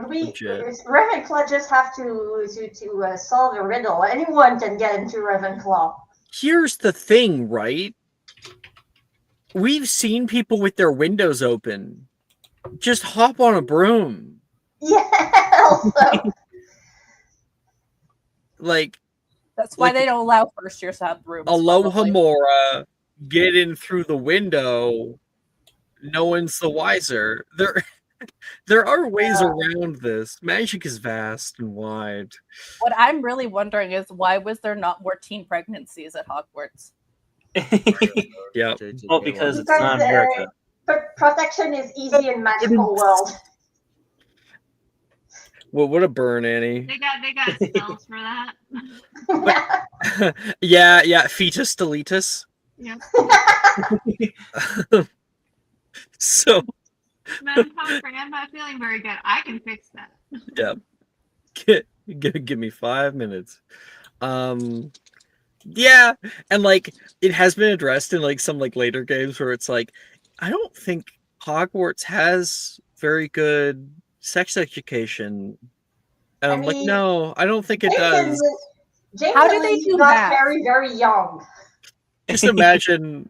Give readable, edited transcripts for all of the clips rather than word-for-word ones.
Legit. Ravenclaw just have to solve a riddle. Anyone can get into Ravenclaw. Here's the thing, right? We've seen people with their windows open. Just hop on a broom. Yeah, also. That's why like, they don't allow first years to have brooms. Aloha Mora, get in through the window. No one's the wiser. There are ways around this. Magic is vast and wide. What I'm really wondering is why was there not more teen pregnancies at Hogwarts? Yeah. Well, because it's not America. Protection is easy in magical world. Well, what a burn, Annie. They got spells for that. Yeah, fetus deletus. Yep. So Madam Pomfrey, I'm not feeling very good. I can fix that. yeah. Give me 5 minutes. Yeah, and like it has been addressed in like some like later games where it's like, I don't think Hogwarts has very good sex education. And I'm like, no, I don't think it does. How do they do that? Very, very young. Just imagine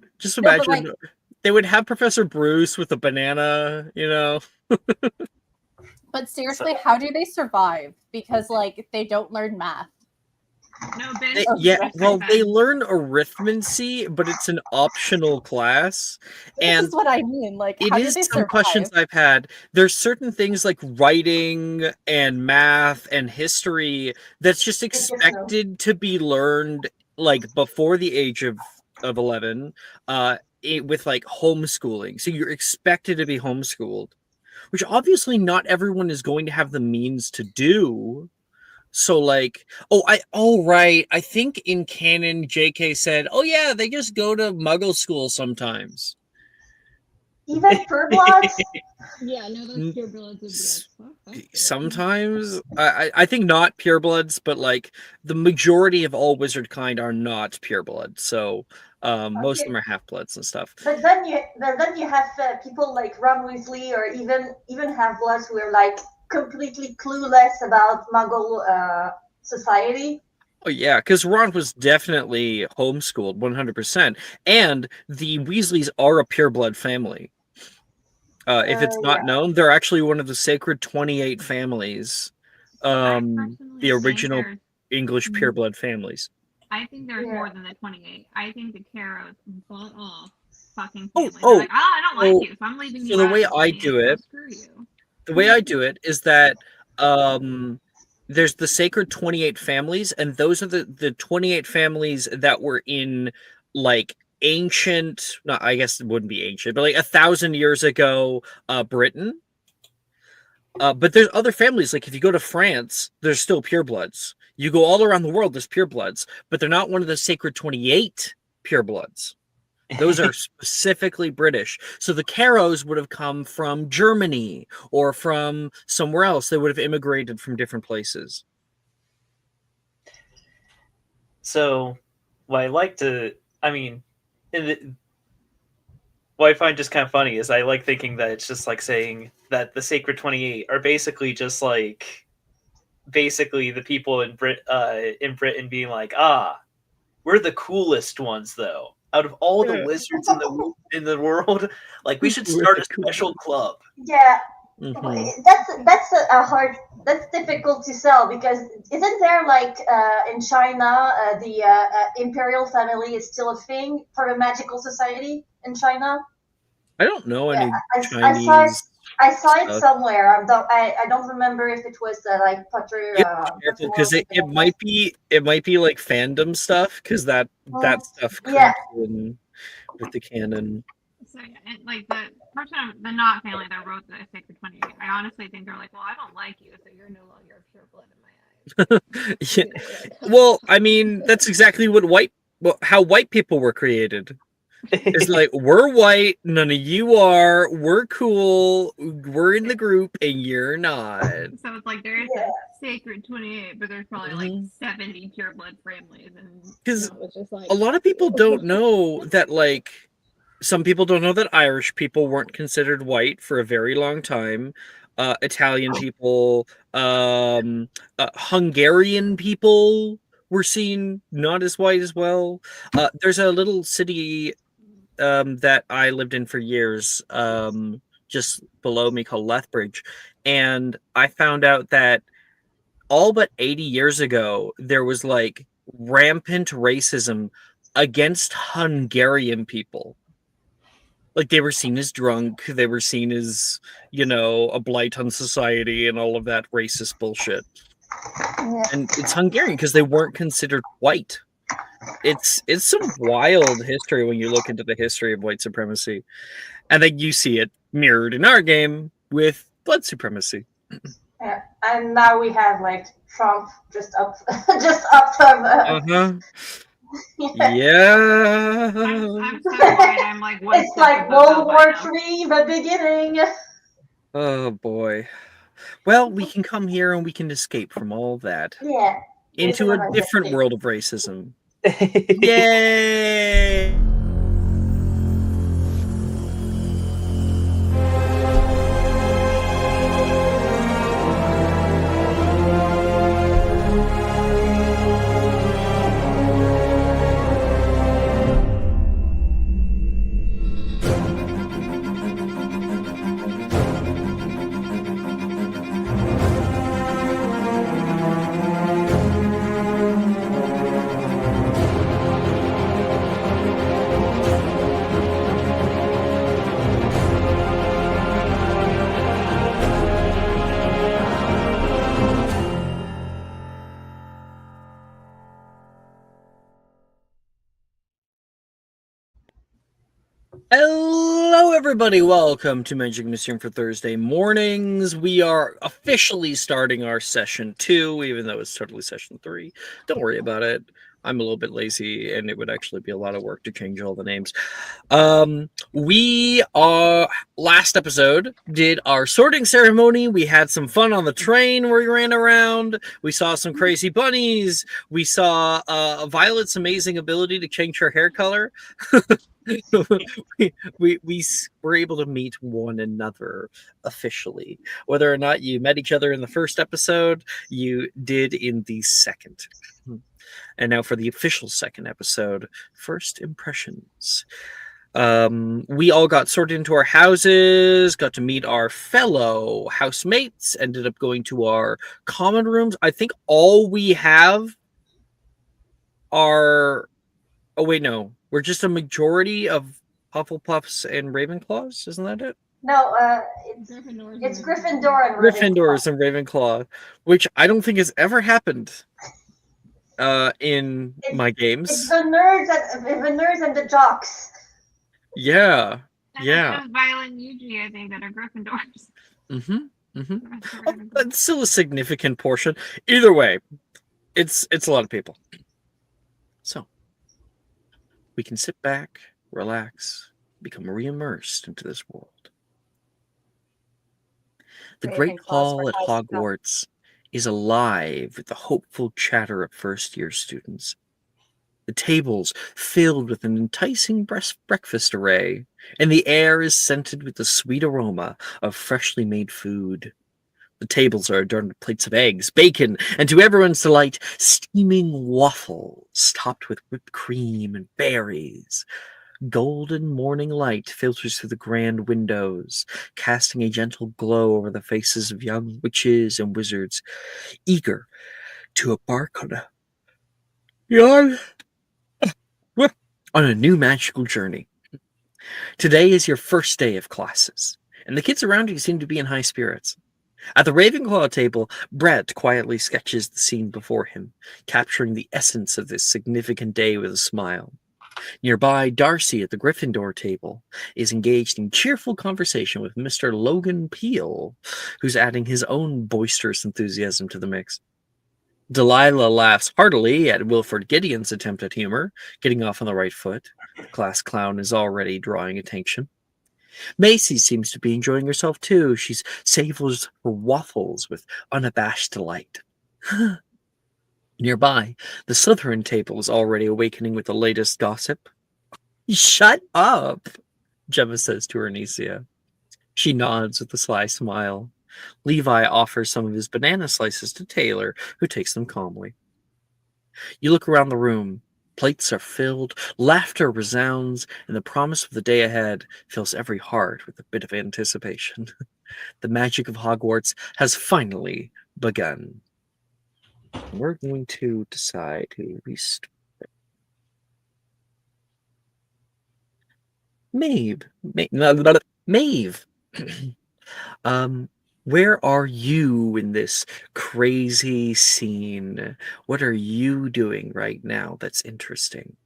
they would have Professor Bruce with a banana, you know. But seriously, how do they survive? Because like they don't learn math. No, they learn arithmancy, but it's an optional class. This is what I mean. Like, it how is do they some survive? questions I've had. There's certain things like writing and math and history that's just expected to be learned like before the age of 11, with like homeschooling. So you're expected to be homeschooled, which obviously not everyone is going to have the means to do. So like, right. I think in canon, JK said, "Oh yeah, they just go to Muggle school sometimes." Even purebloods. Yeah, no, those purebloods would be like, sometimes. I think not purebloods, but like the majority of all wizard kind are not pureblood. So most of them are half-bloods and stuff. But then you have people like Ron Weasley or even half-bloods who are like completely clueless about Muggle society. Oh yeah, because Ron was definitely homeschooled 100%, and the Weasleys are a pureblood family. If it's not known, they're actually one of the sacred 28 families, the original English pureblood families. I think there's more than the 28. I think the Caros bought off fucking family. Like, I don't like you, so I'm leaving you. So the way I do it, the way I do it is that there's the sacred 28 families, and those are the 28 families that were in like ancient, not I guess it wouldn't be ancient, but like 1,000 years ago, Britain. But there's other families, like if you go to France, there's still purebloods. You go all around the world, there's purebloods, but they're not one of the sacred 28 purebloods. Those are specifically British. So the Caros would have come from Germany or from somewhere else. They would have immigrated from different places. So, what I find just kind of funny is I like thinking that it's just like saying that the Sacred 28 are basically just like the people in Britain being like, we're the coolest ones though. Out of all the wizards in the world, like we should start a special club. Yeah, mm-hmm. That's difficult to sell because isn't there like in China the imperial family is still a thing for a magical society in China? I don't know any Chinese. I saw it somewhere. I don't remember if it was like Potter. Because it might be like fandom stuff because that stuff comes in with the canon. So like the person, the Knott family that wrote the Sacred 28, I honestly think they're like, well, I don't like you, so you're no longer a pure blood in my eyes. Yeah. Well, I mean, that's exactly how white people were created. It's like, we're white, none of you are, we're cool, we're in the group, and you're not. So it's like there is a Sacred 28, but there's probably like 70 pure blood families. Because a lot of people don't know that, like, some people don't know that Irish people weren't considered white for a very long time. Italian people, Hungarian people were seen not as white as well. There's a little city that I lived in for years, just below me, called Lethbridge, and I found out that all but 80 years ago there was like rampant racism against Hungarian people. Like they were seen as drunk, they were seen as, a blight on society and all of that racist bullshit. Yeah. And it's Hungarian because they weren't considered white. It's some wild history when you look into the history of white supremacy. And then you see it mirrored in our game with blood supremacy. Yeah. And now we have like Trump just up from. Uh-huh. Yeah. Yeah. I'm so worried. I'm like one It's step like above World War that now. III, the beginning. Oh boy. Well, we can come here and we can escape from all that Yeah. into a Racism different escape. world of racism. Yay! Hello, everybody. Welcome to Magic Mysterium for Thursday mornings. We are officially starting our session 2, even though it's totally session 3. Don't worry about it. I'm a little bit lazy, and it would actually be a lot of work to change all the names. We last episode did our sorting ceremony. We had some fun on the train where we ran around. We saw some crazy bunnies. We saw Violet's amazing ability to change her hair color. we were able to meet one another officially. Whether or not you met each other in the first episode, you did in the second. And now for the official second episode, first impressions. We all got sorted into our houses, got to meet our fellow housemates, ended up going to our common rooms. I think all we have are... Oh, wait, no. We're just a majority of Hufflepuffs and Ravenclaws, isn't that it? No, Gryffindors it's and Gryffindor and Gryffindors and Ravenclaw, which I don't think has ever happened in my It's games. the nerds and the jocks. Yeah. And Yeah. it's just Violet and Yuji, I think, that are Gryffindors. Mm-hmm. The rest are Oh, Ravenclaws. that's still a significant portion. Either way, it's a lot of people. So we can sit back, relax, become re-immersed into this world. The Great Ravenclaws Hall were at high school. Hogwarts is alive with the hopeful chatter of first-year students. The tables filled with an enticing breakfast array, and the air is scented with the sweet aroma of freshly made food. The tables are adorned with plates of eggs, bacon, and to everyone's delight, steaming waffles topped with whipped cream and berries. Golden morning light filters through the grand windows, casting a gentle glow over the faces of young witches and wizards, eager to embark on a new magical journey. Today is your first day of classes, and the kids around you seem to be in high spirits. At the Ravenclaw table, Brett quietly sketches the scene before him, capturing the essence of this significant day with a smile. Nearby, Darcy at the Gryffindor table is engaged in cheerful conversation with Mr. Logan Peel, who's adding his own boisterous enthusiasm to the mix. Delilah laughs heartily at Wilfred Gideon's attempt at humor, getting off on the right foot. The class clown is already drawing attention. Macy seems to be enjoying herself too. She savors her waffles with unabashed delight. Nearby, the Slytherin table is already awakening with the latest gossip. Shut up, Gemma says to Ernisia. She nods with a sly smile. Levi offers some of his banana slices to Taylor, who takes them calmly. You look around the room. Plates are filled, laughter resounds, and the promise of the day ahead fills every heart with a bit of anticipation. The magic of Hogwarts has finally begun. We're going to decide who we start. Maeve. Maeve. Where are you in this crazy scene? What are you doing right now that's interesting?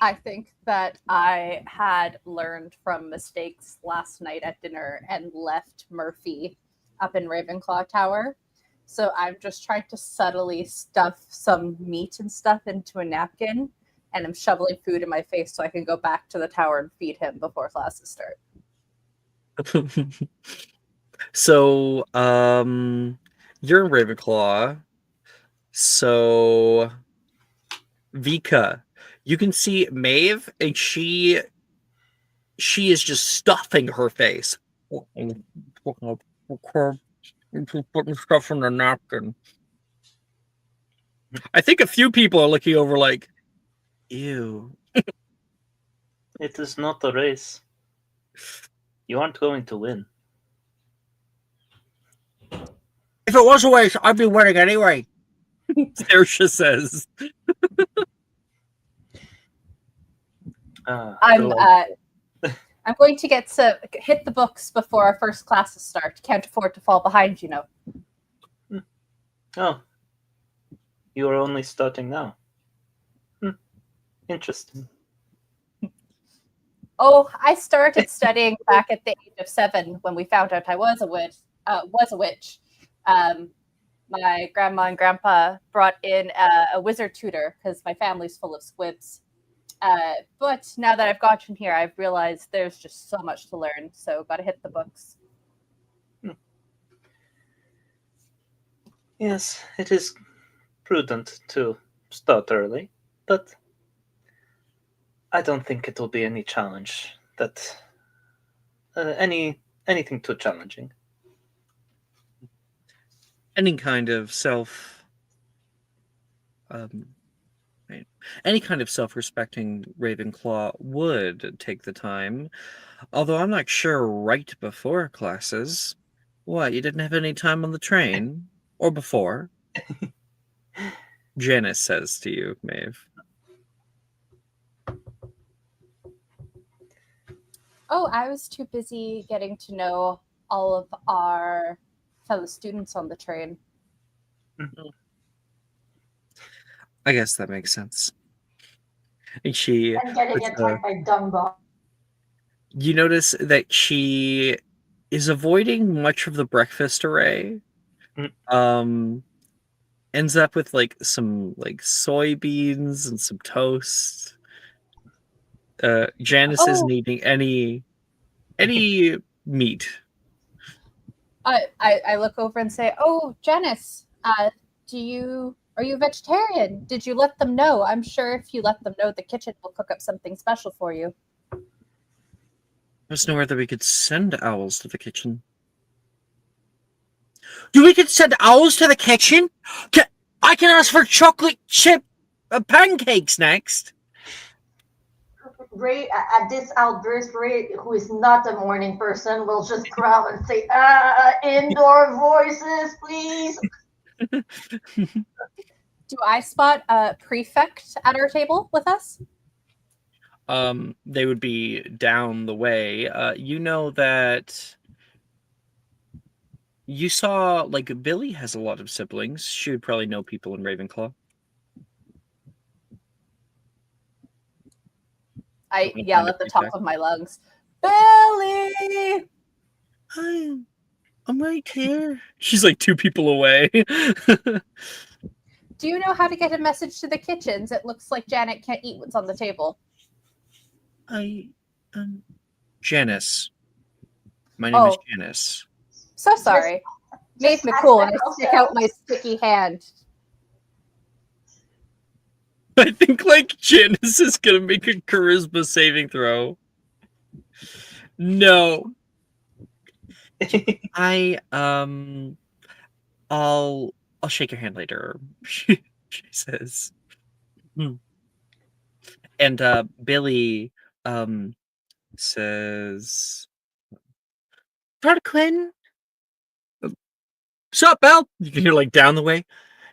I think that I had learned from mistakes last night at dinner and left Murphy up in Ravenclaw Tower. So I'm just trying to subtly stuff some meat and stuff into a napkin, and I'm shoveling food in my face so I can go back to the tower and feed him before classes start. So, you're in Ravenclaw. So, Vika, you can see Maeve, and she is just stuffing her face. Putting stuff in the napkin. I think a few people are looking over like, ew. It is not a race. You aren't going to win. If it was a race, I'd be winning anyway. Saoirse says. I'm going to hit the books before our first classes start. Can't afford to fall behind, you know. Oh, you are only starting now. Interesting. Oh, I started studying back at the age of 7 when we found out I was a witch. My grandma and grandpa brought in a wizard tutor because my family's full of squibs. But now that I've gotten here, I've realized there's just so much to learn. So got to hit the books. Yes, it is prudent to start early, but I don't think it will be any challenge that anything too challenging. Any kind of any kind of self-respecting Ravenclaw would take the time. Although I'm not sure right before classes. What, you didn't have any time on the train? Or before? Janice says to you, Maeve. Oh, I was too busy getting to know all of our fellow students on the train. I guess that makes sense. And she... And getting attacked by Dumbo. You notice that she is avoiding much of the breakfast array. Ends up with like some like soybeans and some toast. Janice isn't eating any meat. I look over and say, "Oh, Janice, are you a vegetarian? Did you let them know? I'm sure if you let them know, the kitchen will cook up something special for you." There's nowhere that we could send owls to the kitchen. We could send owls to the kitchen? I can ask for chocolate chip pancakes next. Ray, at this outburst, Ray, who is not a morning person, will just growl and say, indoor voices, please. Do I spot a prefect at our table with us? They would be down the way. You know that you saw, like, Billy has a lot of siblings. She would probably know people in Ravenclaw. I yell at the top of my lungs, "Billy! I'm right here." She's like 2 people away. Do you know how to get a message to the kitchens? It looks like Janet can't eat what's on the table. Janice. My name is Janice. So sorry. Maeve McCool, and I stick out my sticky hand. I think like Janice is gonna make a charisma saving throw. No. I'll shake your hand later. She says. And Billy says, Quinn, sup, Belle? You can hear like down the way.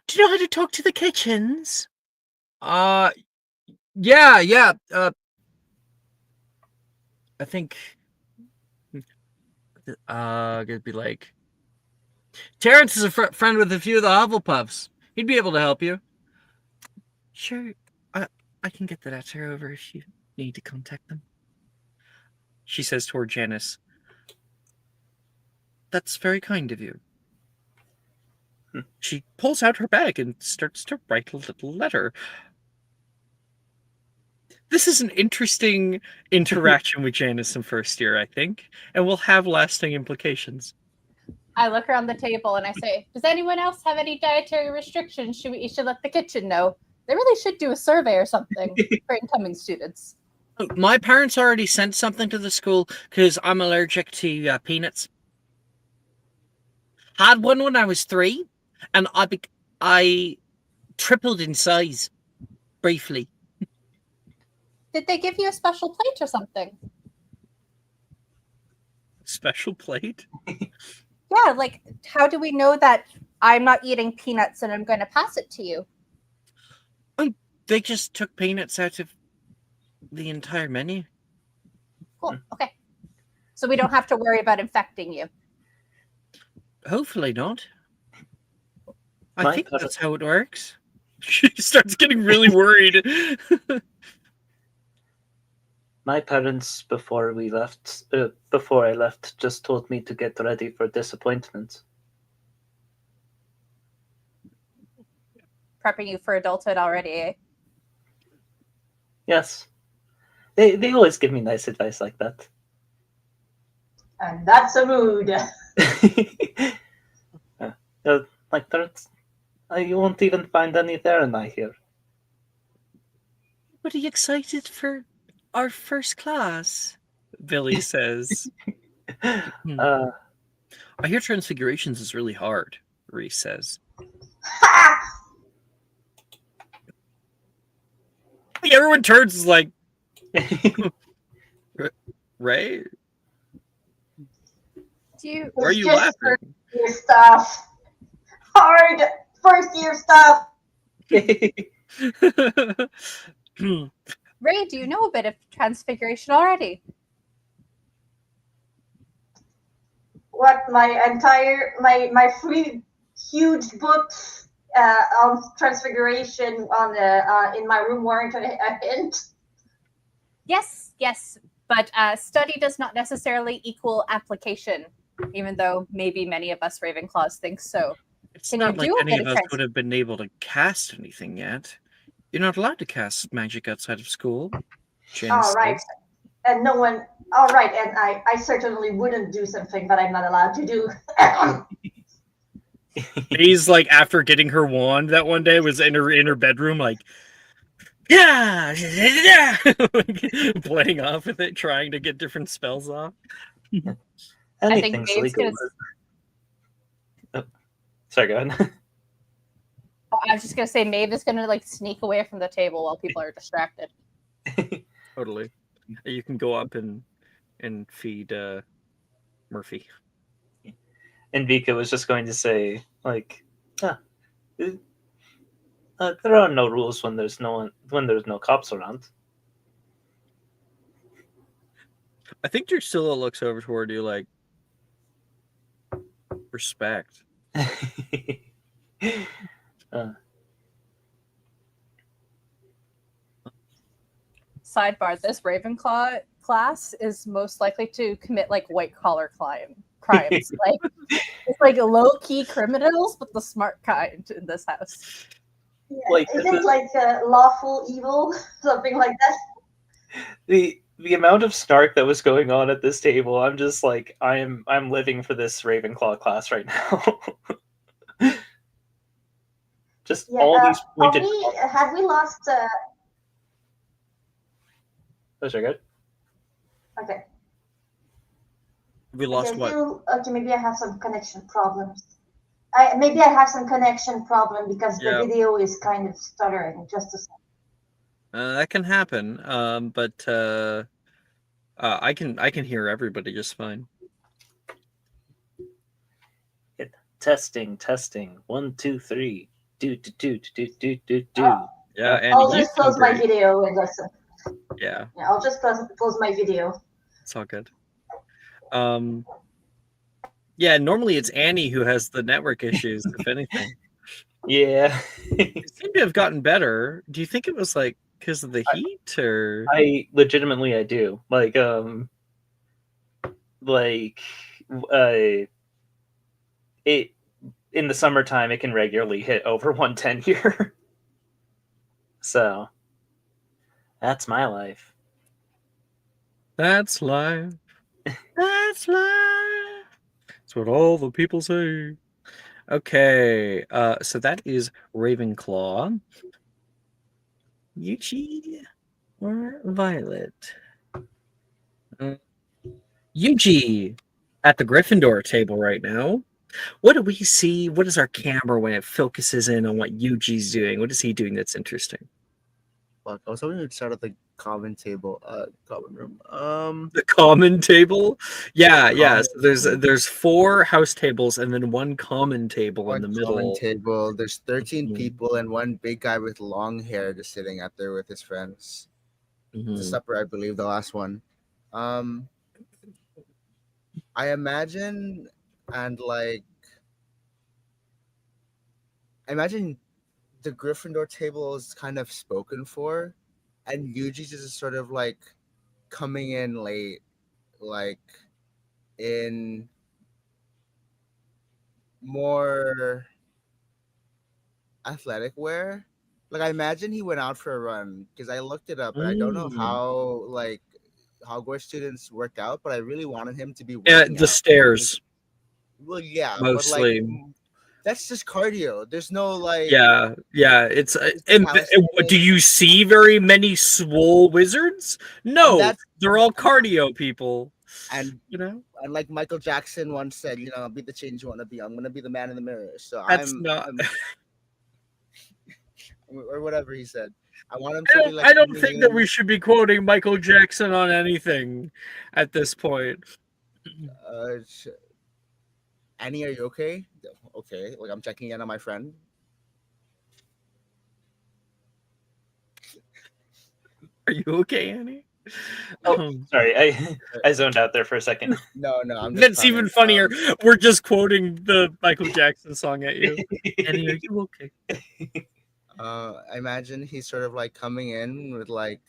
Do you know how to talk to the kitchens? Yeah. I think gonna be like, Terrence is a friend with a few of the Hufflepuffs. He'd be able to help you. Sure, I can get the letter over if you need to contact them. She says toward Janice. That's very kind of you. She pulls out her bag and starts to write a little letter. This is an interesting interaction with Janice in first year, I think, and will have lasting implications. I look around the table and I say, does anyone else have any dietary restrictions? You should let the kitchen know. They really should do a survey or something for incoming students. My parents already sent something to the school because I'm allergic to peanuts. Had one when I was 3, and I tripled in size briefly. Did they give you a special plate or something? Special plate? Yeah, like, how do we know that I'm not eating peanuts and I'm going to pass it to you? They just took peanuts out of the entire menu. Cool, okay. So we don't have to worry about infecting you. Hopefully not. I think that's how it works. She starts getting really worried. My parents, before I left, just told me to get ready for disappointment. Prepping you for adulthood already, eh? Yes. They always give me nice advice like that. And that's a mood. Like that, you won't even find any there in here. What are you excited for our first class? Billy says. I hear Transfigurations is really hard, Reese says. Everyone turns is like, Ray? Why are you laughing? Year stuff. Hard first year stuff. Ray, do you know a bit of Transfiguration already? What my 3 huge books on Transfiguration on in my room weren't a hint? Yes, but study does not necessarily equal application, even though maybe many of us Ravenclaws think so. It's not like any of us would have been able to cast anything yet. You're not allowed to cast magic outside of school. All right. And no one. All right, and I certainly wouldn't do something that I'm not allowed to do. He's like, after getting her wand that one day, was in her bedroom, like, yeah, playing off with it, trying to get different spells off. Anything's legal. Oh, sorry, go ahead. I was just gonna say, Maeve is gonna like sneak away from the table while people are distracted. Totally. You can go up and feed Murphy. And Vika was just going to say, like, there are no rules when there's no cops around. I think Drusilla looks over toward you like, respect. Sidebar: this Ravenclaw class is most likely to commit like white collar crimes. Like it's like low key criminals, but the smart kind in this house. Yeah. Like, is it like lawful evil, something like that? The amount of snark that was going on at this table, I'm just like, I'm living for this Ravenclaw class right now. Just all these pointed. Had we lost? Those are good. Okay. We Okay, lost I what? feel okay. Maybe I have some connection problems. Maybe I have some connection problem because the Yeah, video is kind of stuttering. Just a second. that can happen. But I can hear everybody just fine. Testing, testing. 1, 2, 3. Do do do do do do Uh, do. Yeah, and I'll you just sound close my great. video and listen. Yeah, Yeah, I'll just close my video. it's all good. Um, yeah, normally it's Annie who has the network issues, if anything. Yeah. It seemed to have gotten better. Do you think it was like because of the heat or? I legitimately I do. Like uh it in the summertime it can regularly hit over 110 here. So that's my life. That's life. That's life. That's what all the people say. Okay, so that is Ravenclaw, Yuji, or Violet. Uh, Yuji at the Gryffindor table right now. What do we see? What is our camera when it focuses in on what Yuji's doing? What is he doing that's interesting? Fuck, I was hoping we'd start at the common table, common room. The common table? Yeah. Common So there's 4 house tables and then 1 common table in one the common middle. table. There's 13 Mhm. people and one big guy with long hair just sitting out there with his friends. It's a Mhm. supper, I believe, the last one. Um, I imagine, and like, I imagine the Gryffindor table is kind of spoken for, and Yuji's is sort of like coming in late, like in more athletic wear. Like I imagine he went out for a run because I looked it up and I don't know Mm. how like Hogwarts students work out, but I really wanted him to be Yeah, working the out. stairs Well, yeah, but like mostly. that's just cardio. There's no like Yeah. It's do calisthenics, you see very many swole wizards? and No, that's they're all and cardio people. and You know, and like Michael Jackson once said, be the change you want to be. I'm gonna be the man in the mirror. So that's not. I'm or whatever he said. I want him to be like I don't coming think that we in. should be quoting Michael Jackson on anything at this point. Uh, Annie, are you okay? Okay, like I'm checking in on my friend. Are you okay, Annie? Oh, Um, sorry. I zoned out there for a second. No, I'm just that's even punning. funnier. We're just quoting the Michael Jackson song at you. Annie, are you okay? I imagine he's sort of like coming in with like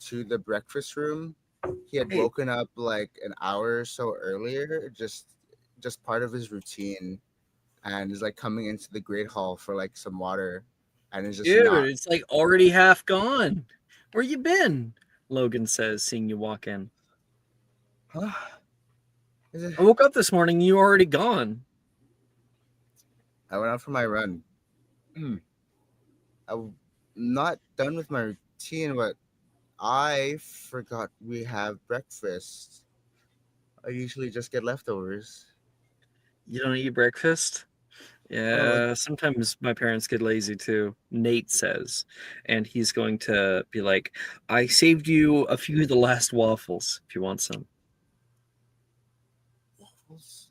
to the breakfast room. He had Hey, woken up like an hour or so earlier, just part of his routine, and is like coming into the great hall for like some water, and is just dude, not. it's like already half gone. Where you been? Logan says, seeing you walk in. Huh? Is it? I woke up this morning, you already gone. I went out for my run. I'm not done with my routine, but I forgot we have breakfast. I usually just get leftovers. You don't eat breakfast? Oh, like Yeah, sometimes my parents get lazy too. Nate says, and he's going to be like, I saved you a few of the last waffles if you want some. waffles.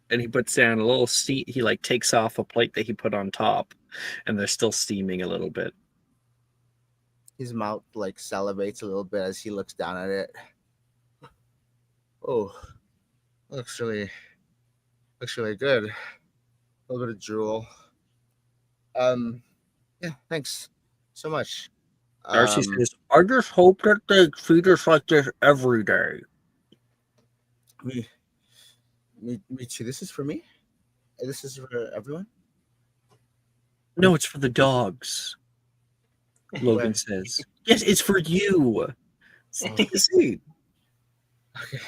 And he puts down a little steam. He like takes off a plate that he put on top, and they're still steaming a little bit. His mouth like salivates a little bit as he looks down at it. Oh, looks really good. A little bit of drool. Yeah, thanks so much. Darcy Um, says, I just hope that they treat us like this every day. me, me too. This is for me. This is for everyone. No, it's for the dogs, Logan Where? says. Yes, it's for you. Take a seat. Okay.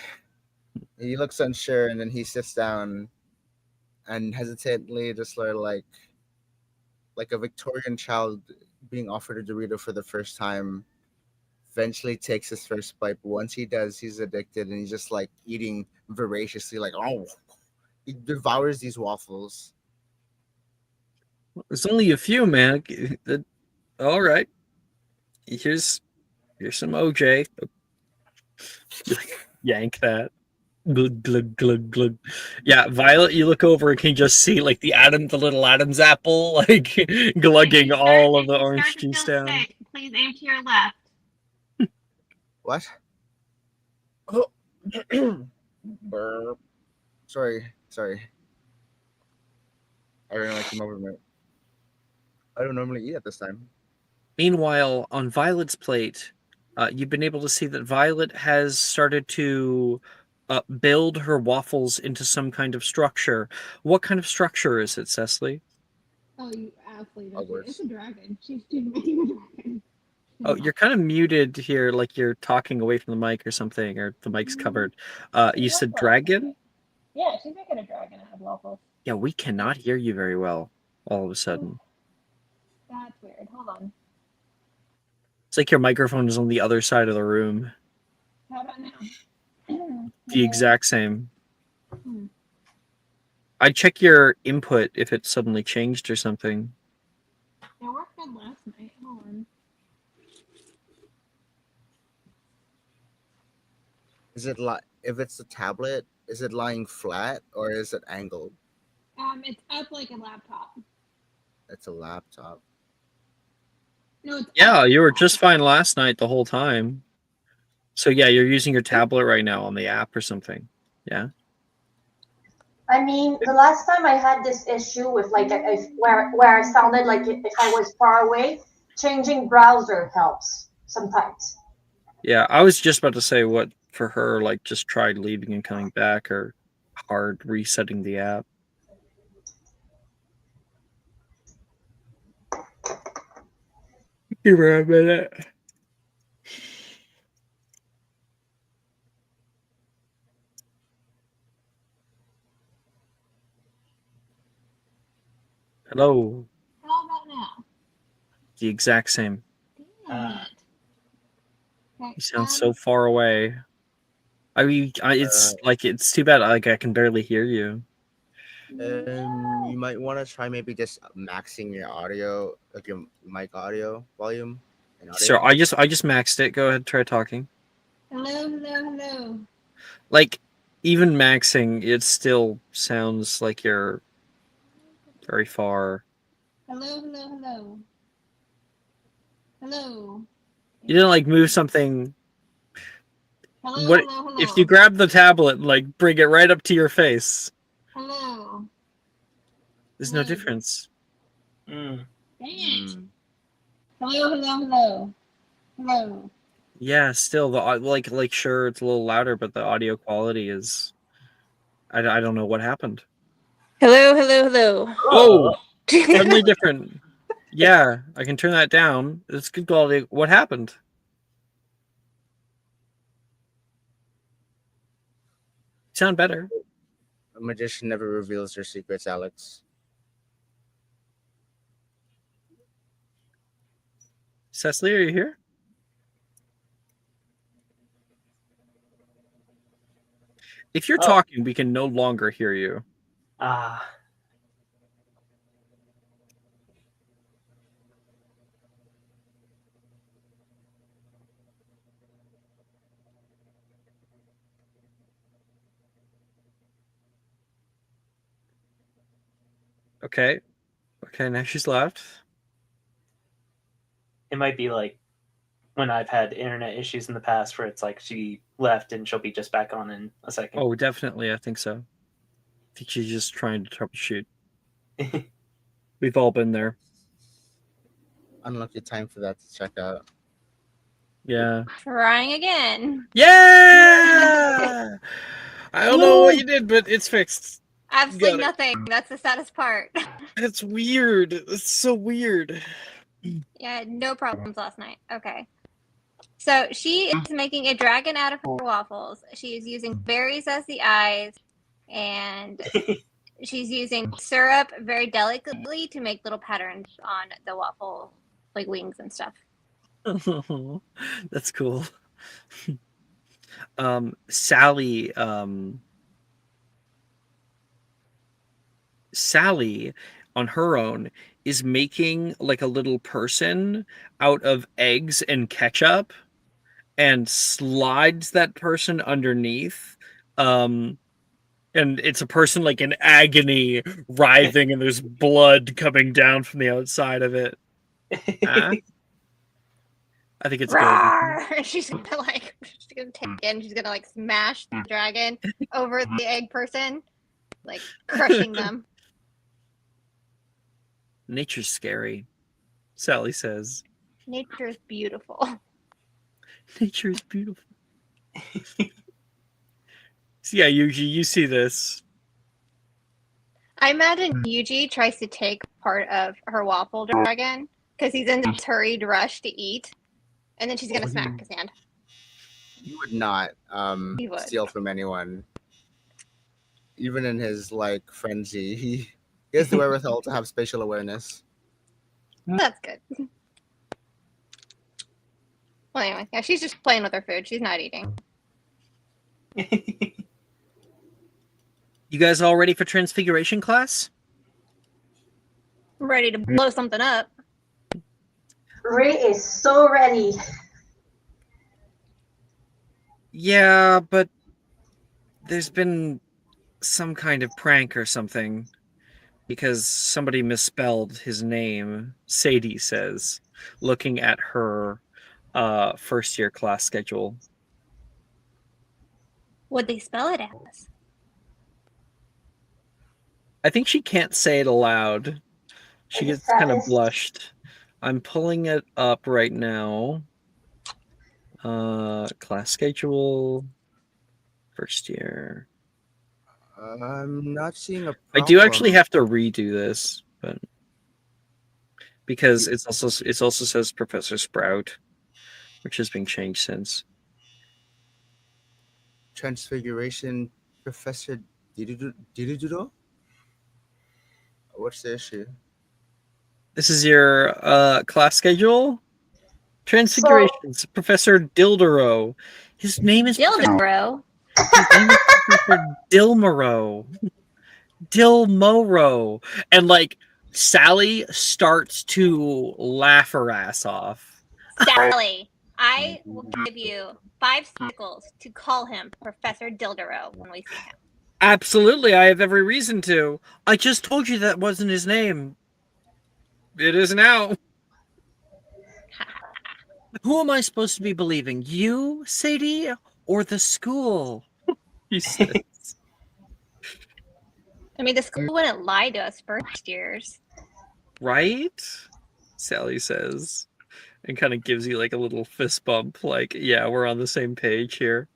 He looks unsure, and then he sits down and hesitantly, just sort of like a Victorian child being offered a Dorito for the first time, eventually takes his first bite. But once he does, he's addicted and he's just like eating voraciously, like, oh, he devours these waffles. There's only a few, man. All right. Here's some OJ. Yank that. Glug glug glug glug. Yeah, Violet, you look over and can just see like the little Adam's apple, like glugging all of the orange juice down. Please aim to your left. What? Oh, burp. Sorry. I don't know what came over me. I don't normally eat at this time. Meanwhile, on Violet's plate, you've been able to see that Violet has started to build her waffles into some kind of structure. What kind of structure is it, Cecily? Oh, you absolutely don't. Hogwarts. It's a dragon. She's making a dragon. Oh, you're kind of muted here, like you're talking away from the mic or something, or the mic's covered. You said dragon? Yeah, she's making a dragon out of waffles. Yeah, we cannot hear you very well all of a sudden. That's weird. Hold on. It's like your microphone is on the other side of the room. How about now? The exact same. Hmm. I'd check your input if it suddenly changed or something. It worked good last night. Hold on. Is it like if it's a tablet? Is it lying flat or is it angled? It's up like a laptop. It's a laptop. No, it's Yeah, up. you were just fine last night the whole time. So yeah, you're using your tablet right now on the app or something. Yeah. I mean, the last time I had this issue with like where I sounded like if I was far away, changing browser helps sometimes. Yeah, I was just about to say what for her, like just tried leaving and coming back or hard resetting the app. Give her a minute. Hello. How about now? The exact same. Damn it. Okay, You sound so far away. I mean, it's too bad. Like I can barely hear you. You might want to try maybe just maxing your audio, like your mic audio volume. And audio. Sir, I just maxed it. Go ahead, try talking. Hello. Like even maxing, it still sounds like you're very far. Hello. You didn't like move something. Hello. If you grab the tablet and like bring it right up to your face? Hello. There's no difference. Mm. Dang it. Hello. Yeah, still the like sure it's a little louder, but the audio quality is. I don't know what happened. Hello. Oh, suddenly different. Yeah, I can turn that down. It's good quality. What happened? Sound better. A magician never reveals their secrets, Alex. Cecily, are you here? If you're talking, we can no longer hear you. Okay, now she's left. It might be like when I've had internet issues in the past where it's like she left and she'll be just back on in a second. Oh, definitely. I think so. I think she's just trying to troubleshoot. We've all been there. Unlucky time for that to check out. Yeah. Trying again. Yeah! I don't know what you did, but it's fixed. Absolutely nothing. That's the saddest part. It's weird. It's so weird. Yeah, no problems last night. Okay. So she is making a dragon out of her waffles. She is using berries as the eyes, and she's using syrup very delicately to make little patterns on the waffle, like wings and stuff. That's cool. Sally on her own is making like a little person out of eggs and ketchup and slides that person underneath. And it's a person like in agony, writhing, and there's blood coming down from the outside of it. I think it's good. She's gonna take it and she's gonna like smash the dragon over the egg person, like crushing them. Nature's scary, Sally says. Nature is beautiful. Nature is beautiful. So yeah, Yuji, you see this. I imagine Yuji tries to take part of her waffle dragon because he's in this hurried rush to eat, and then she's gonna smack his hand. He would not He would. steal from anyone. Even in his like frenzy, he has the wherewithal to have spatial awareness. That's good. Well, anyway, yeah, she's just playing with her food. She's not eating. You guys all ready for transfiguration class? I'm ready to blow something up. Ray is so ready. Yeah, but there's been some kind of prank or something because somebody misspelled his name, Sadie says, looking at her first year class schedule. What'd they spell it as? I think she can't say it aloud. She gets kind of blushed. I'm pulling it up right now. Class schedule, first year. I'm not seeing a problem. I do actually have to redo this, but because it also says Professor Sprout, which has been changed since. Transfiguration, Professor Didudo? What's the issue? This is your class schedule? Transfigurations, Professor Dildero. His name is Dildero. His name is Professor Dilmoro. Dilmoro. And like Sally starts to laugh her ass off. Sally, I will give you 5 sickles to call him Professor Dildero when we see him. Absolutely, I have every reason to. I just told you that wasn't his name. It is now. Who am I supposed to be believing? You, Sadie, or the school? He says. I mean, the school wouldn't lie to us first years. Right? Sally says. And kind of gives you like a little fist bump, like, yeah, we're on the same page here.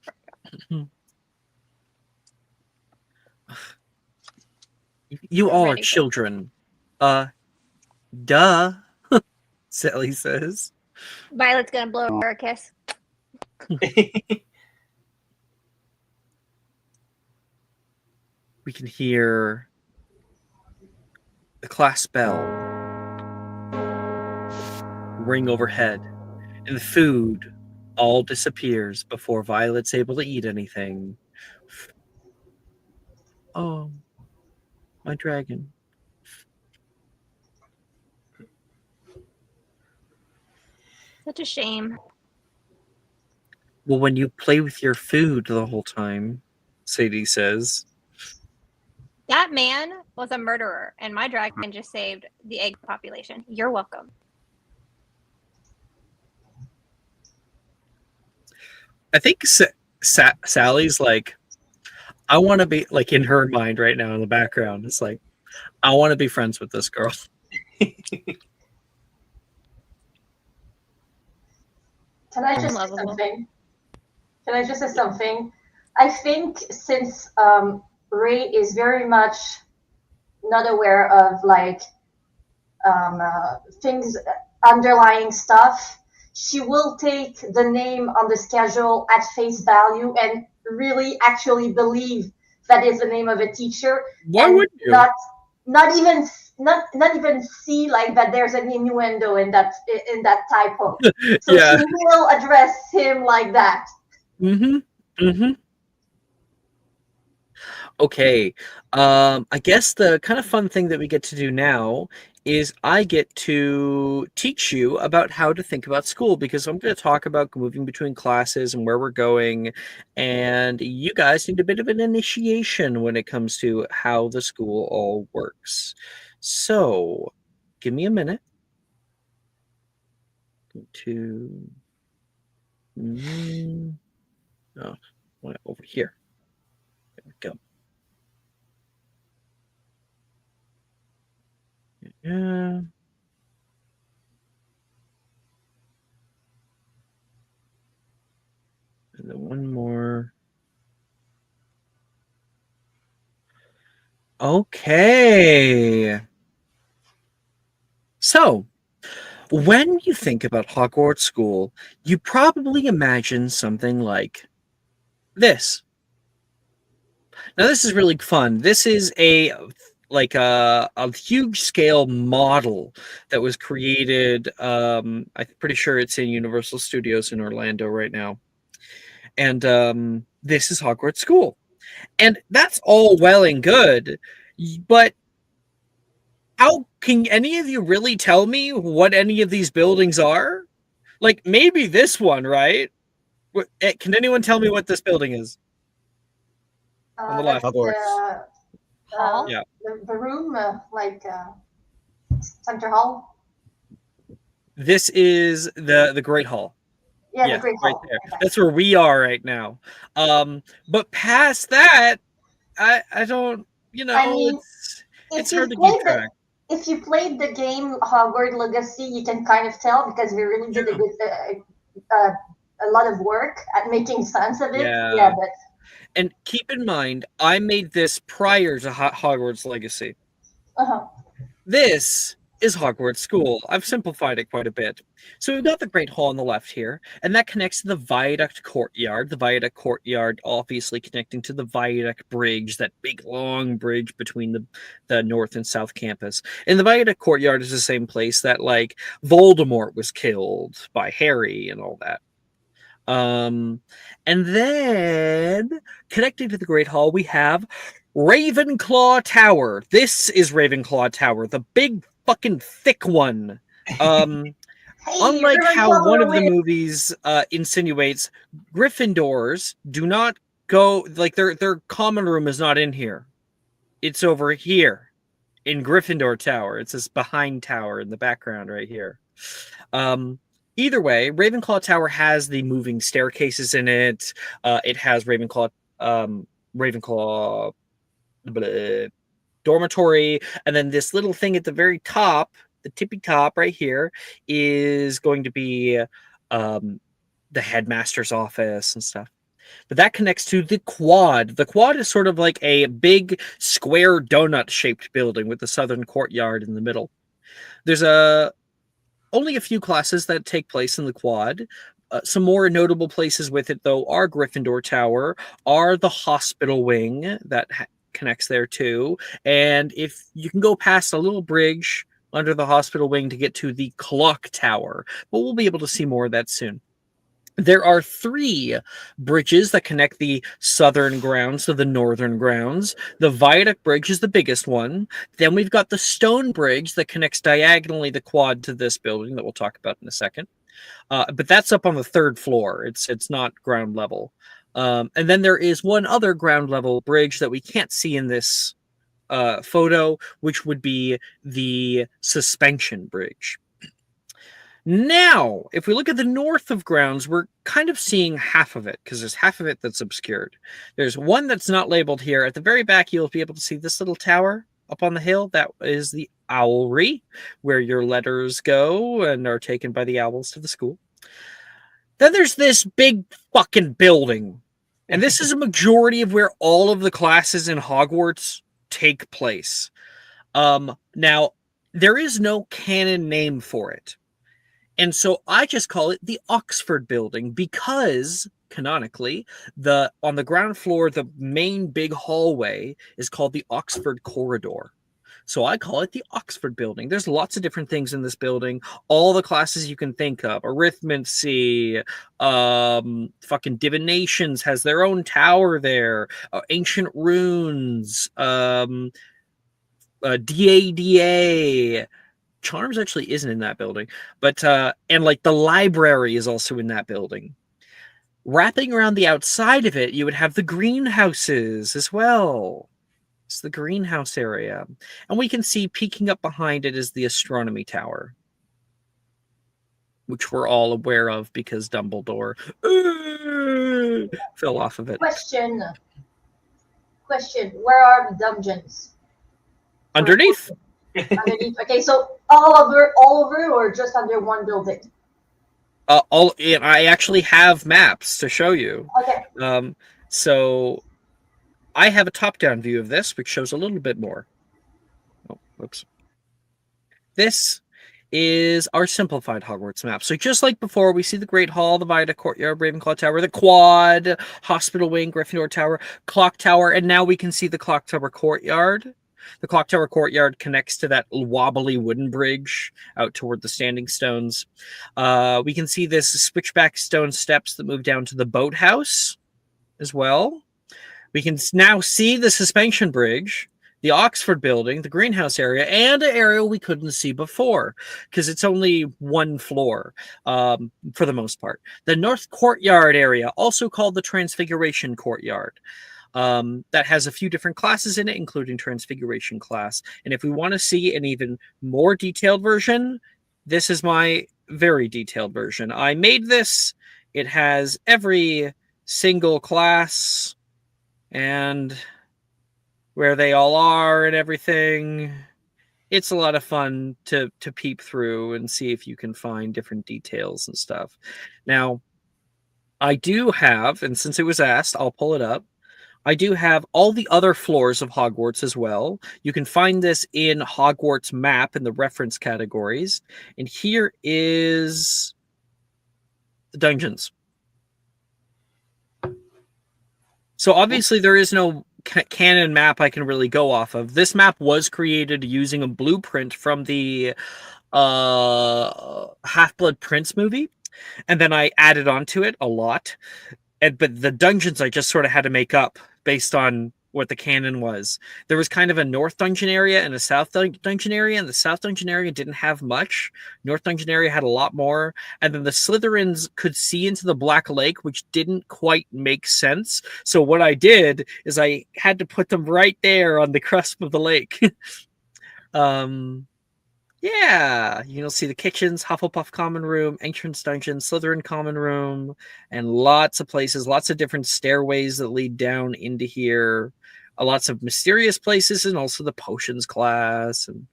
You all are children. Duh, Sally says. Violet's gonna blow her a kiss. We can hear the class bell ring overhead, and the food all disappears before Violet's able to eat anything. Oh, my dragon. Such a shame. Well, when you play with your food the whole time, Sadie says. That man was a murderer, and my dragon just saved the egg population. You're welcome. I think Sally's like, I want to be, like in her mind right now in the background, it's like, I want to be friends with this girl. Can I just say something? Can I just say something? I think since Ray is very much not aware of like things, underlying stuff, she will take the name on the schedule at face value and really actually believe that is the name of a teacher. Why would you? not even see like that there's an innuendo in that typo. So Yeah. she will address him like that. Mm-hmm. Mm-hmm. Okay. I guess the kind of fun thing that we get to do now is I get to teach you about how to think about school, because I'm going to talk about moving between classes and where we're going, and you guys need a bit of an initiation when it comes to how the school all works. So, give me a minute to oh, over here. There we go. Yeah. And then one more. Okay. So, when you think about Hogwarts School, you probably imagine something like this. Now, this is really fun. This is a huge scale model that was created. I'm pretty sure it's in Universal Studios in Orlando right now. And this is Hogwarts School. And that's all well and good, but how can any of you really tell me what any of these buildings are? Like, maybe this one, right? Can anyone tell me what this building is? On the left. That's Hogwarts. Hall? Yeah. the room, Center Hall. This is the Great Hall. Yeah, the Great right Hall. there. Okay. That's where we are right now. But past that, I don't, I mean, it's if hard you to keep played track. if you played the game Hogwarts Legacy, you can kind of tell because we really did a lot of work at making sense of it. Yeah. Yeah, but And keep in mind, I made this prior to Hogwarts Legacy. uh-huh. This is Hogwarts School. I've simplified it quite a bit. So we've got the Great Hall on the left here, and that connects to the Viaduct Courtyard. The Viaduct Courtyard obviously connecting to the Viaduct Bridge, that big long bridge between the North and South Campus. And the Viaduct Courtyard is the same place that, like, Voldemort was killed by Harry and all that. And then connecting to the Great Hall, we have Ravenclaw Tower. This is Ravenclaw Tower, the big fucking thick one. Hey, Unlike how Ravenclaw one will of the win. movies insinuates, Gryffindors do not go, like, their common room is not in here. It's over here in Gryffindor Tower. It's this behind tower in the background right here. Either way, Ravenclaw Tower has the moving staircases in it. It has Ravenclaw dormitory, and then this little thing at the very top, the tippy top right here, is going to be the headmaster's office and stuff. But that connects to the quad. The quad is sort of like a big square donut-shaped building with the southern courtyard in the middle. There's only a few classes that take place in the quad. Some more notable places with it, though, are Gryffindor Tower, are the hospital wing that connects there too, and if you can go past a little bridge under the hospital wing to get to the clock tower, but we'll be able to see more of that soon. There are 3 bridges that connect the southern grounds to the northern grounds. The Viaduct Bridge is the biggest one. Then we've got the Stone Bridge that connects diagonally the quad to this building that we'll talk about in a second. But that's up on the 3rd floor. It's not ground level. And then there is one other ground level bridge that we can't see in this photo, which would be the Suspension Bridge. Now, if we look at the north of grounds, we're kind of seeing half of it because there's half of it that's obscured. There's one that's not labeled here. At the very back, you'll be able to see this little tower up on the hill. That is the owlry, where your letters go and are taken by the owls to the school. Then there's this big fucking building. And this is a majority of where all of the classes in Hogwarts take place. Now, there is no canon name for it. And so I just call it the Oxford Building because, canonically, on the ground floor, the main big hallway is called the Oxford Corridor. So I call it the Oxford Building. There's lots of different things in this building. All the classes you can think of. Arithmancy, fucking divinations has their own tower there. Ancient runes, DADA. Charms actually isn't in that building, but and like the library is also in that building. Wrapping around the outside of it, you would have the greenhouses as well. It's the greenhouse area. And we can see peeking up behind it is the astronomy tower, which we're all aware of because Dumbledore fell off of it. Question. Where are the dungeons? Underneath. Underneath. Okay, so all over, or just under one building? I actually have maps to show you. Okay. So I have a top-down view of this, which shows a little bit more. Oh, whoops. This is our simplified Hogwarts map. So just like before, we see the Great Hall, the Viaduct Courtyard, Ravenclaw Tower, the Quad, Hospital Wing, Gryffindor Tower, Clock Tower, and now we can see the Clock Tower Courtyard. The Clock Tower Courtyard connects to that wobbly wooden bridge out toward the Standing Stones. We can see this switchback stone steps that move down to the boathouse as well. We can now see the suspension bridge, the Oxford Building, the greenhouse area, and an area we couldn't see before because it's only one floor for the most part. The North Courtyard area, also called the Transfiguration Courtyard. That has a few different classes in it, including Transfiguration class. And if we want to see an even more detailed version, this is my very detailed version. I made this. It has every single class and where they all are and everything. It's a lot of fun to peep through and see if you can find different details and stuff. Now, I do have, and since it was asked, I'll pull it up. I do have all the other floors of Hogwarts as well. You can find this in Hogwarts map in the reference categories. And here is the dungeons. So obviously there is no canon map I can really go off of. This map was created using a blueprint from the Half-Blood Prince movie. And then I added onto it a lot. But the dungeons I just sort of had to make up based on what the canon was. There was kind of a North Dungeon area and a South Dungeon area, and the South Dungeon area didn't have much. North Dungeon area had a lot more. And then the Slytherins could see into the Black Lake, which didn't quite make sense. So what I did is I had to put them right there on the cusp of the lake. Yeah, you'll see the kitchens, Hufflepuff common room, entrance dungeon, Slytherin common room, and lots of places, lots of different stairways that lead down into here. Lots of mysterious places, and also the potions class. And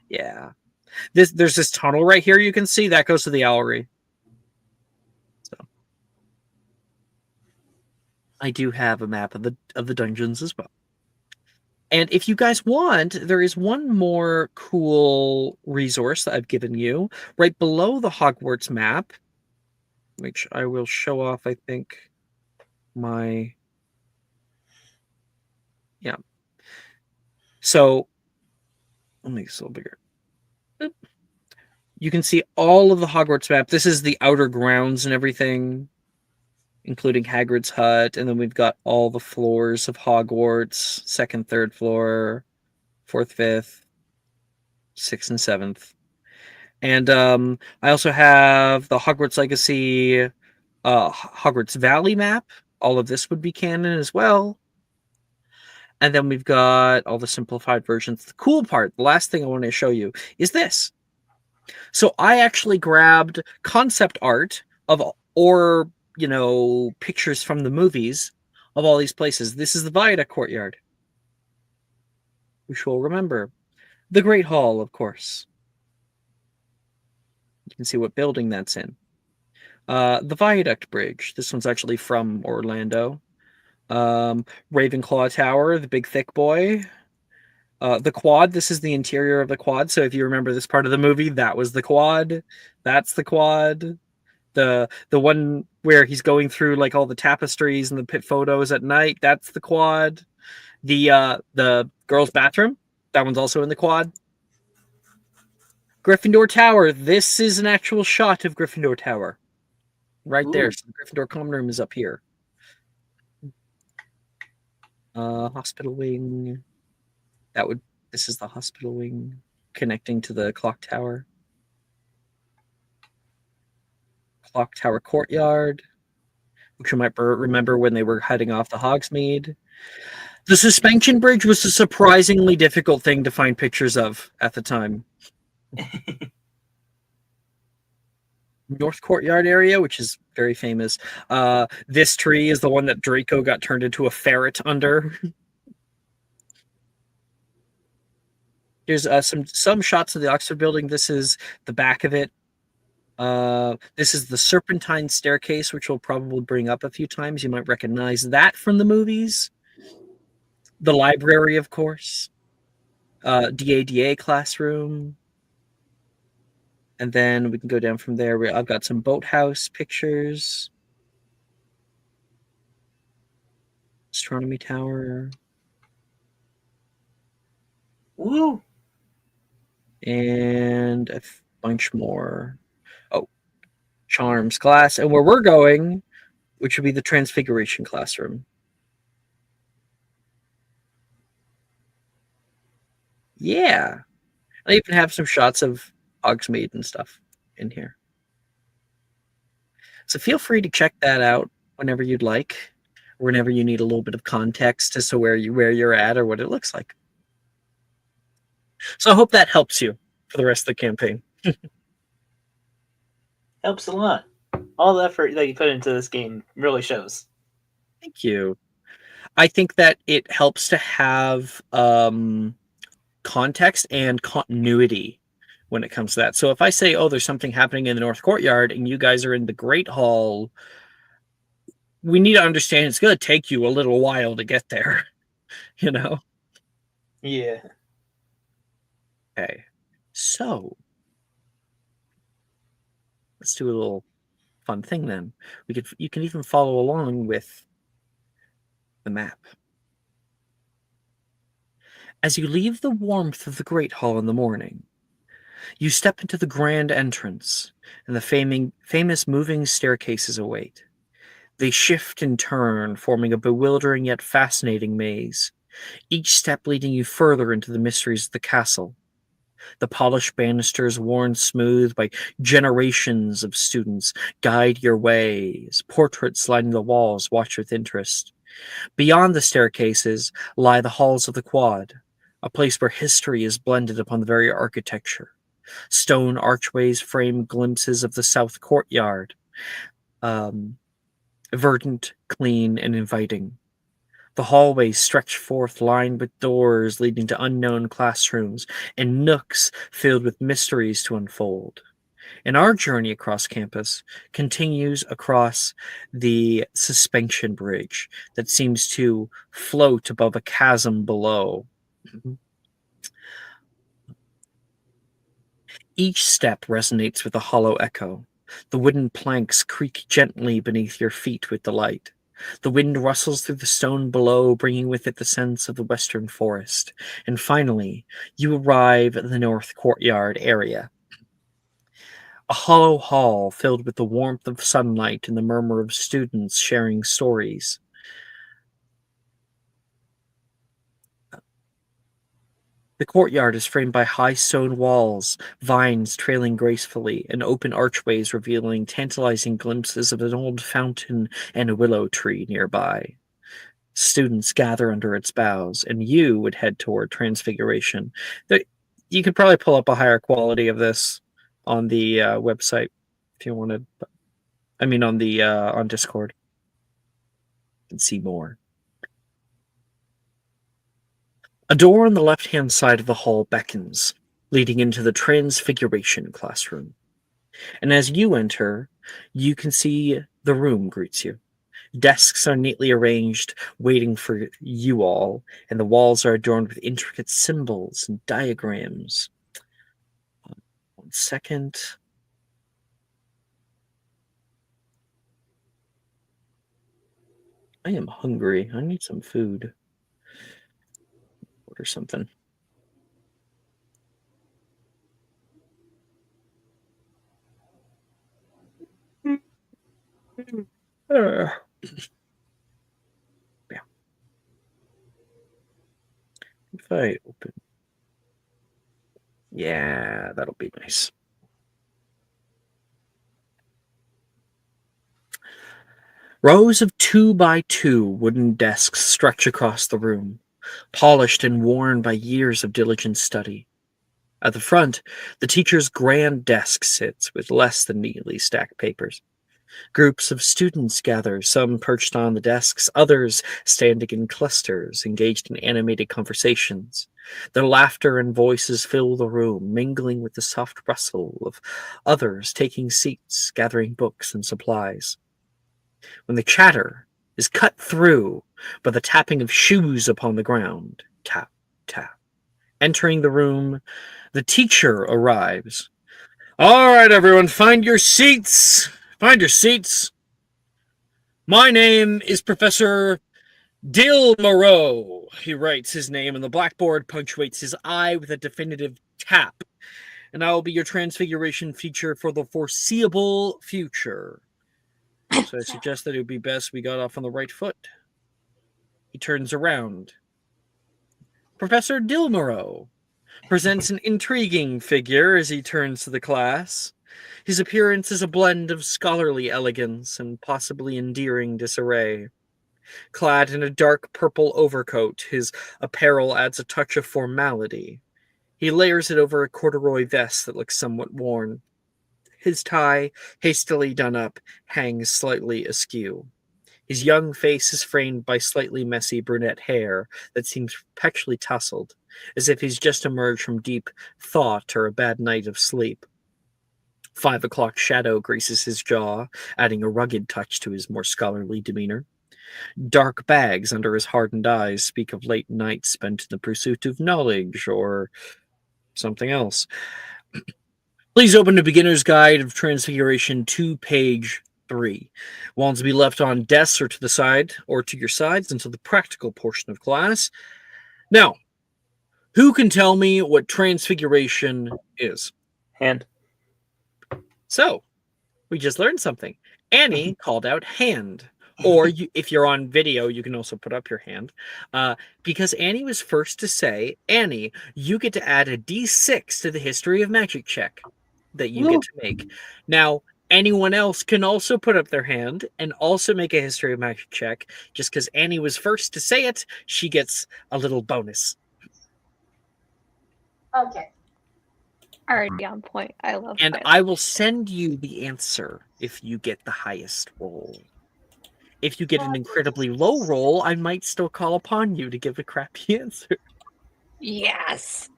yeah, there's this tunnel right here you can see that goes to the Owlery. So I do have a map of the dungeons as well. And if you guys want, there is one more cool resource that I've given you right below the Hogwarts map, which I will show off, I think, my... Yeah. So, let me make this a little bigger. You can see all of the Hogwarts map. This is the outer grounds and everything, including Hagrid's hut, and then we've got all the floors of Hogwarts, 2nd, 3rd floor, 4th, 5th, 6th, and 7th. And I also have the Hogwarts Legacy, Hogwarts Valley map. All of this would be canon as well. And then we've got all the simplified versions. The cool part, the last thing I want to show you, is this. So I actually grabbed concept art or pictures from the movies of all these places. This is the Viaduct Courtyard, which we'll remember. The Great Hall, of course. You can see what building that's in. The Viaduct Bridge. This one's actually from Orlando. Ravenclaw Tower, the big thick boy. The Quad. This is the interior of the Quad. So if you remember this part of the movie, that was the Quad. That's the Quad. The one where he's going through like all the tapestries and the pit photos at night, that's the Quad. The girls' bathroom, That one's also in the quad. Gryffindor Tower. This is an actual shot of Gryffindor Tower. Right there. So the Gryffindor common room is up here. Hospital wing. This is the hospital wing connecting to the clock tower. Clock Tower Courtyard, which you might remember when they were heading off the Hogsmeade. The suspension bridge was a surprisingly difficult thing to find pictures of at the time. North Courtyard area, which is very famous. This tree is the one that Draco got turned into a ferret under. There's some shots of the Oxford building. This is the back of it. This is the Serpentine Staircase, which we'll probably bring up a few times. You might recognize that from the movies. The library, of course. DADA classroom. And then we can go down from there. I've got some boathouse pictures. Astronomy tower. Woo! And a bunch more. Oh, Charms class. And where we're going, which would be the Transfiguration classroom. Yeah. I even have some shots of Hogsmeade and stuff in here. So feel free to check that out whenever you'd like, or whenever you need a little bit of context as to where you're at or what it looks like. So I hope that helps you for the rest of the campaign. Helps a lot. All the effort that you put into this game really shows. Thank you. I think that it helps to have context and continuity when it comes to that. So if I say, oh, there's something happening in the North Courtyard and you guys are in the Great Hall, we need to understand it's going to take you a little while to get there, you know? Yeah. Okay. So let's do a little fun thing then. You can even follow along with the map. As you leave the warmth of the Great Hall in the morning, you step into the grand entrance, and the famous moving staircases await. They shift and turn, forming a bewildering yet fascinating maze, each step leading you further into the mysteries of the castle. The polished banisters, worn smooth by generations of students, guide your way as portraits lining the walls watch with interest. Beyond the staircases lie the halls of the quad, a place where history is blended upon the very architecture. Stone archways frame glimpses of the south courtyard, verdant, clean, and inviting. The hallways stretch forth, lined with doors leading to unknown classrooms and nooks filled with mysteries to unfold. And our journey across campus continues across the suspension bridge that seems to float above a chasm below. Each step resonates with a hollow echo. The wooden planks creak gently beneath your feet with delight. The wind rustles through the stone below, bringing with it the sense of the western forest. And finally, you arrive at the North Courtyard area. A hollow hall filled with the warmth of sunlight and the murmur of students sharing stories. The courtyard is framed by high stone walls, vines trailing gracefully, and open archways revealing tantalizing glimpses of an old fountain and a willow tree nearby. Students gather under its boughs, and you would head toward Transfiguration. You could probably pull up a higher quality of this on the website if you wanted. I mean, on Discord. You can see more. A door on the left-hand side of the hall beckons, leading into the Transfiguration classroom. And as you enter, you can see the room greets you. Desks are neatly arranged, waiting for you all, and the walls are adorned with intricate symbols and diagrams. 1 second. I am hungry. I need some food. Order something. Yeah. If I open. Yeah, that'll be nice. Rows of 2x2 wooden desks stretch across the room, polished and worn by years of diligent study. At the front, the teacher's grand desk sits with less than neatly stacked papers. Groups of students gather, some perched on the desks, others standing in clusters, engaged in animated conversations. Their laughter and voices fill the room, mingling with the soft rustle of others taking seats, gathering books and supplies. When the chatter is cut through by the tapping of shoes upon the ground, tap, tap. Entering the room, the teacher arrives. All right, everyone, find your seats. Find your seats. My name is Professor Dill Moreau. He writes his name on the blackboard, punctuates his I with a definitive tap. And I will be your transfiguration feature for the foreseeable future. So I suggest that it would be best we got off on the right foot. He turns around. Professor Dill Moreau presents an intriguing figure as he turns to the class. His appearance is a blend of scholarly elegance and possibly endearing disarray. Clad in a dark purple overcoat, his apparel adds a touch of formality. He layers it over a corduroy vest that looks somewhat worn. His tie, hastily done up, hangs slightly askew. His young face is framed by slightly messy brunette hair that seems perpetually tousled, as if he's just emerged from deep thought or a bad night of sleep. 5 o'clock shadow graces his jaw, adding a rugged touch to his more scholarly demeanor. Dark bags under his hardened eyes speak of late nights spent in the pursuit of knowledge or something else. Please open to Beginner's Guide of Transfiguration to page 3. Wands be left on desks or to the side or to your sides until the practical portion of class. Now, who can tell me what transfiguration is? Hand. So, we just learned something. Annie called out hand. Or if you're on video, you can also put up your hand. Because Annie was first to say, Annie, you get to add a D6 to the history of magic check that you get to make. Now, anyone else can also put up their hand and also make a history of magic check. Just because Annie was first to say it, she gets a little bonus. Okay. Already on point. I love And I will send you the answer if you get the highest roll. If you get an incredibly low roll, I might still call upon you to give a crappy answer. Yes.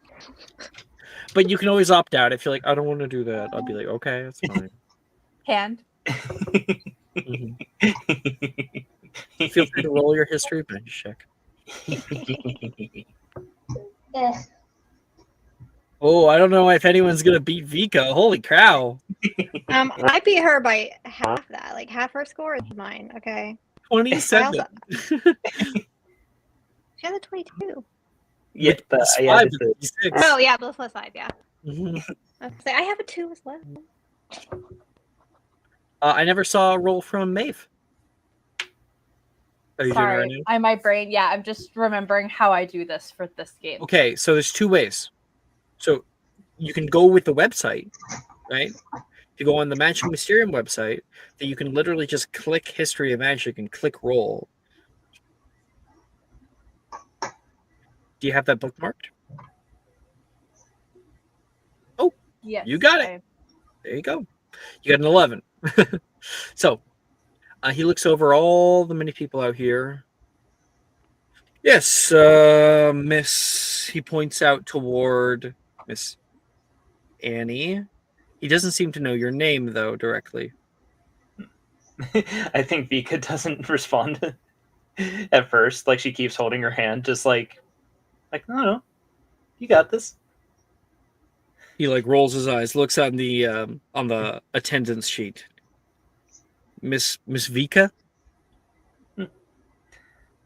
But you can always opt out if you're like, I don't want to do that. I'll be like, okay, that's fine. Hand. Mm-hmm. Feel free to roll your history bench check. Yes. Oh, I don't know if anyone's gonna beat Vika. Holy cow! I beat her by half that. Like half her score is mine. Okay. 27. She had a 22. Yeah, but Plus yeah, 5 just is 26. Oh yeah, plus 5. Yeah. Mhm. I have a 2 as well. I never saw a roll from Maeve. Are you doing it right Sorry, now? my brain. Yeah, I'm just remembering how I do this for this game. Okay, so there's 2 ways. So you can go with the website, right? If you go on the Magic Mysterium website, that you can literally just click History of Magic and click Roll. Do you have that bookmarked? Oh, Yes, you got it. There you go. You got an 11. So he looks over all the many people out here. Yes, Miss. He points out toward Miss Annie. He doesn't seem to know your name, though, directly. I think Vika doesn't respond at first. Like she keeps holding her hand, just like no, you got this. He like rolls his eyes, looks on the attendance sheet. Miss Vika.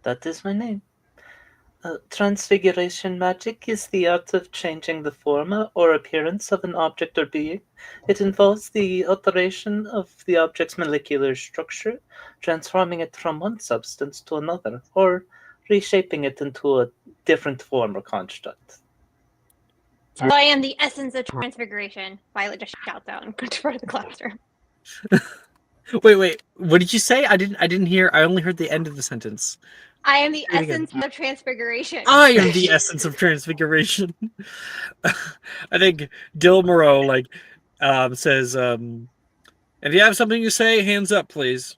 That is my name. Transfiguration magic is the art of changing the form or appearance of an object or being. It involves the alteration of the object's molecular structure, transforming it from one substance to another, or reshaping it into a different form or construct. So I am the essence of transfiguration. Violet just shouts out and goes for the classroom. Wait. What did you say? I didn't hear. I only heard the end of the sentence. I am the Say it again. essence of transfiguration. I am the essence of transfiguration. I think Dil Moreau says, if you have something to say, hands up, please.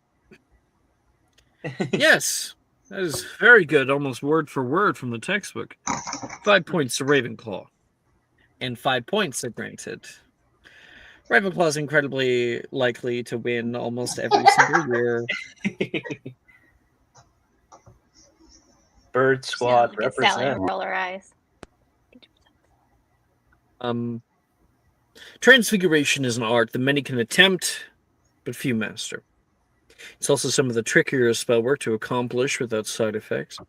Yes, that is very good, almost word for word from the textbook. 5 points to Ravenclaw. And 5 points are granted. Ravenclaw is incredibly likely to win almost every single year. Bird Squad Look at Sally represent. roll her eyes. Transfiguration is an art that many can attempt, but few master. It's also some of the trickier spell work to accomplish without side effects.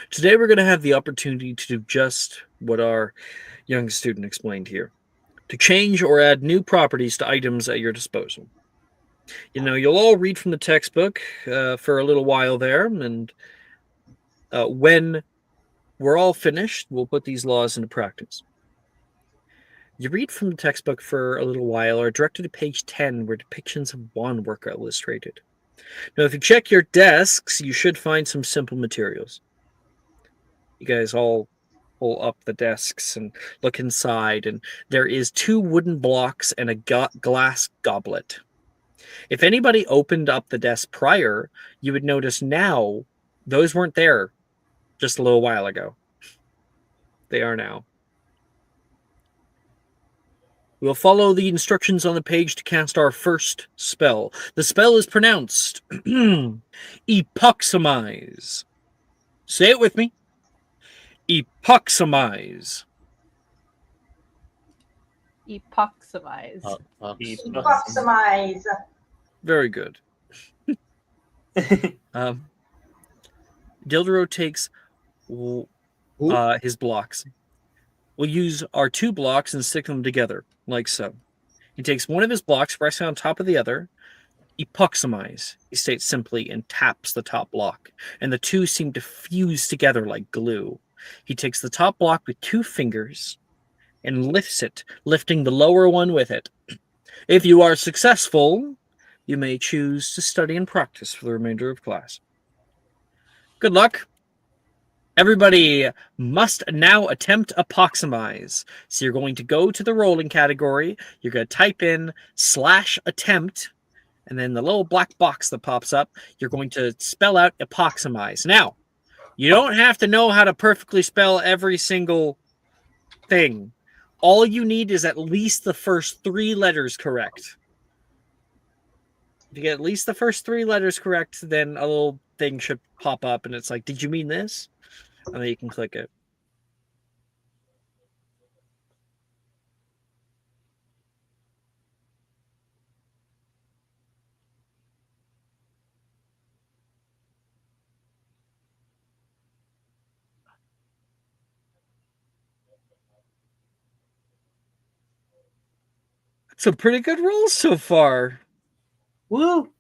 Today we're going to have the opportunity to do just what our young student explained here. To change or add new properties to items at your disposal. You'll all read from the textbook for a little while there, and when we're all finished, we'll put these laws into practice. You read from the textbook for a little while, are directed to page 10, where depictions of wand work are illustrated. Now, if you check your desks, you should find some simple materials. You guys all pull up the desks and look inside, and there is 2 wooden blocks and a glass goblet. If anybody opened up the desk prior, you would notice now those weren't there just a little while ago. They are now. We'll follow the instructions on the page to cast our first spell. The spell is pronounced Epoximize. Say it with me. Epoximize. Epoximize. Epoximize. Very good. Dildero takes his blocks. We'll use our 2 blocks and stick them together, like so. He takes one of his blocks, resting on top of the other. Epoximize, he states simply, and taps the top block, and the 2 seem to fuse together like glue. He takes the top block with 2 fingers and lifts it, lifting the lower one with it. If you are successful, you may choose to study and practice for the remainder of class. Good luck. Everybody must now attempt Epoximize. So you're going to go to the rolling category. You're going to type in /attempt, and then the little black box that pops up, you're going to spell out Epoximize. Now, you don't have to know how to perfectly spell every single thing. All you need is at least the first 3 letters correct. If you get at least the first 3 letters correct, then a little thing should pop up, and it's like, did you mean this? And then you can click it. Some pretty good rolls so far. Woo!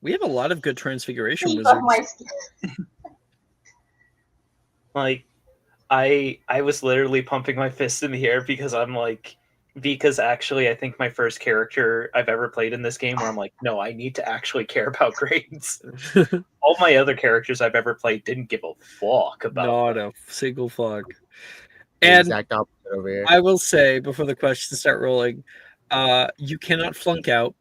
We have a lot of good transfiguration Keep wizards. up my skills. Like, I was literally pumping my fist in the air because I'm like, because actually I think my first character I've ever played in this game where I'm like, no, I need to actually care about grades. All my other characters I've ever played didn't give a fuck about Not them. a single fuck. The And exact opposite over here. I will say, before the questions start rolling, you cannot flunk out.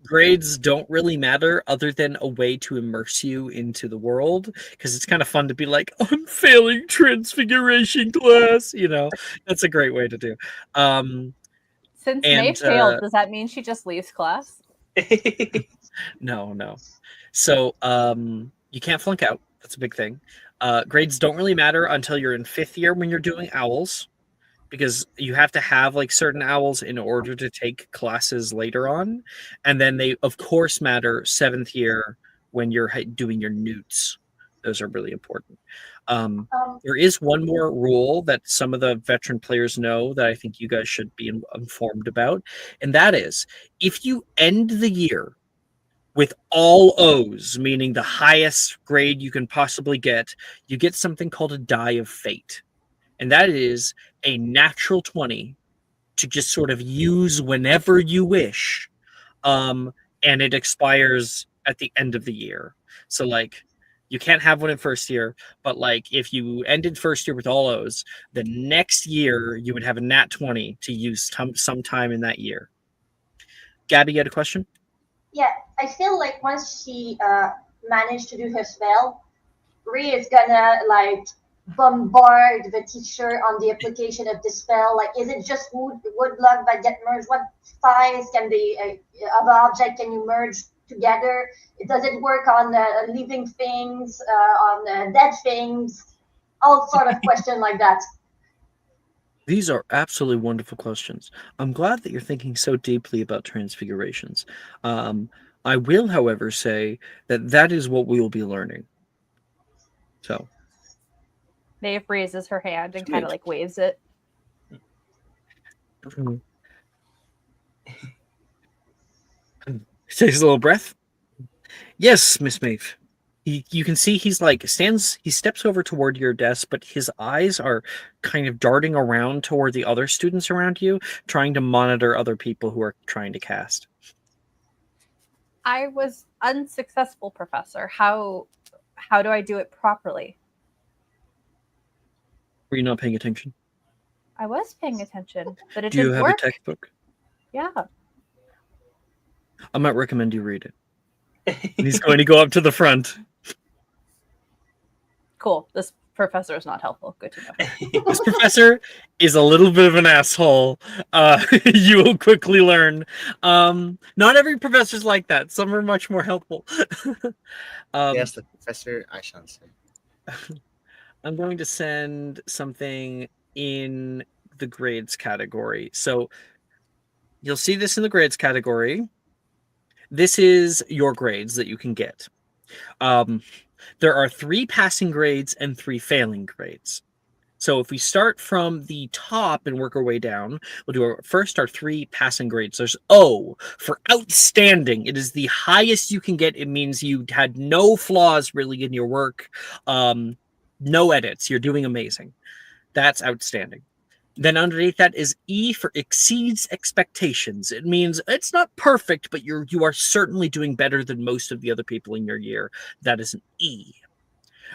Grades don't really matter other than a way to immerse you into the world, because it's kind of fun to be like, I'm failing transfiguration class. That's a great way to do. Since May failed, does that mean she just leaves class? No. So you can't flunk out. That's a big thing. Grades don't really matter until you're in 5th year when you're doing owls, because you have to have certain owls in order to take classes later on. And then they, of course, matter 7th year when you're doing your newts. Those are really important. Um, There is one more rule that some of the veteran players know that I think you guys should be informed about, and that is if you end the year with all O's, meaning the highest grade you can possibly get, you get something called a Die of Fate. And that is a natural 20 to just sort of use whenever you wish. And it expires at the end of the year. So, like, you can't have one in first year, but like if you ended first year with all O's, the next year you would have a nat 20 to use sometime in that year. Gabby, you had a question? yeah, I feel like once she managed to do her spell, Rhea is gonna like bombard the teacher on the application of the spell. Like, is it just wood block that get merged? What size can the of object can you merge together? Does it work on living things, on dead things? All sort of question like that. These are absolutely wonderful questions. I'm glad that you're thinking so deeply about transfigurations. I will, however, say that that is what we will be learning. So, Maeve raises her hand and kind Sweet. of like waves it. Takes a little breath. Yes, Miss Maeve. You can see he's like he steps over toward your desk, but his eyes are kind of darting around toward the other students around you, trying to monitor other people who are trying to cast. I was unsuccessful, Professor. How do I do it properly? Were you not paying attention? I was paying attention, but it Do you didn't have work. a textbook? Yeah. I might recommend you read it. And he's going to go up to the front. Cool. This professor is not helpful. Good to know. This professor is a little bit of an asshole. You will quickly learn. Not every professor's like that. Some are much more helpful. Yes, the professor, I shan't say. I'm going to send something in the grades category. So you'll see this in the grades category. This is your grades that you can get. There are 3 passing grades and 3 failing grades. So if we start from the top and work our way down, we'll do first our 3 passing grades. There's O for outstanding. It is the highest you can get. It means you had no flaws really in your work. No edits. You're doing amazing. That's outstanding. Then underneath that is E for exceeds expectations. It means it's not perfect, but you are certainly doing better than most of the other people in your year. That is an E.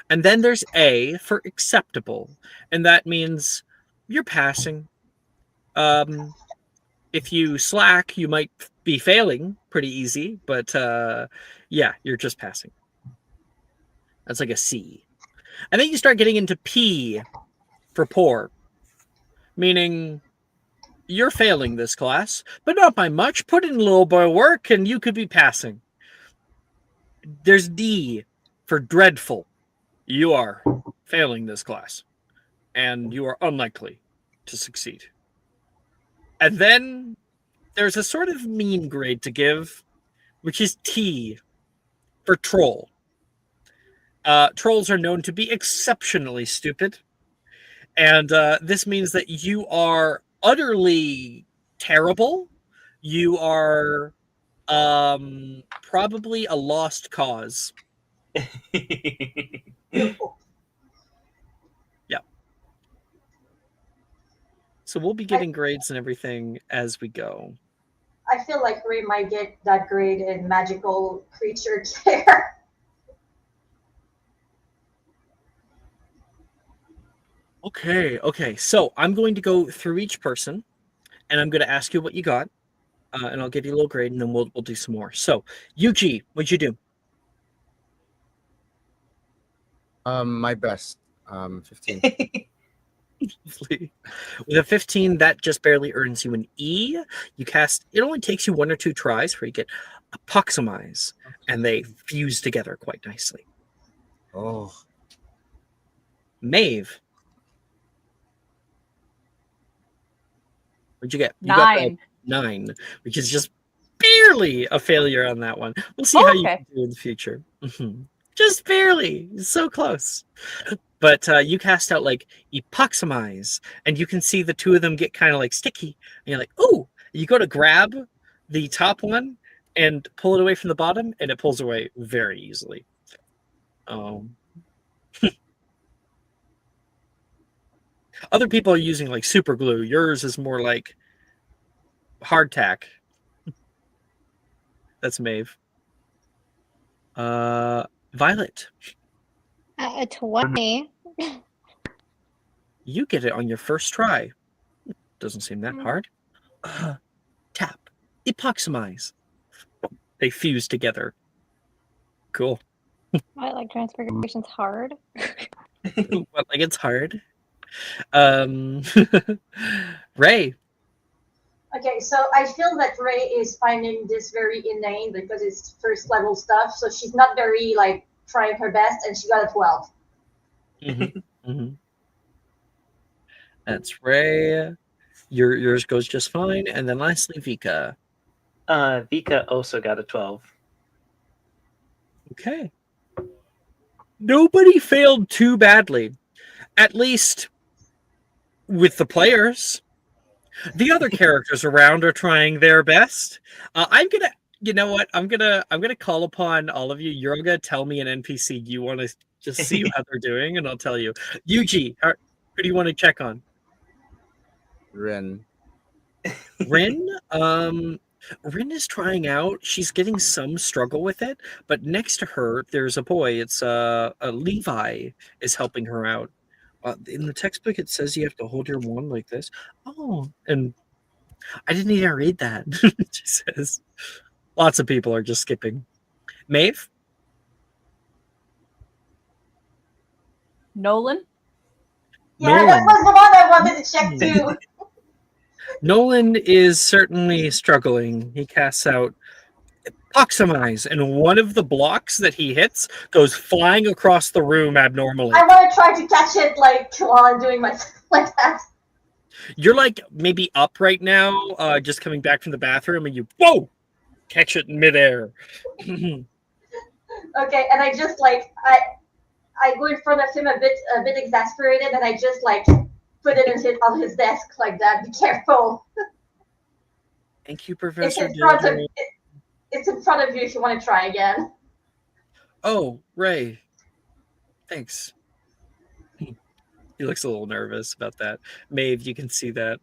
And then there's A for acceptable, and that means you're passing. If you slack, you might be failing pretty easy, but yeah, you're just passing. That's like a C. And then you start getting into P for poor, meaning you're failing this class, but not by much. Put in a little bit of work and you could be passing. There's D for dreadful. You are failing this class, and you are unlikely to succeed. And then there's a sort of mean grade to give, which is T for troll. Trolls are known to be exceptionally stupid, and this means that you are utterly terrible. You are probably a lost cause. Yeah. So we'll be getting grades and everything as we go. I feel like Ray might get that grade in magical creature care. Okay. So I'm going to go through each person, and I'm going to ask you what you got, and I'll give you a little grade, and then we'll do some more. So, UG, what'd you do? My best. 15. With a 15, that just barely earns you an E. You cast. It only takes you 1 or 2 tries where you get approximize, and they fuse together quite nicely. Oh. Maeve, what'd you get? You 9. got 9, which is just barely a failure on that one. We'll see how you Okay. can do in the future. Just barely. So close. But you cast out like epoximize, and you can see the two of them get kind of like sticky. And you're like, ooh, you go to grab the top one and pull it away from the bottom, and it pulls away very easily. Other people are using like super glue. Yours is more like hardtack. That's Maeve. Violet. A 20. You get it on your first try. Doesn't seem that hard. Tap. Epoximize. They fuse together. Cool. I like transfiguration's hard. Well, like it's hard. Ray. Okay, so I feel that Ray is finding this very inane because it's first level stuff, so she's not very like trying her best, and she got a 12. That's Ray. Yours goes just fine, and then lastly, Vika. Vika also got a 12. Okay. Nobody failed too badly, at least with the players. The other characters around are trying their best. I'm gonna, you know what? I'm gonna call upon all of you. You're gonna tell me an NPC you want to just see how they're doing, and I'll tell you. Yuji, who do you want to check on? Rin. Rin. Rin is trying out. She's getting some struggle with it, but next to her, there's a boy. It's Levi is helping her out. In the textbook, it says you have to hold your wand like this. Oh, and I didn't even read that. She says. Lots of people are just skipping. Maeve? Nolan? Yeah, Nolan. that was the one I wanted to check too. Nolan is certainly struggling. He casts out Epoximize, and one of the blocks that he hits goes flying across the room abnormally. I want to try to catch it like while I'm doing my like that. You're like maybe up right now, just coming back from the bathroom, and you catch it in midair. Okay, and I just like I go in front of him a bit exasperated, and I just like put it on his desk like that. Be careful. Thank you, Professor. It's in front of you if you want to try again. Oh, Ray. Thanks. He looks a little nervous about that. Maeve, you can see that.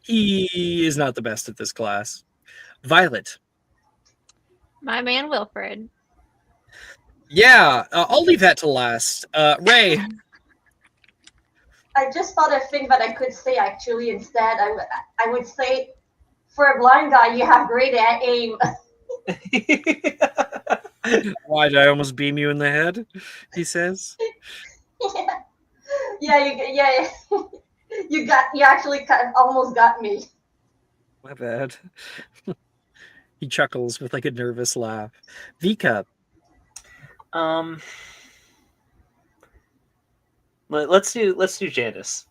He is not the best at this class. Violet. My man Wilfred. Yeah, I'll leave that to last. Ray. I just thought of a thing that I could say actually instead. I would say, for a blind guy, you have great aim. Why did I almost beam you in the head? He says. Yeah. You actually almost got me. My bad. He chuckles with like a nervous laugh. Vika. Let's do Janice.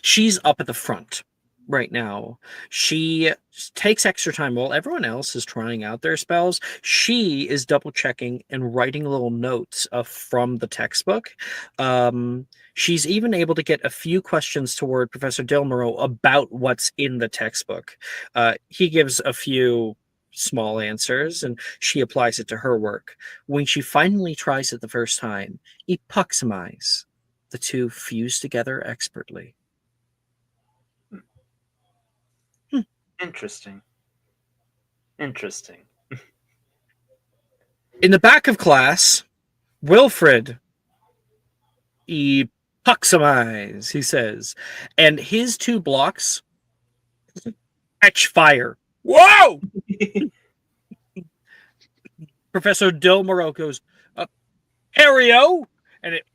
She's up at the front right now. She takes extra time while everyone else is trying out their spells. She is double checking and writing little notes from the textbook. She's even able to get a few questions toward Professor Dilmero about what's in the textbook. He gives a few small answers, and she applies it to her work. When she finally tries it the first time, epoximize. The two fuse together expertly. Interesting. In the back of class, Wilfred epoximize, he says, and his two blocks catch fire. Whoa! Professor Dilmero goes, Harry-o! And it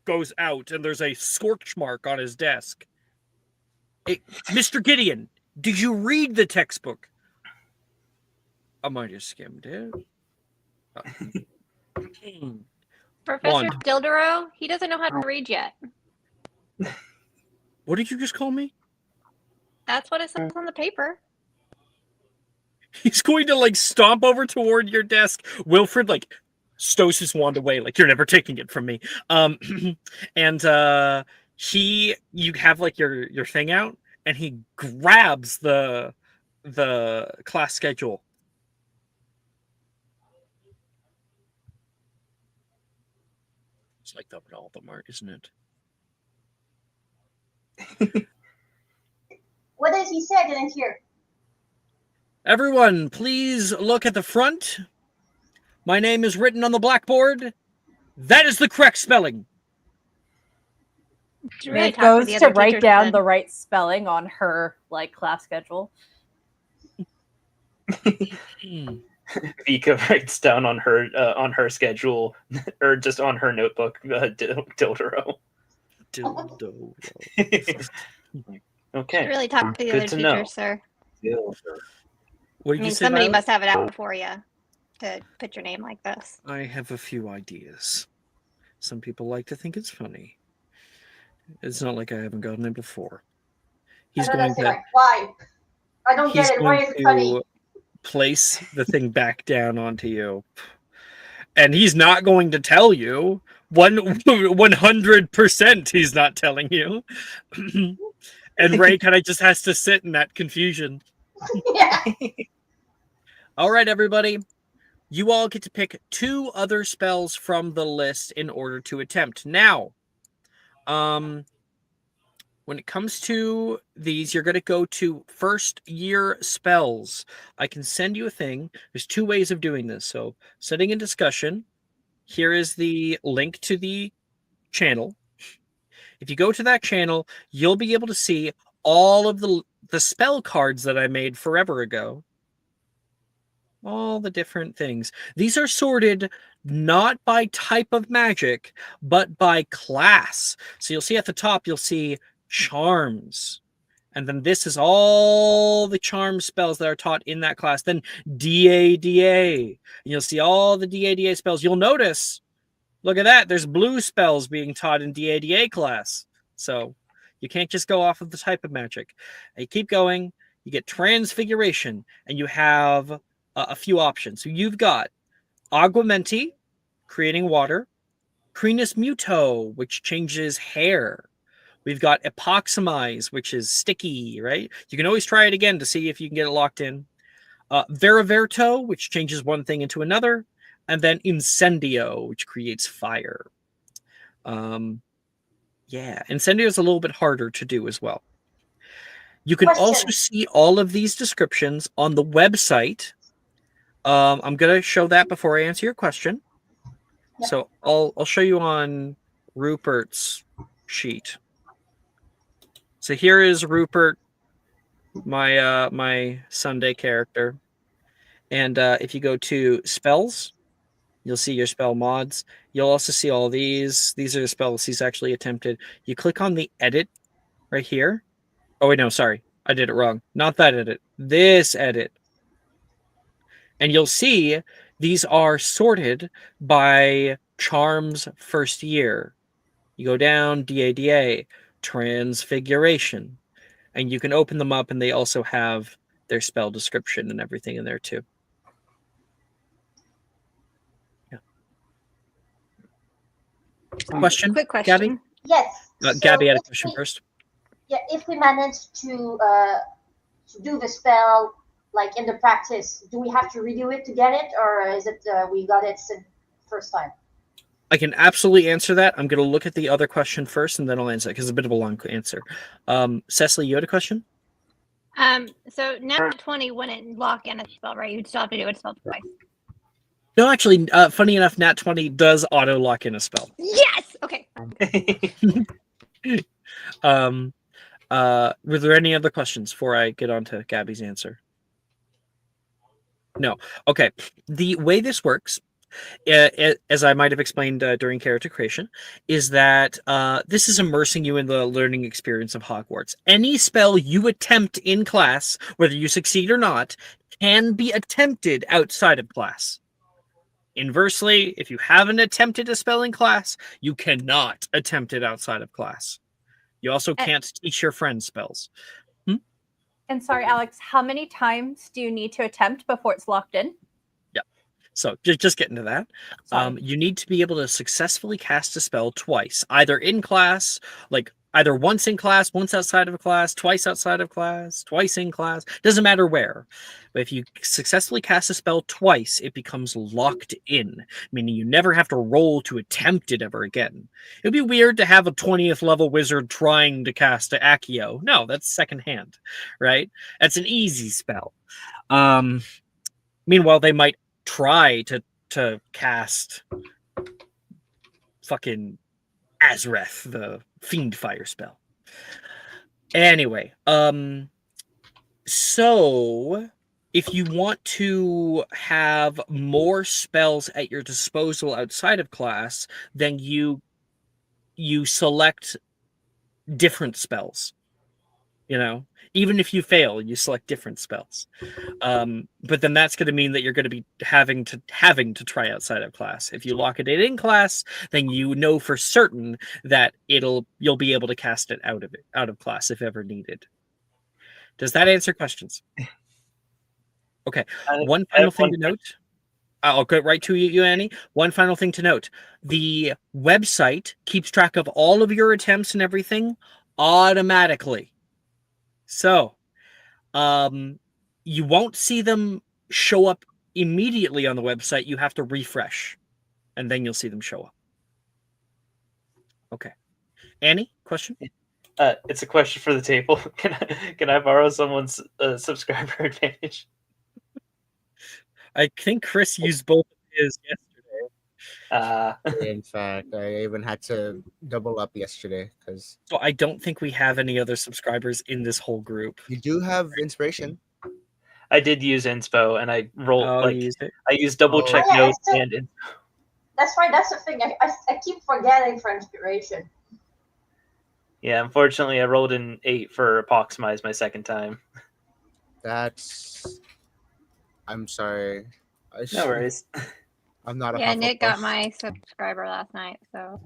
goes out, and there's a scorch mark on his desk. Hey, Mr. Gideon, did you read the textbook? I might have skimmed it. Professor Dildero, he doesn't know how to read yet. What did you just call me? That's what it says on the paper. He's going to like stomp over toward your desk. Wilfred like stows his wand away, like you're never taking it from me. And you have like your thing out, and he grabs the class schedule. It's like that with all of them are, isn't it? What does he say? I didn't hear. Everyone, please look at the front. My name is written on the blackboard. That is the correct spelling. Should really It talk to goes the to other write teachers down then. the right spelling on her like class schedule. Vika writes down on her schedule, or just on her notebook, Dildoro. Dildo. Okay. Should really talk to the Good other to know. teachers, sir. What I did mean, you say? somebody Violet? must have it out for you to put your name like this. I have a few ideas. Some people like to think it's funny. It's not like I haven't gotten it before. He's I know going that's it, to like, why? I don't he's get it. Why going is it funny? to place the thing back down onto you. And he's not going to tell you. 100% he's not telling you. And Ray kind of just has to sit in that confusion. Yeah. All right, everybody. You all get to pick 2 other spells from the list in order to attempt. Now, when it comes to these, you're going to go to first year spells. I can send you a thing. There's 2 ways of doing this. So, setting a discussion. Here is the link to the channel. If you go to that channel, you'll be able to see all of the spell cards that I made forever ago. All the different things. These are sorted not by type of magic, but by class. So you'll see at the top, you'll see charms. And then this is all the charm spells that are taught in that class. Then DADA. And you'll see all the DADA spells. You'll notice, look at that, there's blue spells being taught in DADA class. So you can't just go off of the type of magic. And you keep going, you get transfiguration, and you have a few options. So you've got Aguamenti, creating water, Crenus Muto, which changes hair. We've got Epoximize, which is sticky, right? You can always try it again to see if you can get it locked in. Veriverto, which changes one thing into another. And then Incendio, which creates fire. Yeah, Incendio is a little bit harder to do as well. You can also see all of these descriptions on the website. I'm going to show that before I answer your question. Yep. So I'll show you on Rupert's sheet. So here is Rupert, my my Sunday character. And if you go to spells, you'll see your spell mods. You'll also see all these. These are the spells he's actually attempted. You click on the edit right here. Oh, wait, no, sorry. I did it wrong. Not that edit. This edit. And you'll see these are sorted by charms first year. You go down, DADA, transfiguration. And you can open them up, and they also have their spell description and everything in there too. Yeah. Question? Quick question. Gabby? Yes. Gabby had a if question we- first. Yeah, if we manage to do the spell like in the practice, do we have to redo it to get it, or is it we got it first time? I can absolutely answer that. I'm going to look at the other question first, and then I'll answer it because it's a bit of a long answer. Cecily, you had a question? So nat 20 wouldn't lock in a spell, right? You'd still have to do a spell twice. No, actually, funny enough, Nat 20 does auto lock in a spell. Yes. Okay. Were there any other questions before I get on to Gabby's answer? No. Okay. The way this works, as I might have explained during character creation, is that this is immersing you in the learning experience of Hogwarts. Any spell you attempt in class, whether you succeed or not, can be attempted outside of class. Inversely, if you haven't attempted a spell in class, you cannot attempt it outside of class. You also can't teach your friends spells. And sorry, Alex, how many times do you need to attempt before it's locked in? So just getting to that. Sorry. You need to be able to successfully cast a spell twice, either in class, like either once in class, once outside of class, twice outside of class, twice in class. Doesn't matter where. But if you successfully cast a spell twice, it becomes locked in, meaning you never have to roll to attempt it ever again. It'd be weird to have a 20th level wizard trying to cast an Accio. No, that's secondhand, right? That's an easy spell. Meanwhile, they might try to cast fucking Azreth, the fiend fire spell. Anyway, so if you want to have more spells at your disposal outside of class, then you select different spells. Even if you fail, you select different spells. But then that's going to mean that you're going to be having to try outside of class. If you lock it in class, then you know for certain that you'll be able to cast it out of class if ever needed. Does that answer questions? Okay. One final thing to note. I'll go right to you, Annie. One final thing to note. The website keeps track of all of your attempts and everything automatically. So, you won't see them show up immediately on the website. You have to refresh, and then you'll see them show up. Okay. Annie, question? It's a question for the table. Can I borrow someone's subscriber advantage? I think Chris used both of his yesterday. In fact, I even had to double up yesterday because. So I don't think we have any other subscribers in this whole group. You do have inspiration. I did use inspo, and I rolled I used double check notes and. That's right. That's the thing. I keep forgetting for inspiration. Yeah, unfortunately, I rolled an 8 for Apoxmize my second time. I'm sorry. No worries. I'm not a Yeah, Nick got Hufflepuff. my subscriber last night, so.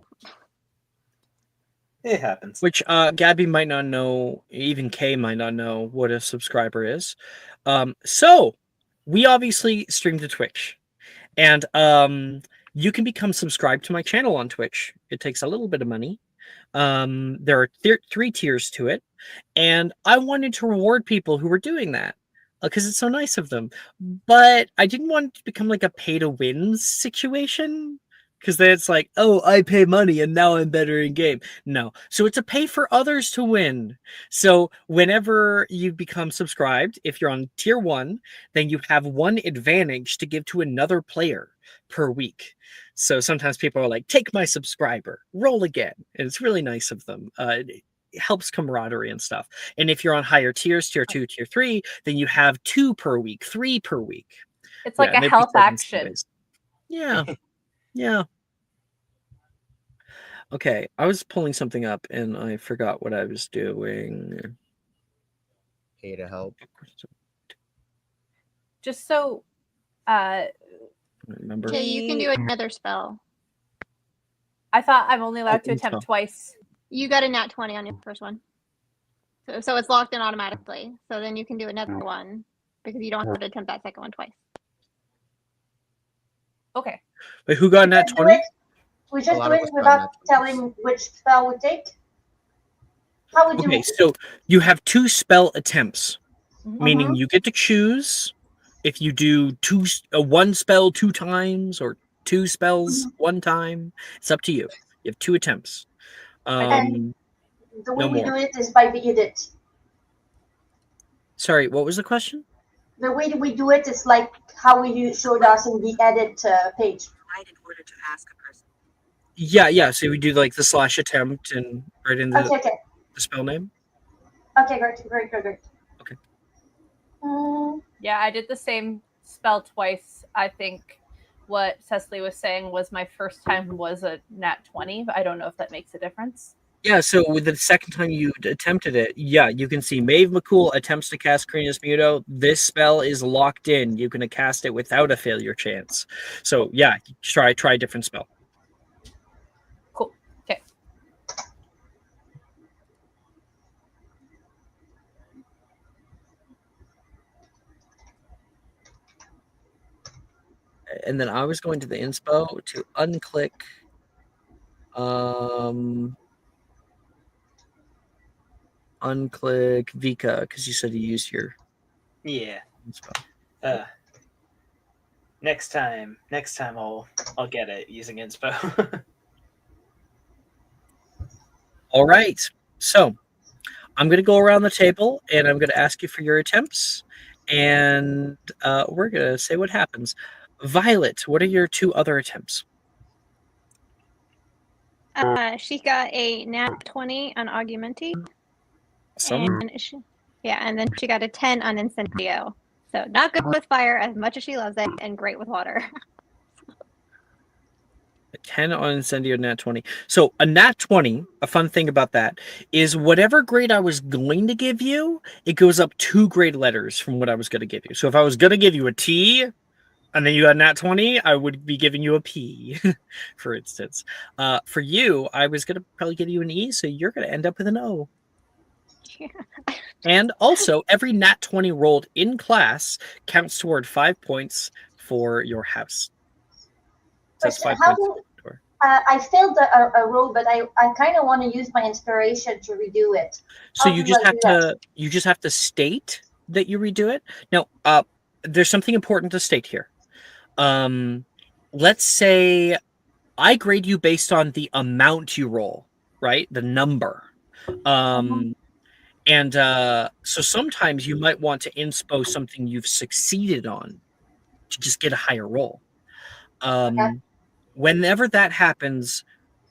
It happens. Which Gabby might not know, even Kay might not know what a subscriber is. So we obviously stream to Twitch, and you can become subscribed to my channel on Twitch. It takes a little bit of money. There are 3 tiers to it, and I wanted to reward people who were doing that because it's so nice of them. But I didn't want it to become like a pay-to-win situation, because then it's like, oh, I pay money and now I'm better in game. No. So it's a pay for others to win. So whenever you become subscribed, if you're on tier 1, then you have 1 advantage to give to another player per week. So sometimes people are like, take my subscriber, roll again. And it's really nice of them. It helps camaraderie and stuff. And if you're on higher tiers, tier 2, tier 3, then you have 2 per week, 3 per week. It's like a health action. Yeah. Yeah. Okay, I was pulling something up and I forgot what I was doing. Pay to help. Just so remember. Okay, you can do another spell. I thought I'm only allowed to attempt twice. You got a nat 20 on your first one. So it's locked in automatically. So then you can do another one because you don't have to attempt that second one twice. Okay. Wait, who got nat 20? We just do it without telling which spell we take. How would you? Okay, so you have 2 spell attempts, meaning you get to choose if you do 1 spell 2 times or 2 spells 1 time. It's up to you. You have 2 attempts. And the way we do it is by the edit. Sorry, what was the question? The way that we do it is like how you showed us in the edit page. In order to ask a person. Yeah. So we do like the / attempt and right in the spell name. Okay, great. Okay. Yeah, I did the same spell twice. I think what Cecily was saying was my first time was a nat 20, but I don't know if that makes a difference. Yeah, so with the second time you attempted it, yeah, you can see Maeve McCool attempts to cast Crenus Muto. This spell is locked in. You can cast it without a failure chance. So yeah, try a different spell. Cool. Okay. and then I was going to the inspo to unclick unclick Vika because you said you used your Yeah. inspo. Next time I'll get it using inspo. All right. So I'm going to go around the table and I'm going to ask you for your attempts, and we're going to say what happens. Violet, what are your 2 other attempts? She got a nat 20 on Augmenti. Awesome. And then she got a 10 on Incendio. So not good with fire as much as she loves it, and great with water. A 10 on Incendio, nat 20. So a nat 20, a fun thing about that is whatever grade I was going to give you, it goes up 2 grade letters from what I was going to give you. So if I was going to give you a T and then you got nat 20, I would be giving you a P, for instance. For you, I was going to probably give you an E, so you're going to end up with an O. Yeah. And also, every nat 20 rolled in class counts toward 5 points for your house. So that's 5 points. I failed a roll, but I kind of want to use my inspiration to redo it. So you just have to state that you redo it. Now, there's something important to state here. Let's say I grade you based on the amount you roll, right? The number. And so sometimes you might want to inspo something you've succeeded on to just get a higher roll. Whenever that happens,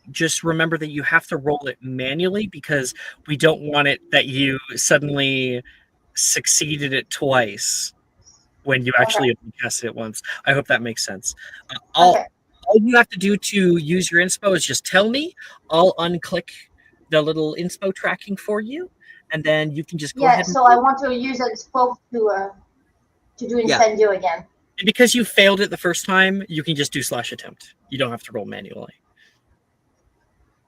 just remember that you have to roll it manually because we don't want it that you suddenly succeeded it twice when you actually cast it once. I hope that makes sense. All you have to do to use your inspo is just tell me. I'll unclick the little inspo tracking for you, and then you can just go ahead. So I want to use inspo to do Incendio again. And because you failed it the first time, you can just do /attempt. You don't have to roll manually.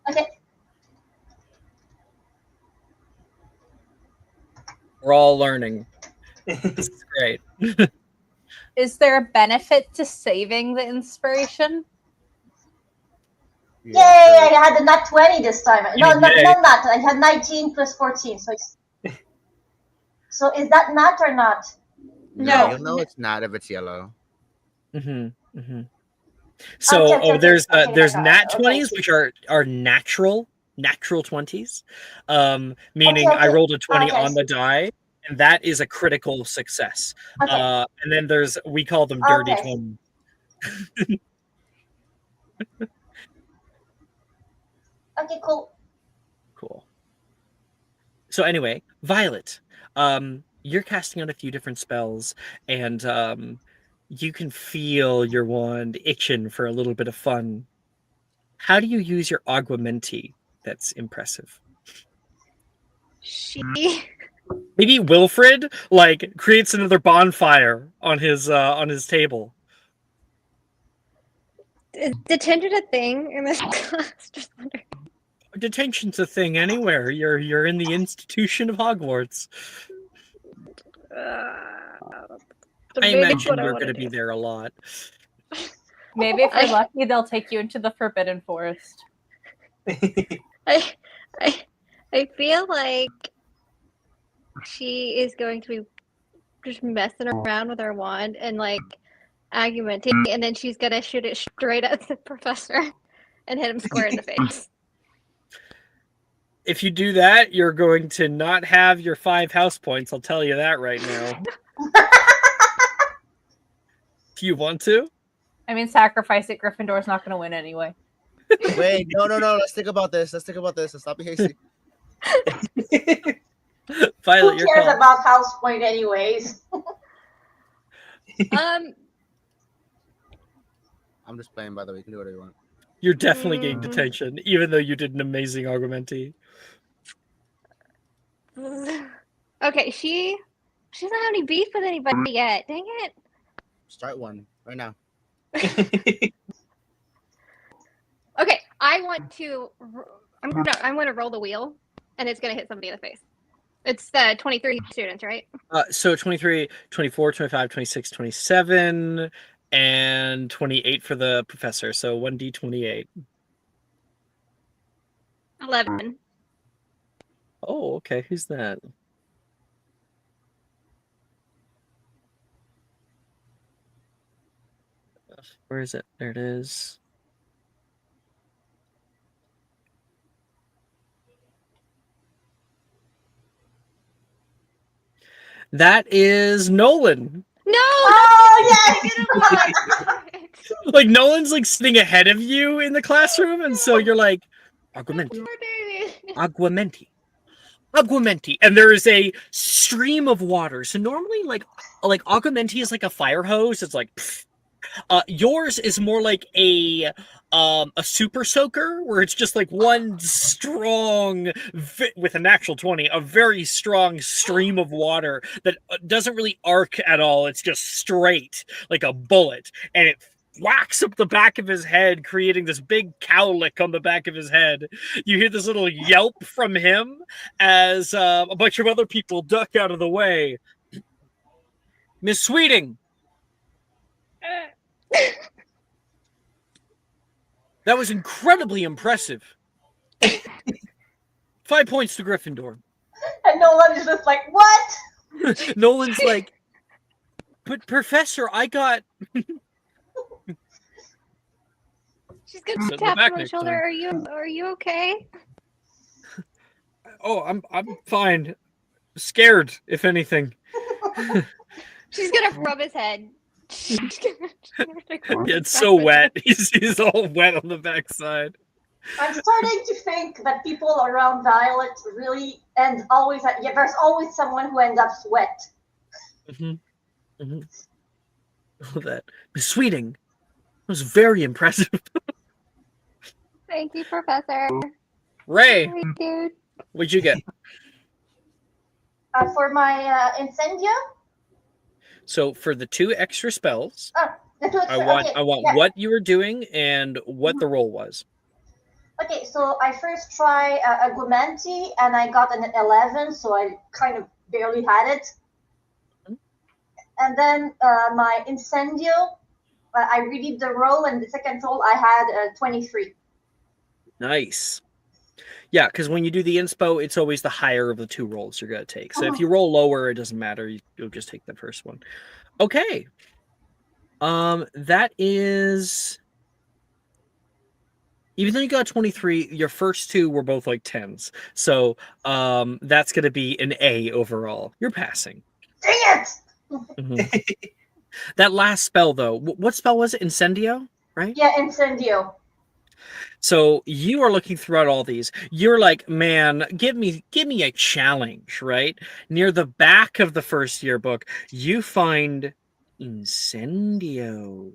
Okay. We're all learning. This is great. Is there a benefit to saving the inspiration? Yay! I had a nat 20 this time. No, not that. I had 19 plus 14. So is that nat or not? No, you'll know it's not if it's yellow. So there's nat 20s, which are natural 20s, meaning I rolled a 20 on the die, and that is a critical success. And then we call them dirty 20s. Okay, cool. So anyway, Violet, you're casting out a few different spells, and you can feel your wand itching for a little bit of fun. How do you use your Augmenti that's impressive? Maybe Wilfred creates another bonfire on his table. Is detention a thing in this class? Just wondering. Detention's a thing anywhere. You're in the institution of Hogwarts. I imagine you're going to be there a lot. Maybe if you're lucky, they'll take you into the Forbidden Forest. I feel like she is going to be just messing around with her wand and argumenting, and then she's gonna shoot it straight at the professor and hit him square in the face. If you do that, you're going to not have your 5 house points. I'll tell you that right now. Do you want to? I mean, sacrifice it. Gryffindor's not going to win anyway. Wait, no. Let's think about this. Let's stop being hasty. Violet, who cares about house point anyways? I'm just playing, by the way. You can do whatever you want. You're definitely getting detention, even though you did an amazing Augmenti. Okay, she doesn't have any beef with anybody yet. Dang it. Start one right now. Okay, I'm gonna roll the wheel, and it's gonna hit somebody in the face. It's the 23 students, right? So 23, 24, 25, 26, 27, and 28 for the professor. So 1d28. 11. Oh, okay. Who's that? Where is it? There it is. That is Nolan. No! Oh yes! Like Nolan's like sitting ahead of you in the classroom, and so you're like, Aguamenti, Aguamenti, Aguamenti, and there is a stream of water. So normally, like Aguamenti is like a fire hose. It's like. Pfft. Yours is more like a super soaker, where it's just like one strong, with a natural 20, a very strong stream of water that doesn't really arc at all. It's just straight, like a bullet, and it whacks up the back of his head, creating this big cowlick on the back of his head. You hear this little yelp from him as a bunch of other people duck out of the way. Miss Sweeting. That was incredibly impressive. 5 points to Gryffindor. And Nolan is just like, what? Nolan's like, but Professor, I got. She's gonna Sit in the tap back him on the next shoulder. time. Are you okay? Oh, I'm fine. Scared, if anything. She's gonna rub his head. It's so wet. He's all wet on the backside. I'm starting to think that people around Violet really end always there's always someone who ends up wet. Mm-hmm. Mm-hmm. That Miss Sweeting was very impressive. Thank you, Professor. Ray, Sorry, dude. what'd you get? For my Incendio? So for the 2 extra spells, The two I want yeah. what you were doing and what the roll was. Okay, so I first try Aguamenti, and I got an 11, so I kind of barely had it. And then my Incendio, I redid the roll, and the second roll I had 23. Nice. Yeah, because when you do the inspo, it's always the higher of the 2 rolls you're going to take. So if you roll lower, it doesn't matter. You'll just take the first one. Okay. That is... Even though you got 23, your first 2 were both like 10s. So that's going to be an A overall. You're passing. Dang it! Mm-hmm. That last spell, though, what spell was it? Incendio, right? Yeah, Incendio. So you are looking throughout all these. You're like, man, give me a challenge, right? Near the back of the first yearbook, you find Incendio.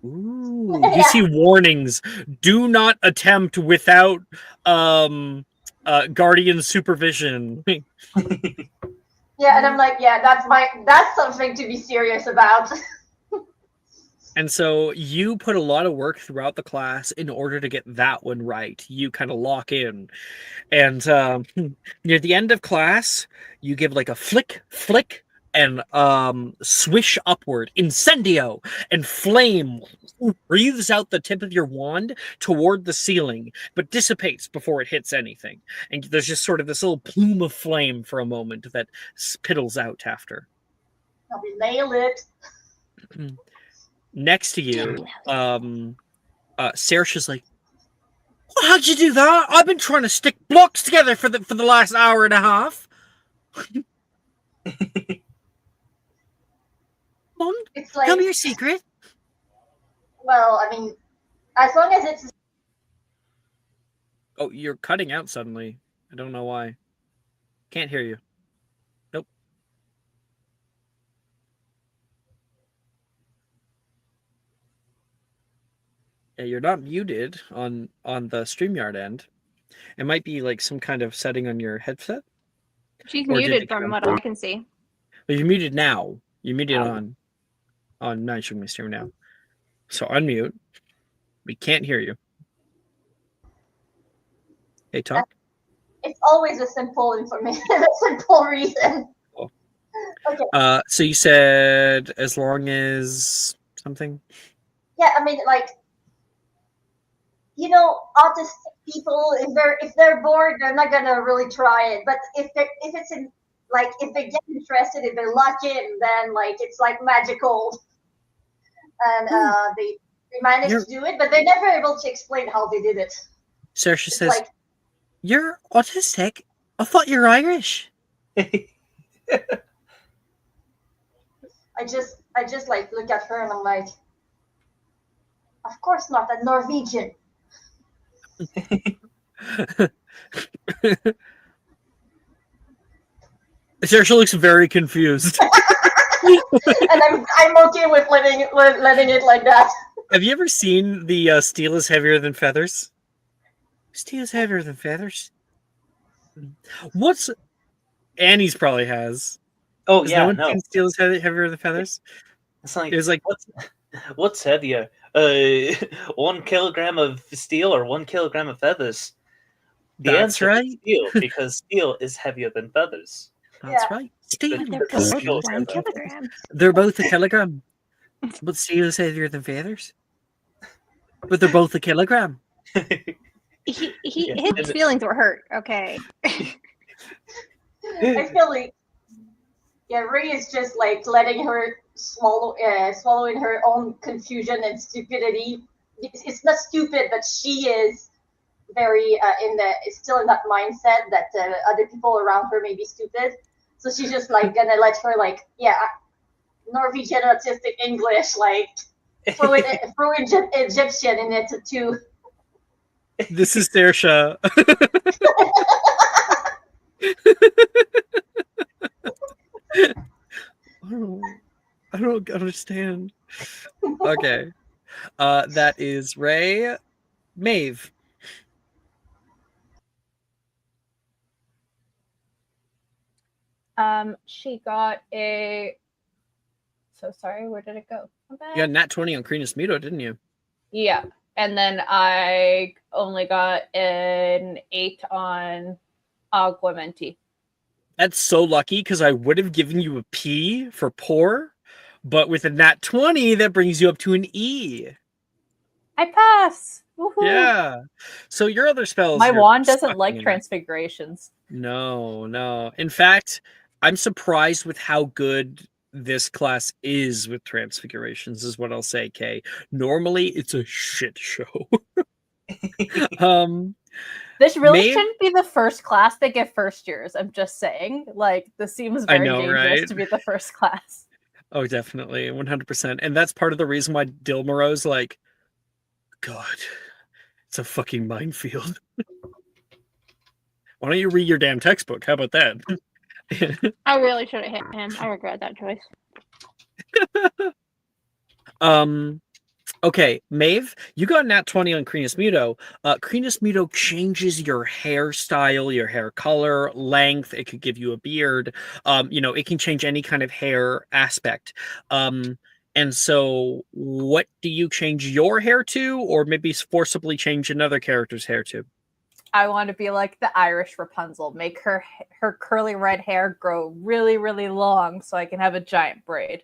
Ooh, you see warnings. Do not attempt without guardian supervision. Yeah, and I'm like, yeah, that's something to be serious about. And so you put a lot of work throughout the class in order to get that one right. You kind of lock in. And near the end of class, you give like a flick, and swish upward, Incendio, and flame breathes out the tip of your wand toward the ceiling, but dissipates before it hits anything. And there's just sort of this little plume of flame for a moment that spittles out after. I'll nail it. Next to you, Saoirse's like, well, how'd you do that? I've been trying to stick blocks together for the last hour and a half. Mom, It's like, tell me your secret. well, I mean, as long as it's Oh, you're cutting out suddenly. I don't know why. Can't hear you. Nope. Yeah, you're not muted on the StreamYard end. It might be like some kind of setting on your headset. She's Or did muted it from come what through? I can see. But you're muted now. You're muted Oh. on Night Mysterium now. So unmute. We can't hear you. Hey, talk. it's always a simple information, a simple reason. Cool. Okay. So you said as long as something. Yeah, I mean, like, autistic people, if they're bored, they're not gonna really try it. But if it's in like if they get interested, if they're lucky, and then like it's like magical, and they manage to do it, but they're never able to explain how they did it. Saoirse It's says, like "You're autistic? I thought you're Irish." I just like look at her and I'm like, of course not, a Norwegian. Saoirse looks very confused. And I'm okay with letting it like that. Have you ever seen the Steel is Heavier Than Feathers? Steel is heavier than feathers. What's Annie's probably has. Oh Has yeah, no one no. seen Steel is Heavier Than Feathers? It's like, It was like, what's heavier? 1 kilogram of steel or 1 kilogram of feathers? The that's answer right. is steel, because steel is heavier than feathers. That's Yeah. right. Steel. But they're Because both steel is 1 heavier. kilogram. They're both a kilogram. But steel is heavier than feathers. But they're both a kilogram. His feelings were hurt. Okay. I feel like Ray is just like letting her swallowing her own confusion and stupidity. It's not stupid, but she is very still in that mindset that other people around her may be stupid. So she's just like gonna let her Norwegian autistic English throw Egyptian in it too. This is Saoirse. I don't understand. Okay. That is Ray. Maeve. She got a. So sorry, where did it go? You got nat 20 on Crenus Muto, didn't you? Yeah, and then I only got an 8 on Aguamenti. That's so lucky because I would have given you a P for poor, but with a nat 20, that brings you up to an E. I pass. Woohoo. Yeah. So your other spells. My wand doesn't sucking like in. transfigurations. No. In fact, I'm surprised with how good this class is with transfigurations, is what I'll say, Kay. Normally, it's a shit show. This really Maeve? shouldn't be the first class they give first years. I'm just saying. Like, this seems very dangerous to be the first class. Oh, definitely. 100%. And that's part of the reason why Dilmaro's like, God, it's a fucking minefield. Why don't you read your damn textbook? How about that? I really should have hit him. I regret that choice. Okay, Maeve, you got nat 20 on Crenus Muto. Crenus Muto changes your hairstyle, your hair color, length. It could give you a beard. It can change any kind of hair aspect. And so what do you change your hair to, or maybe forcibly change another character's hair to? I want to be like the Irish Rapunzel. Make her curly red hair grow really, really long so I can have a giant braid.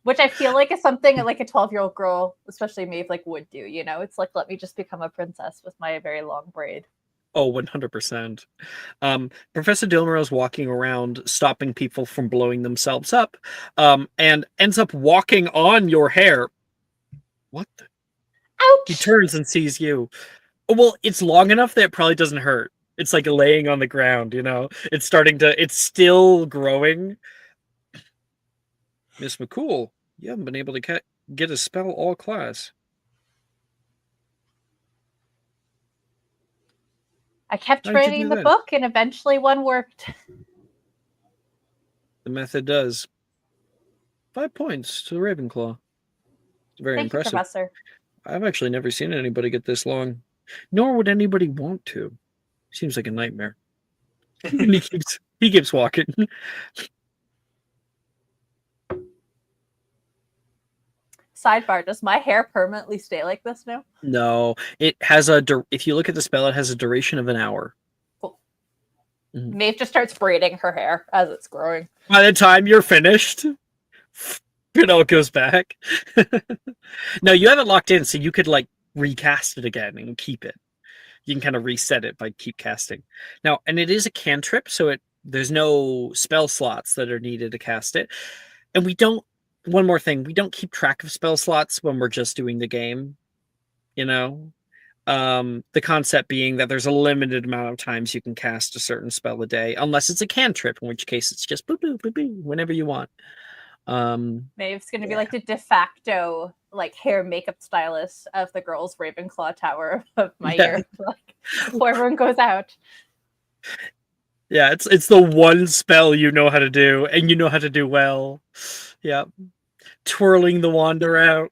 Which I feel like is something like a 12-year-old girl, especially Maeve, would do. It's like, let me just become a princess with my very long braid. Oh, 100%. Professor Dilmaro's walking around, stopping people from blowing themselves up, and ends up walking on your hair. What the? Ouch! He turns and sees you. Well, it's long enough that it probably doesn't hurt. It's like laying on the ground, it's still growing. Miss McCool, you haven't been able to get a spell all class. I kept reading the book, and eventually one worked. The method does. 5 points to Ravenclaw. It's very impressive. Thank you, Professor. I've actually never seen anybody get this long. Nor would anybody want to. Seems like a nightmare. And he keeps walking. Sidebar, does my hair permanently stay like this now? No, it has if you look at the spell, it has a duration of an hour. Cool. Maeve just starts braiding her hair as it's growing. By the time you're finished, it goes back. No, you have it locked in, so you could like recast it again and keep it. You can kind of reset it by keep casting. Now, and it is a cantrip, so there's no spell slots that are needed to cast it. And we don't. One more thing, we don't keep track of spell slots when we're just doing the game. You know, the concept being that there's a limited amount of times you can cast a certain spell a day, unless it's a cantrip, in which case it's just boop boop boop boop whenever you want. Maeve's gonna be like the de facto like hair makeup stylist of the girls' Ravenclaw Tower of my year. Like before everyone goes out. Yeah, it's the one spell you know how to do, and you know how to do well. Yeah, twirling the wand around,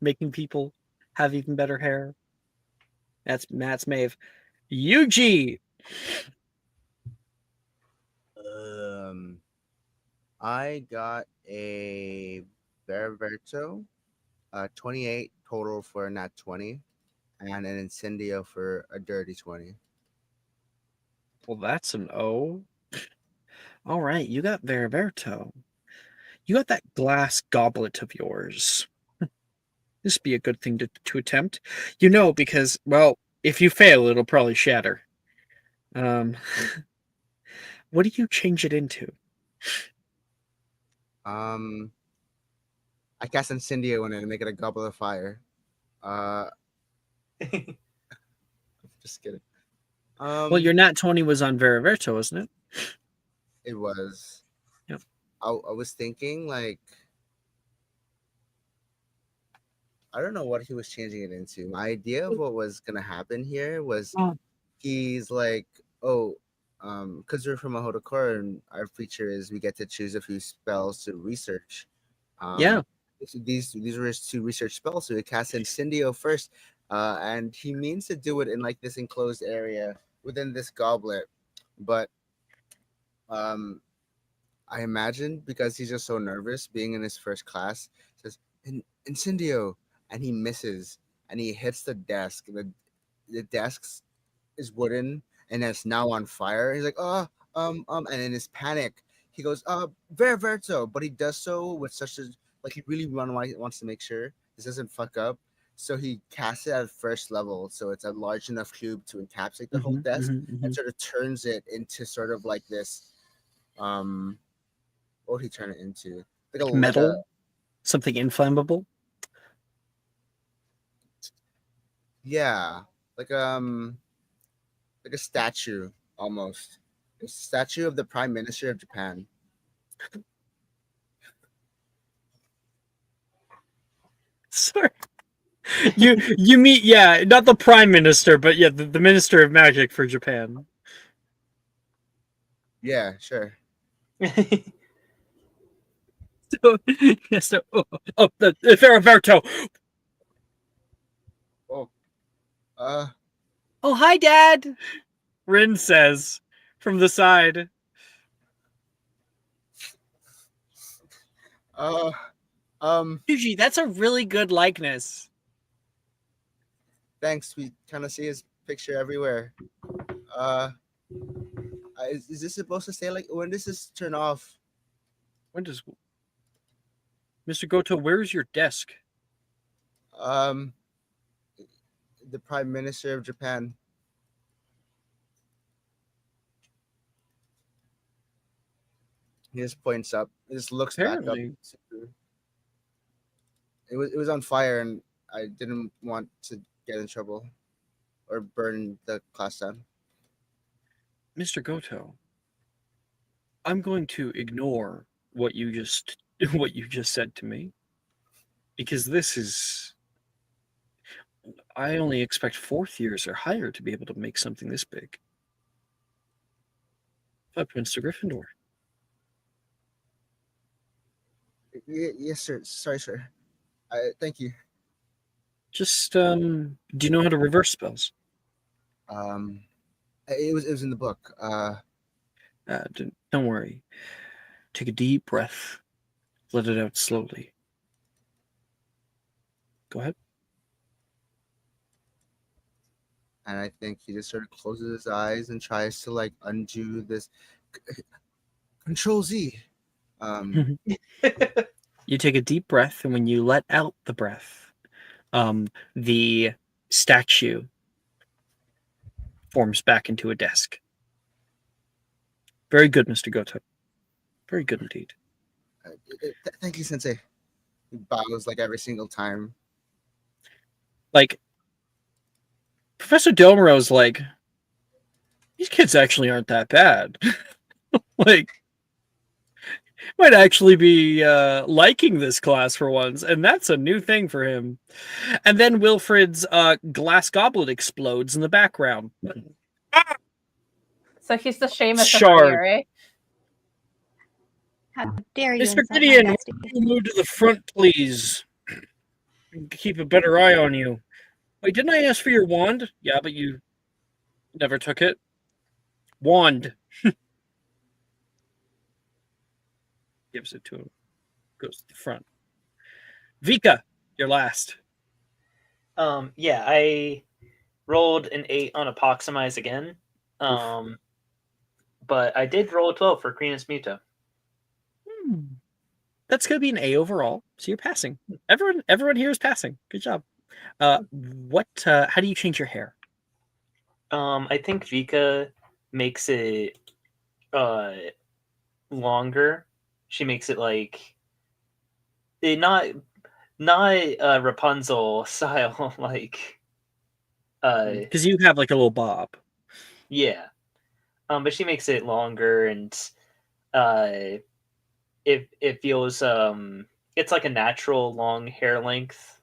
making people have even better hair. That's Maeve. Yuji. I got a Ververto, 28 total for a nat 20, and an Incendio for a dirty 20. Well, that's an O. All right, you got Ververto. You got that glass goblet of yours. This would be a good thing to attempt. Because, well, if you fail, it'll probably shatter. What do you change it into? I cast Incendio in it and make it a goblet of fire. Just kidding. Well, your nat 20 was on Ververto, wasn't it? It was. Yep. I was thinking, like, I don't know what he was changing it into. My idea of what was going to happen here was he's like, because we're from a Hodokor and our feature is we get to choose a few spells to research. These were his 2 research spells, so he cast Incendio first, and he means to do it in like this enclosed area within this goblet, but I imagine because he's just so nervous being in his first class, says Incendio, and he misses, and he hits the desk. The desk is wooden, and it's now on fire. He's like, and in his panic, he goes, Ververto, but he does so with such a, like, he really wants to make sure this doesn't fuck up. So he casts it at first level, so it's a large enough cube to encapsulate the whole desk, and sort of turns it into sort of like this. What would he turn it into? Like a metal, something inflammable. Yeah, like a statue almost. A statue of the Prime Minister of Japan. Sorry. You mean, yeah, not the Prime Minister, but yeah, the Minister of Magic for Japan. Yeah, sure. The Ferroverto. Oh, hi, Dad. Rin says from the side. Yuji, that's a really good likeness. Thanks. We kind of see his picture everywhere. Is this supposed to say, like, when does this turn off? When does Mr. Goto? Where's your desk? The Prime Minister of Japan. He just points up. He just looks back up. It was on fire, and I didn't want to get in trouble or burn the class down. Mr. Goto, I'm going to ignore what you just said to me, because this is, I only expect 4th years or higher to be able to make something this big. Up Mr. Gryffindor. Yes, sir. Sorry, sir. Thank you. Just do you know how to reverse spells? It was in the book. Don't worry. Take a deep breath. Let it out slowly. Go ahead. and I think he just sort of closes his eyes and tries to like undo this. Control Z. You take a deep breath, and when you let out the breath, the statue forms back into a desk. Very good, Mr. Goto. Very good indeed. Thank you, Sensei. He bows like every single time. Like, Professor Delmero's like, these kids actually aren't that bad. Like, might actually be liking this class for once, and that's a new thing for him. And then Wilfred's glass goblet explodes in the background. So he's the Seamus of Shard. Friere. How dare you Mr. insult my Gideon, bestie? will you move to the front, please? Keep a better eye on you. Wait, didn't I ask for your wand? Yeah, but you never took it. Wand. Gives it to him. Goes to the front. Vika, you're last. Yeah, I rolled an 8 on Apoximize again. But I did roll a 12 for Crenus Muta. That's going to be an A overall, so you're passing. Everyone here is passing. Good job. How do you change your hair? I think Vika makes it longer. She makes it like not Rapunzel style, like because you have like a little bob. Yeah. But she makes it longer, and it feels it's like a natural long hair length.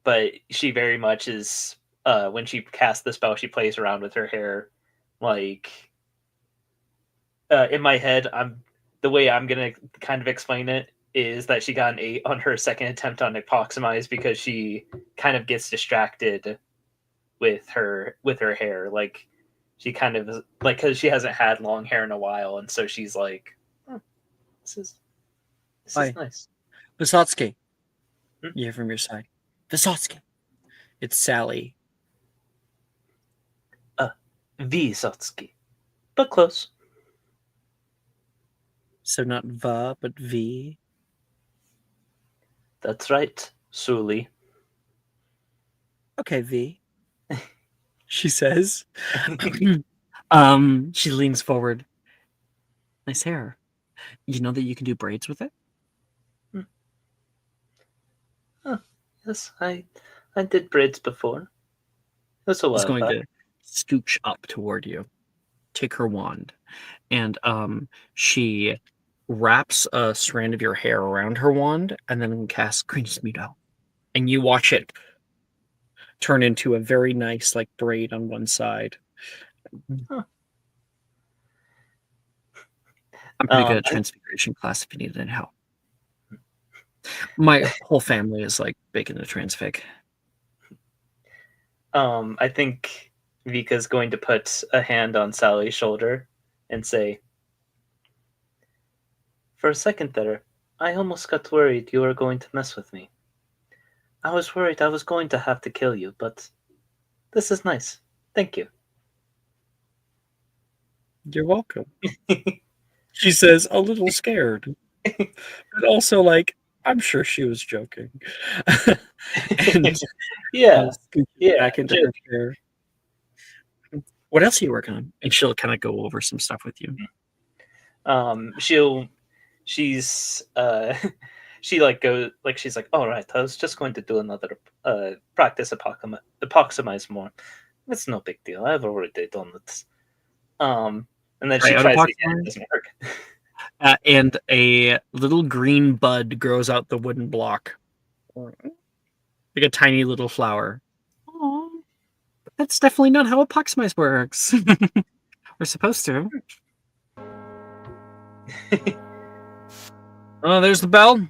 But she very much is when she casts the spell, she plays around with her hair. Like in my head, the way I'm gonna kind of explain it is that she got an 8 on her second attempt on Epoximize because she kind of gets distracted with her hair. Like she kind of like, because she hasn't had long hair in a while, and so she's like, oh, this is nice. Vysotsky, you hear from your side. Vysotsky, it's Sally. Vysotsky, but close. So not Va, but V. That's right, Suli. Okay, V. She says. She leans forward. Nice hair. You know that you can do braids with it? Yes, I did braids before. That's a while She's going back. to scooch up toward you, take her wand, and she wraps a strand of your hair around her wand and then casts Crenus Muto. And you watch it turn into a very nice like braid on one side. Huh. I'm pretty good at transfiguration class if you need any help. My whole family is like big into transfig. I think Vika's going to put a hand on Sally's shoulder and say, for a second there, I almost got worried you were going to mess with me. I was worried I was going to have to kill you, but this is nice. Thank you. You're welcome. She says, a little scared. But also like, I'm sure she was joking. And yeah. back into her chair. What else are you working on? And she'll kind of go over some stuff with you. She's she like goes like, she's like, all right, I was just going to do another practice Epoximize more. It's no big deal. I've already done it. And then she tries it again. It doesn't work. And a little green bud grows out the wooden block. Like a tiny little flower. Aww. That's definitely not how Epoximize works. We're supposed to. Oh, there's the bell.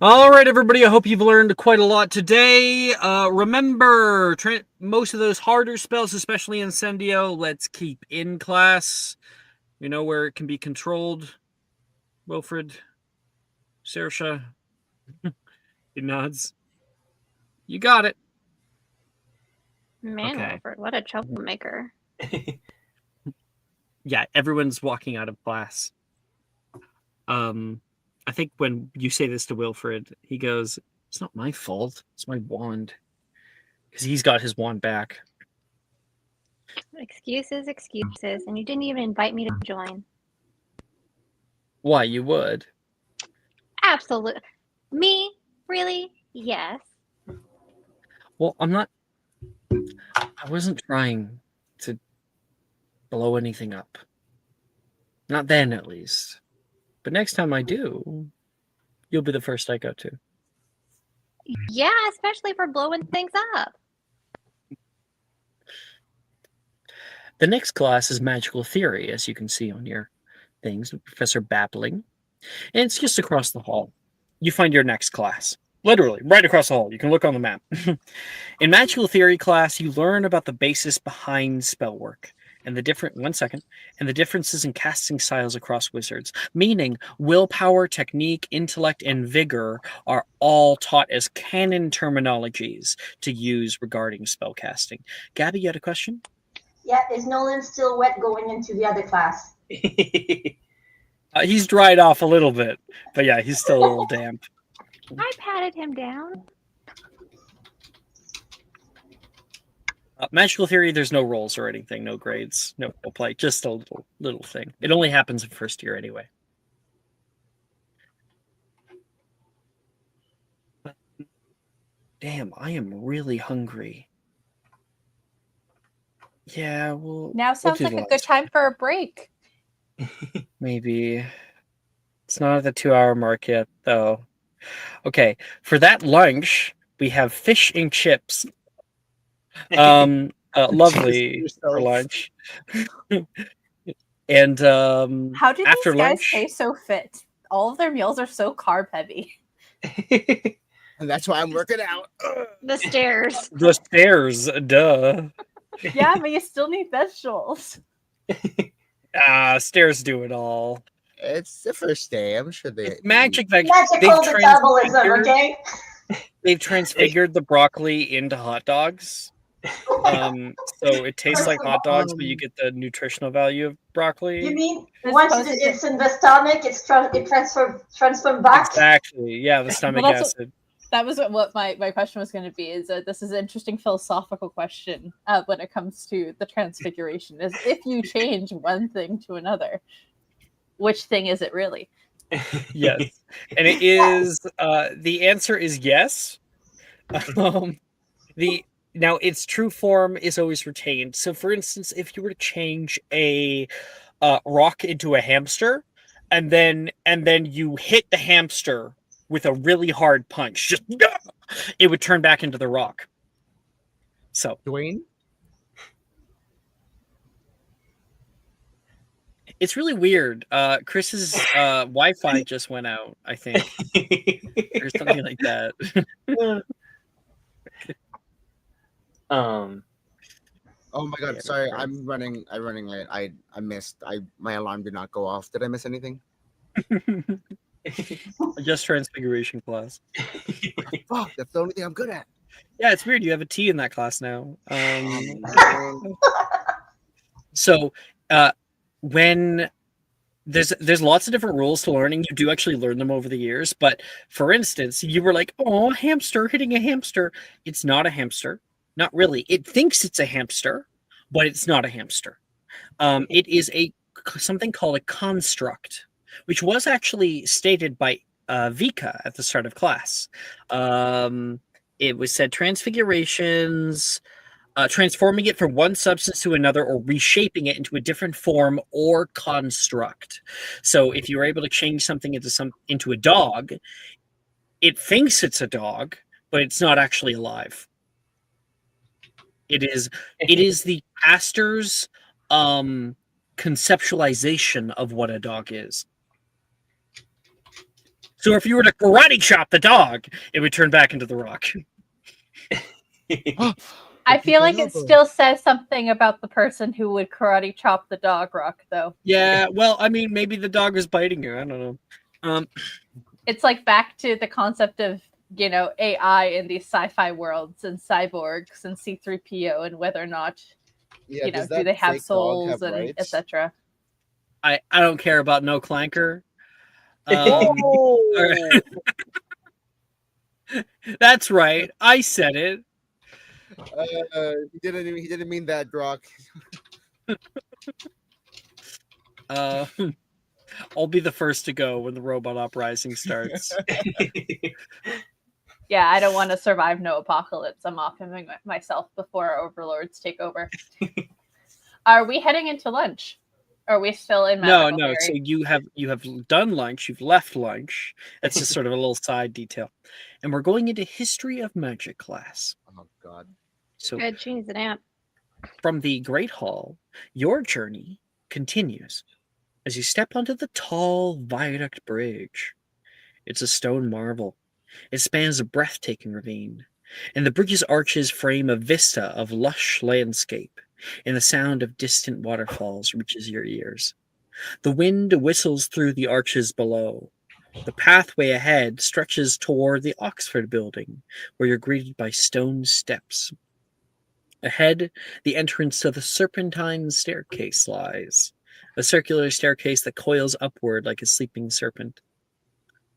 All right, everybody. I hope you've learned quite a lot today. Remember, most of those harder spells, especially Incendio, let's keep in class. You know where it can be controlled. Wilfred, Saoirse, he nods. You got it. Man, Okay. Wilford, what a troublemaker. Yeah, everyone's walking out of class. I think when you say this to Wilfred, he goes, "It's not my fault. It's my wand." Because he's got his wand back. Excuses, and you didn't even invite me to join. Why, you would? Absolutely. Me? Really? Yes. Well, I wasn't trying to blow anything up. Not then, at least. But next time I do, you'll be the first I go to. Yeah, especially for blowing things up. The next class is Magical Theory, as you can see on your things, with Professor Babbling. And it's just across the hall. You find your next class. Literally, right across the hall. You can look on the map. In Magical Theory class, you learn about the basis behind spell work and the differences in casting styles across wizards, meaning willpower, technique, intellect, and vigor are all taught as canon terminologies to use regarding spell casting. Gabby, you had a question? Yeah, is Nolan still wet going into the other class? He's dried off a little bit, but yeah, he's still a little damp. I patted him down. Magical Theory, there's no rolls or anything, no grades, no play, just a little thing. It only happens in first year anyway. Damn, I am really hungry. Yeah, well, Now sounds like a good time for a break. Maybe. It's not at the 2-hour mark yet, though. Okay, for that lunch, we have fish and chips. Lovely for lunch. And How do after these guys lunch, stay so fit? All of their meals are so carb heavy. And that's why I'm working out. The stairs. the stairs, duh. Yeah, but you still need vegetables. Stairs do it all. It's the first day. I'm sure they Magical metabolism, okay? They've transfigured the broccoli into hot dogs. So it tastes like hot dogs, but you get the nutritional value of broccoli. You mean once it's in the stomach, it transforms back? Exactly. Yeah, the stomach acid. That was what my question was going to be. Is this is an interesting philosophical question when it comes to the transfiguration. Is if you change one thing to another, which thing is it really? Yes, and it is. The answer is yes. Now its true form is always retained. So, for instance, if you were to change a rock into a hamster, and then you hit the hamster with a really hard punch, it would turn back into the rock. So, Dwayne, it's really weird. Chris's Wi-Fi just went out, I think, or something like that. Oh my god, sorry, I'm running late. I missed. My alarm did not go off. Did I miss anything? Just transfiguration class. Fuck, that's the only thing I'm good at. Yeah, it's weird. You have a T in that class now. So when there's lots of different rules to learning, you do actually learn them over the years. But for instance, you were like, "Oh, hamster hitting a hamster." It's not a hamster. Not really. It thinks it's a hamster, but it's not a hamster. It is something called a construct, which was actually stated by Vika at the start of class. It was said transfigurations, transforming it from one substance to another or reshaping it into a different form or construct. So if you're able to change something into a dog, it thinks it's a dog, but it's not actually alive. It is the pastor's conceptualization of what a dog is. So if you were to karate chop the dog, it would turn back into the rock. I feel like it still says something about the person who would karate chop the dog rock, though. Yeah, well, I mean, maybe the dog was biting you. I don't know. It's like back to the concept of AI in these sci-fi worlds and cyborgs and C-3PO and whether or not Yeah, does do that they have fake dog souls have and rights? etc. I don't care about no clanker. Oh! That's right. I said it. He didn't mean that, Brock. I'll be the first to go when the robot uprising starts. Yeah, I don't want to survive no apocalypse. I'm offing myself before our overlords take over. Are we heading into lunch? Are we still in No. Magical So Fairy? you have done lunch. You've left lunch. That's just sort of a little side detail, and we're going into history of magic class. Oh God. So Good, she needs an amp. from the Great Hall, your journey continues as you step onto the tall viaduct bridge. It's a stone marvel. It spans a breathtaking ravine, and the bridge's arches frame a vista of lush landscape, and the sound of distant waterfalls reaches your ears. The wind whistles through the arches below. The pathway ahead stretches toward the Oxford Building, where you're greeted by stone steps. Ahead, the entrance to the Serpentine Staircase lies, a circular staircase that coils upward like a sleeping serpent.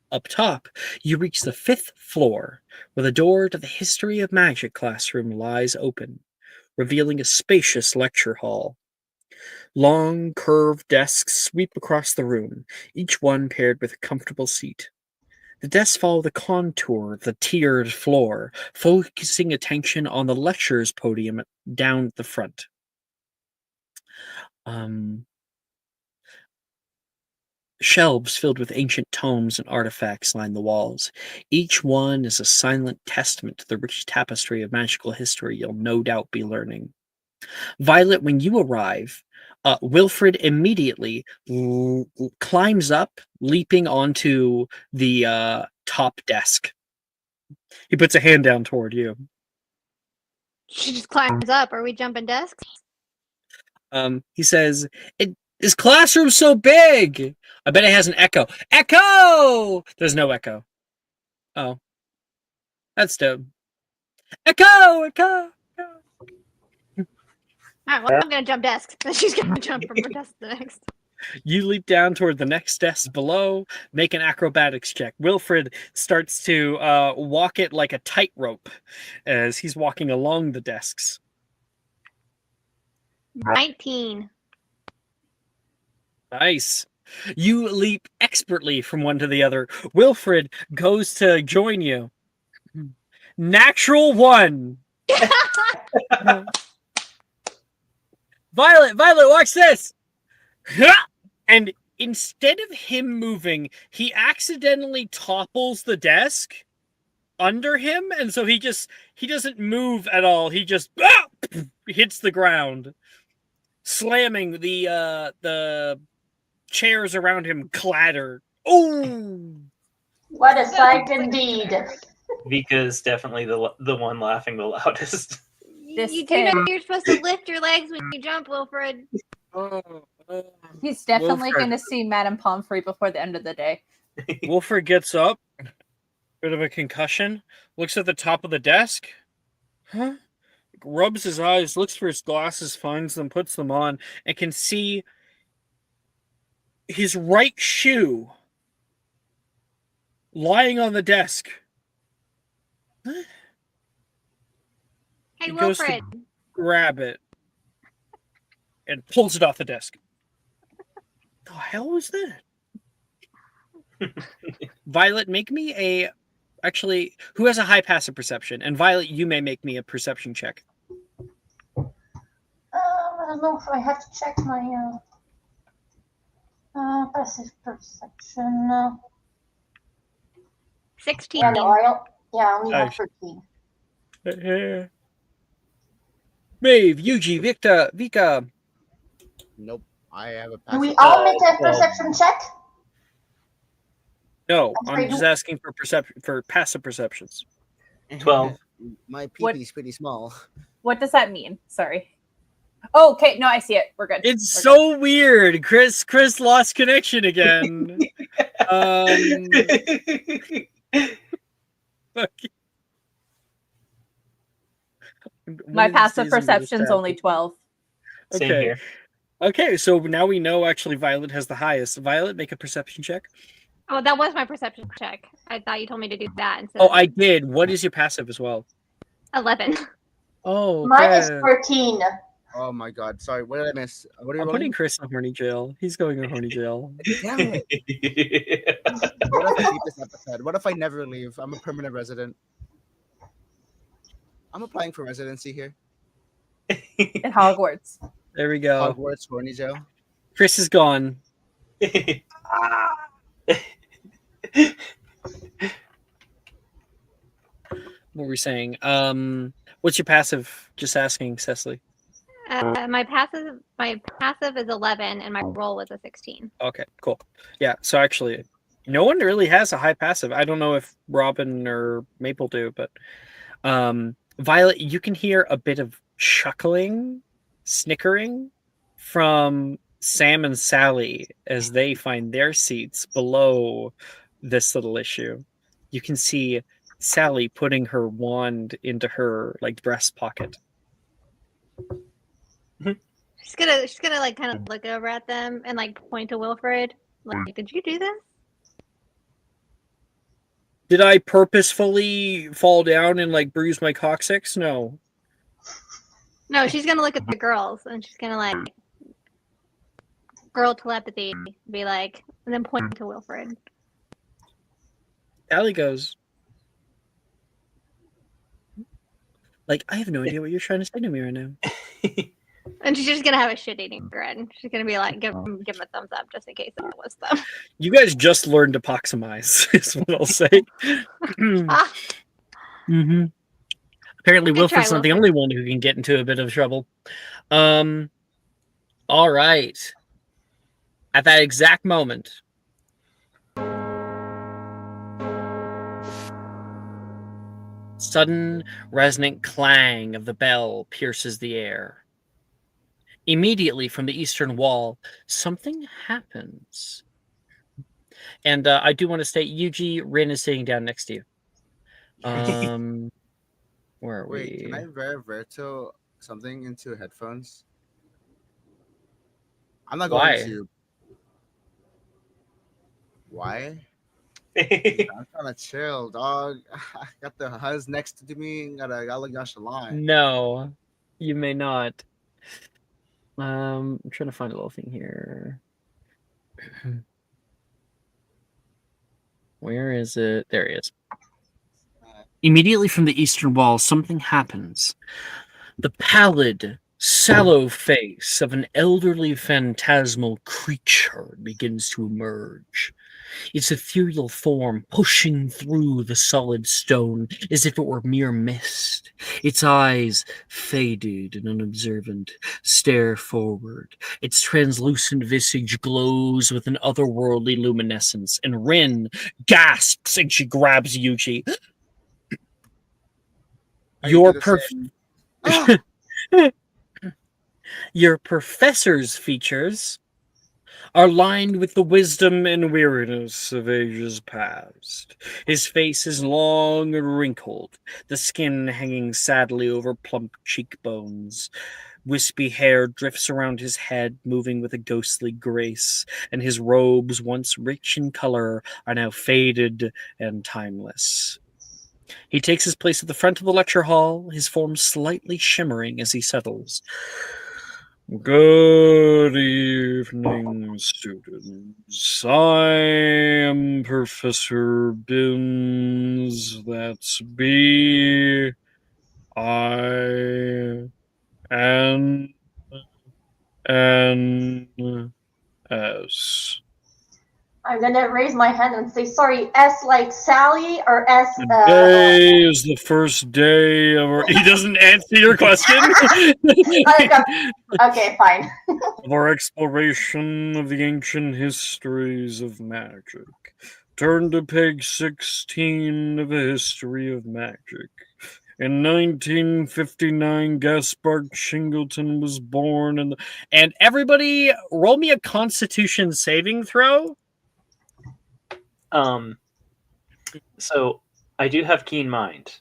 Up top, you reach the 5th floor, where the door to the History of Magic classroom lies open, revealing a spacious lecture hall. Long, curved desks sweep across the room, each one paired with a comfortable seat. The desks follow the contour of the tiered floor, focusing attention on the lecturer's podium down at the front. Shelves filled with ancient tomes and artifacts line the walls. Each one is a silent testament to the rich tapestry of magical history you'll no doubt be learning. Violet, when you arrive, Wilfred immediately climbs up, leaping onto the top desk. He puts a hand down toward you. She just climbs up. Are we jumping desks? He says, "This classroom's so big. I bet it has an echo. Echo! There's no echo. Oh, that's dope. Echo, echo." All right, well, I'm gonna jump desks. She's gonna jump from one desk to the next. You leap down toward the next desk below. Make an acrobatics check. Wilfred starts to walk it like a tightrope as he's walking along the desks. 19. Nice. You leap expertly from one to the other. Wilfred goes to join you. Natural 1. Violet, watch this. And instead of him moving, he accidentally topples the desk under him, and so he doesn't move at all. He just hits the ground, slamming the chairs around him clatter. Oh! What a sight indeed. Vika is definitely the one laughing the loudest. You do know you're supposed to lift your legs when you jump, Wilfred. He's definitely going to see Madame Pomfrey before the end of the day. Wilfred gets up, bit of a concussion, looks at the top of the desk, rubs his eyes, looks for his glasses, finds them, puts them on, and can see his right shoe lying on the desk. Hey, He goes to Wilfred. grab it and pulls it off the desk. The hell was that? Violet, make me a... Actually, who has a high passive perception? And Violet, you may make me a perception check. I don't know if I have to check my passive perception. 16. Yeah, no, I only have Nice. 13. Maeve, Yuji, Vika. Nope. I have a Do passive. we all make a perception check? No, I'm sorry, I'm just asking for passive perceptions. 12. My What- peepee's pretty small. What does that mean? Sorry. Oh, okay. No, I see it. We're good. It's We're so weird. Chris lost connection again. My One of these passive days I'm gonna perception's stab only you. 12. Same Okay. here. Okay, so now we know actually Violet has the highest. Violet, make a perception check. Oh, that was my perception check. I thought you told me to do that instead. Oh, of I did. What is your passive as well? 11. Oh, Mine is okay. 13. Oh my god, sorry, what did I miss? What are you I'm putting rolling? Chris in horny jail. He's going to horny jail. Damn it. What if I keep this episode? What if I never leave? I'm a permanent resident. I'm applying for residency here. In Hogwarts. There we go. Hogwarts, horny jail. Chris is gone. What were we saying? What's your passive? Just asking, Cecily. My passive is 11, and my roll was a 16. Okay, cool. Yeah, so actually, no one really has a high passive. I don't know if Robin or Maple do, but Violet, you can hear a bit of chuckling, snickering from Sam and Sally as they find their seats below this little issue. You can see Sally putting her wand into her like breast pocket. She's gonna like kind of look over at them and like point to Wilfred. Like, did you do this? Did I purposefully fall down and like bruise my coccyx? No. No, she's gonna look at the girls and she's gonna like girl telepathy, be like, and then point to Wilfred. Allie goes, like, I have no idea what you're trying to say to me right now. And she's just gonna have a shit-eating grin. She's gonna be like, give him a thumbs up just in case that was them. You guys just learned to poxamize, is what I'll say. Mm-hmm. Apparently, Good Wilfred's try, not the only one who can get into a bit of trouble. All right. At that exact moment, sudden resonant clang of the bell pierces the air. Immediately from the eastern wall, something happens. And I do want to state, Yuji, Rin is sitting down next to you. Where are Wait, we? can I Verto something into headphones? I'm not Why? going to. Why? I'm trying to chill, dog. I got the huzz next to me. Gotta look gosh line. No, you may not. I'm trying to find a little thing here. Where is it? There he is. Immediately from the eastern wall, something happens. The pallid, sallow face of an elderly phantasmal creature begins to emerge. Its ethereal form pushing through the solid stone as if it were mere mist. Its eyes, faded and unobservant, stare forward. Its translucent visage glows with an otherworldly luminescence, and Rin gasps and she grabs Yuji. Your professor's features are lined with the wisdom and weariness of ages past. His face is long and wrinkled, the skin hanging sadly over plump cheekbones. Wispy hair drifts around his head, moving with a ghostly grace, and his robes, once rich in color, are now faded and timeless. He takes his place at the front of the lecture hall, his form slightly shimmering as he settles. Good evening, students. I am Professor Binns. That's B-I-N-S. I'm gonna raise my hand and say, sorry, S like Sally or S? Today is the first day of our... He doesn't answer your question. Okay, fine. Of our exploration of the ancient histories of magic. Turn to page 16 of a history of magic. In 1959, Gaspard Shingleton was born, and everybody, roll me a Constitution saving throw. So I do have keen mind.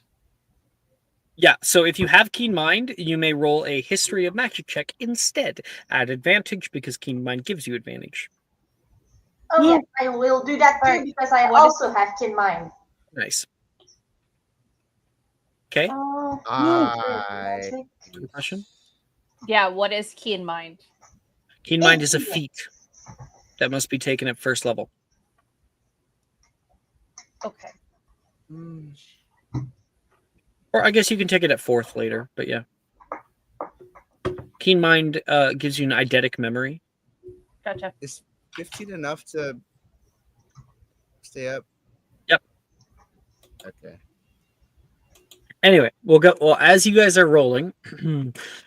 Yeah, so if you have Keen Mind, you may roll a History of Magic check instead at advantage because Keen Mind gives you advantage. Oh yes, I will do that too Alright, because I what is- also have Keen Mind. Nice. Okay. I Question. Yeah, what is Keen Mind? Keen Mind is a feat that must be taken at first level. Okay. Or I guess you can take it at fourth later, but yeah. Keen Mind gives you an eidetic memory. Gotcha. Is 15 enough to stay up? Yep. Okay. Anyway, we'll go. Well, as you guys are rolling,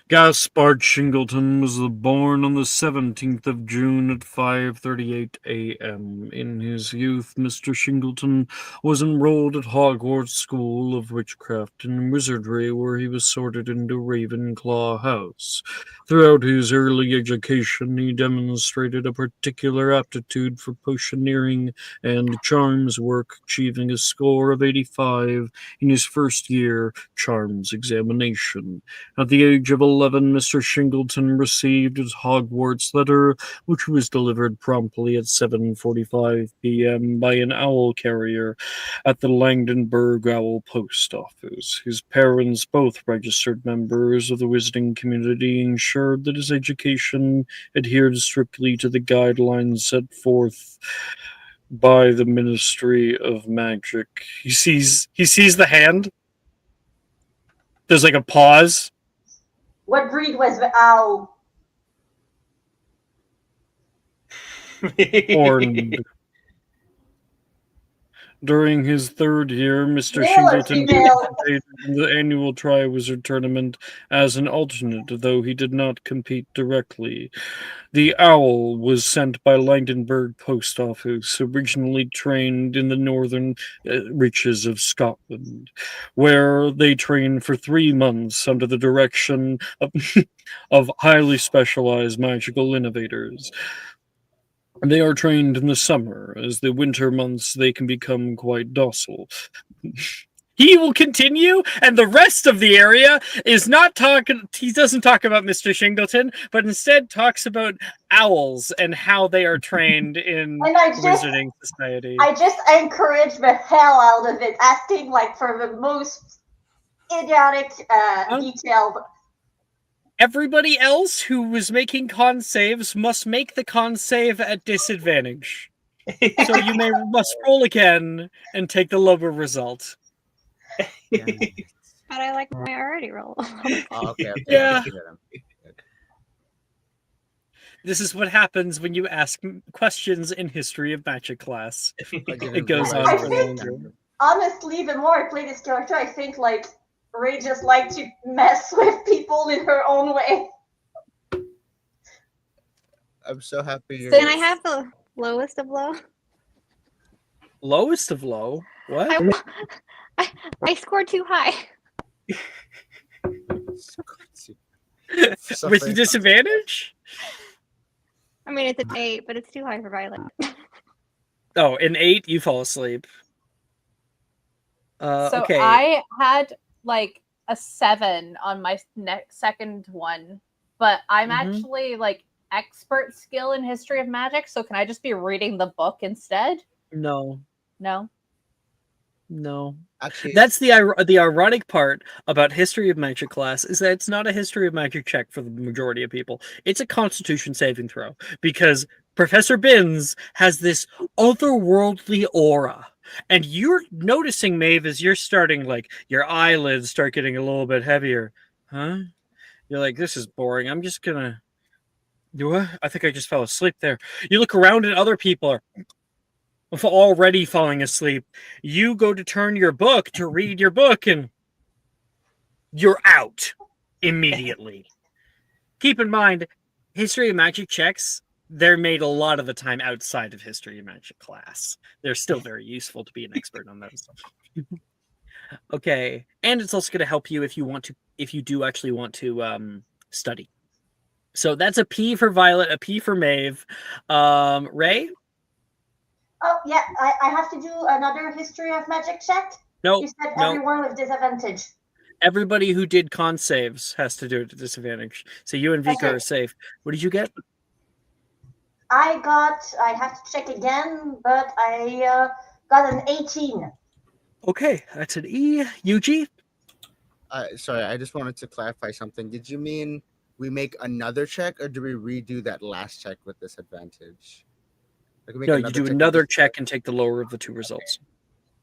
Gaspard Shingleton was born on the 17th of June at 5:38 a.m. In his youth, Mr. Shingleton was enrolled at Hogwarts School of Witchcraft and Wizardry, where he was sorted into Ravenclaw House. Throughout his early education, he demonstrated a particular aptitude for potioneering and charms work, achieving a score of 85 in his first year charms examination. At the age of 11, Mr. Shingleton received his Hogwarts letter, which was delivered promptly at 7:45 p.m. by an owl carrier at the Langdenberg Owl Post Office. His parents, both registered members of the Wizarding community, ensured that his education adhered strictly to the guidelines set forth by the Ministry of Magic. He sees the hand. There's like a pause. What breed was the owl? Horned. During his third year, Mr. Male or Shingleton female? participated in the annual Triwizard Tournament as an alternate, though he did not compete directly. The owl was sent by Langdenberg Post Office, originally trained in the northern reaches of Scotland, where they trained for 3 months under the direction of highly specialized magical innovators. They are trained in the summer. As the winter months, they can become quite docile. He will continue, and the rest of the area is not talking. He doesn't talk about Mr. Shingleton, but instead talks about owls and how they are trained in And Wizarding Society. I just encourage the hell out of it, asking like for the most idiotic detailed. Everybody else who was making con saves must make the con save at disadvantage. So you must roll again and take the lower result. But I like my already roll. Oh, okay. Yeah. This is what happens when you ask questions in History of Magic class. It goes on for longer. Honestly, the more I play this character, I think like Ray just like to mess with people in her own way. I'm so happy you're. Can I have the lowest of low? Lowest of low? What? I scored too high. With disadvantage? I mean, it's an 8, but it's too high for Violet. Oh, an 8, you fall asleep. So okay. I had like a 7 on my second one, but I'm actually like expert skill in History of Magic. So can I just be reading the book instead? No. Actually, that's the ironic part about History of Magic class is that it's not a History of Magic check for the majority of people. It's a Constitution saving throw because Professor Binns has this otherworldly aura. And you're noticing, Maeve, as you're starting, like, your eyelids start getting a little bit heavier. Huh? You're like, this is boring. I'm just gonna... What? I think I just fell asleep there. You look around and other people are already falling asleep. You go to turn your book to read your book and you're out immediately. Keep in mind, History of Magic checks, they're made a lot of the time outside of History of Magic class. They're still very useful to be an expert on those. Okay. And it's also going to help you if you do actually want to study. So that's a P for Violet, a P for Maeve. Ray? Oh yeah, I have to do another History of Magic check. No. You said everyone with disadvantage. Everybody who did con saves has to do it at disadvantage. So you and Vika Okay. are safe. What did you get? I have to check again, but I got an 18. Okay, that's an E. Yuji? Sorry, I just wanted to clarify something. Did you mean we make another check, or do we redo that last check with disadvantage? Like we make No, you do check with another disadvantage? check and take the lower of the two results.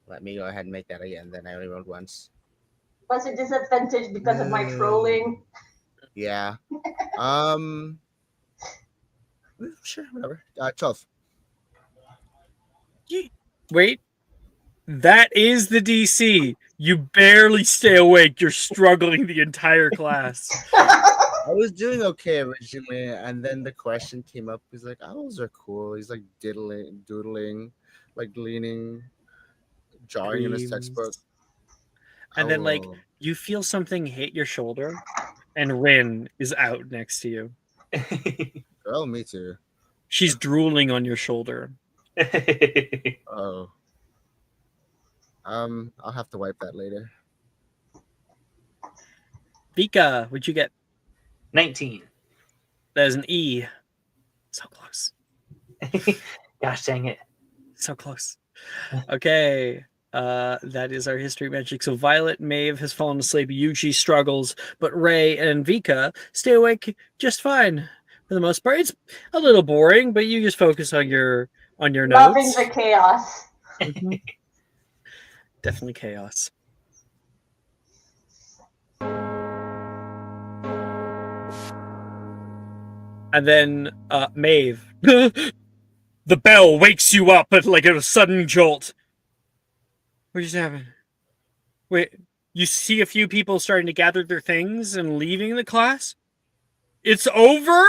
Let me go ahead and make that again. Then I only rolled once. Was a disadvantage because of my trolling. Yeah. Sure, whatever. 12. Wait. That is the DC. You barely stay awake. You're struggling the entire class. I was doing okay originally, and then the question came up. He's like, "Owls are cool." He's like doodling, like leaning, drawing in his textbook. And then, like, you feel something hit your shoulder, and Rin is out next to you. Oh, me too. She's drooling on your shoulder. Oh. I'll have to wipe that later. Vika, what'd you get? 19. That is an E. So close. Gosh dang it. So close. Okay. That is our history magic. So Violet Maeve has fallen asleep. Yuji struggles, but Ray and Vika stay awake just fine for the most part. It's a little boring, but you just focus on your Loving notes. the chaos. Mhm. Definitely chaos. And then Maeve. The bell wakes you up at like a sudden jolt. What just happened? Wait, you see a few people starting to gather their things and leaving the class? It's over?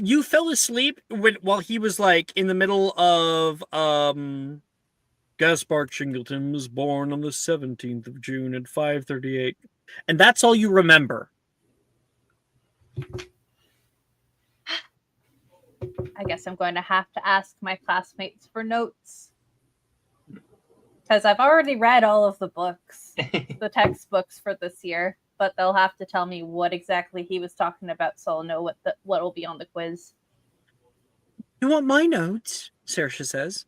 You fell asleep while he was like in the middle of Gaspar Chingleton was born on the 17th of June at 5:38. And that's all you remember. I guess I'm going to have to ask my classmates for notes. Because I've already read all of the books, the textbooks for this year, but they'll have to tell me what exactly he was talking about so I'll know what will be on the quiz. You want my notes? Saoirse says.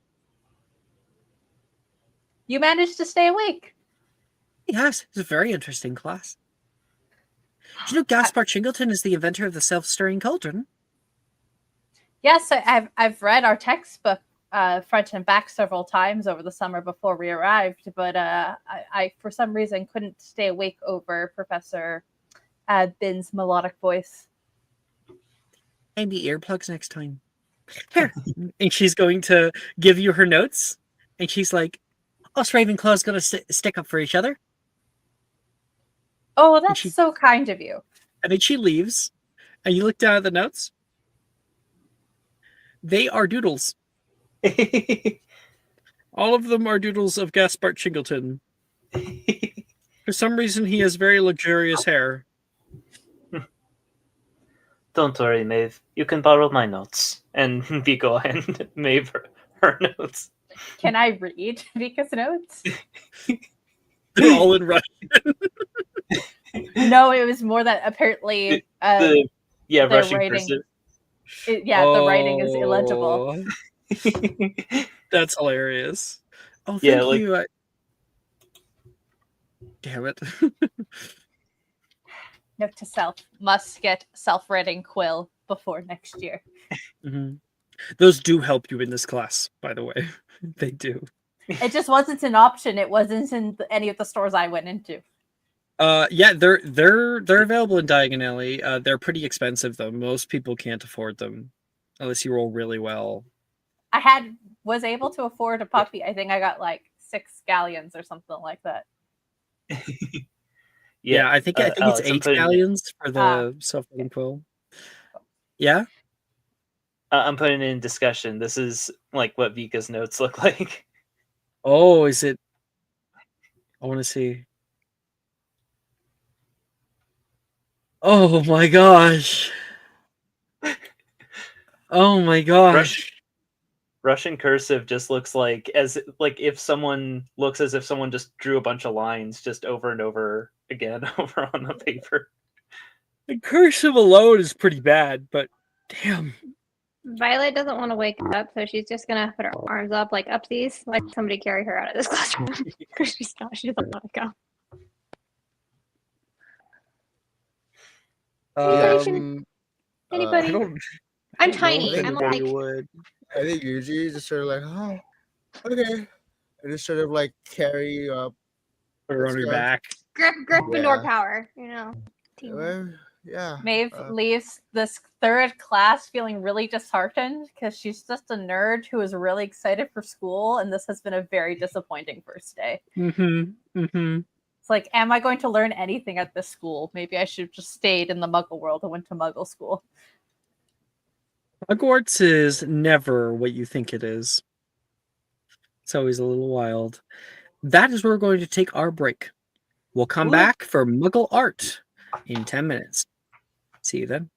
You managed to stay awake. Yes, it's a very interesting class. Do you know Gaspar Chingleton is the inventor of the self-stirring cauldron? Yes, I've read our textbook front and back several times over the summer before we arrived, but I for some reason couldn't stay awake over Professor Bin's melodic voice. Maybe earplugs next time. Here. And she's going to give you her notes, and she's like, us Ravenclaw's going to stick up for each other. Oh, that's so kind of you. And then she leaves, and you look down at the notes. They are doodles. All of them are doodles of Gaspar Chingleton. For some reason, he has very luxurious hair. Don't worry, Maeve. You can borrow my notes. And Viko and Maeve her notes. Can I read Vika's notes? They're all in Russian. No, it was more that apparently Russian writing. cursive. The writing is illegible. That's hilarious. Oh, Yeah, thank you. Damn it. Note to self: must get self-writing quill before next year. Mm-hmm. Those do help you in this class, by the way. They do. It just wasn't an option. It wasn't in any of the stores I went into. Yeah, they're available in Diagon Alley. They're pretty expensive though. Most people can't afford them unless you roll really well. I was able to afford a puppy. I think I got like 6 galleons or something like that. Yeah, I think Alex, it's 8 galleons for the self-writing quill. Yeah. I'm putting it in discussion. This is like what Vika's notes look like. Oh, is it? I want to see. Oh my gosh. Oh my gosh. Russian cursive just looks like if someone looks as if someone just drew a bunch of lines just over and over again over on the paper. The cursive alone is pretty bad, but damn. Violet doesn't want to wake up, so she's just gonna put her arms up like upsies, like somebody carry her out of this classroom because she doesn't want to go. Anybody? I'm tiny. I'm like. I think Yuji just sort of like, oh, okay, and just sort of like carry you up. Put her on your back. Gryffindor power, you know. Yeah. Maeve leaves this third class feeling really disheartened because she's just a nerd who is really excited for school, and this has been a very disappointing first day. It's like, am I going to learn anything at this school? Maybe I should have just stayed in the Muggle world and went to Muggle school. Hogwarts is never what you think it is. It's always a little wild. That is where we're going to take our break. We'll come back for Muggle Art in 10 minutes. See you then.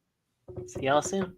See y'all soon.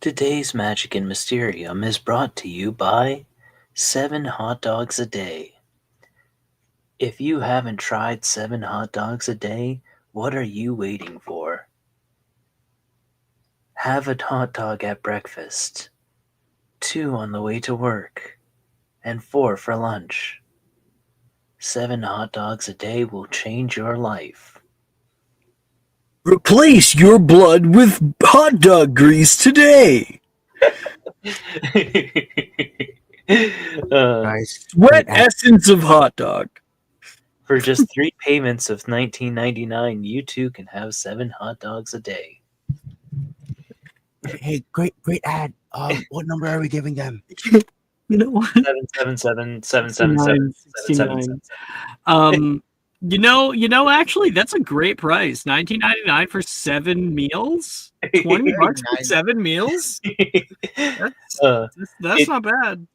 Today's Magic in Mysterium is brought to you by 7 hot dogs a day. If you haven't tried 7 hot dogs a day, what are you waiting for? Have a hot dog at breakfast, 2 on the way to work, and 4 for lunch. 7 hot dogs a day will change your life. Replace your blood with hot dog grease today. Guys, Sweat great ad. essence of hot dog. For just 3 payments of $19.99, you too can have 7 hot dogs a day. Hey, great ad. What number are we giving them? You know what? 777-777-777. Actually, that's a great price. $19.99 for 7 meals. $20 for 7 meals. That's not bad.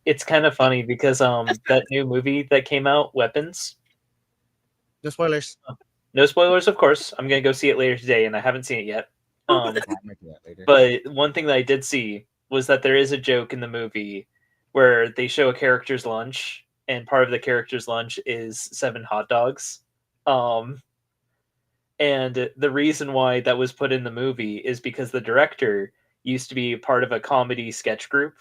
It's kind of funny because that new movie that came out, Weapons. No spoilers. No spoilers, of course. I'm gonna go see it later today, and I haven't seen it yet. I might do that later. But one thing that I did see was that there is a joke in the movie where they show a character's lunch, and part of the character's lunch is 7 hot dogs. And the reason why that was put in the movie is because the director used to be part of a comedy sketch group,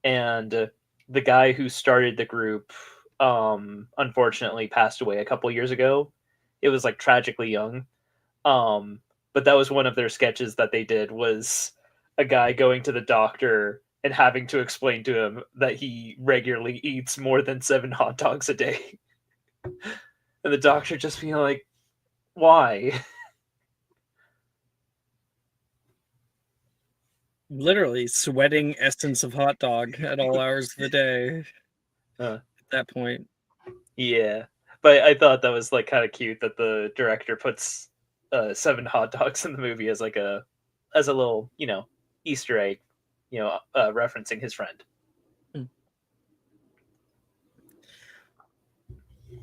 and the guy who started the group unfortunately passed away a couple years ago. It was like tragically young. But that was one of their sketches that they did, was a guy going to the doctor and having to explain to him that he regularly eats more than 7 hot dogs a day. And the doctor just being like, why? Literally sweating essence of hot dog at all hours of the day. At that point. Yeah. But I thought that was like kind of cute that the director puts 7 hot dogs in the movie as like a little, Easter egg, referencing his friend.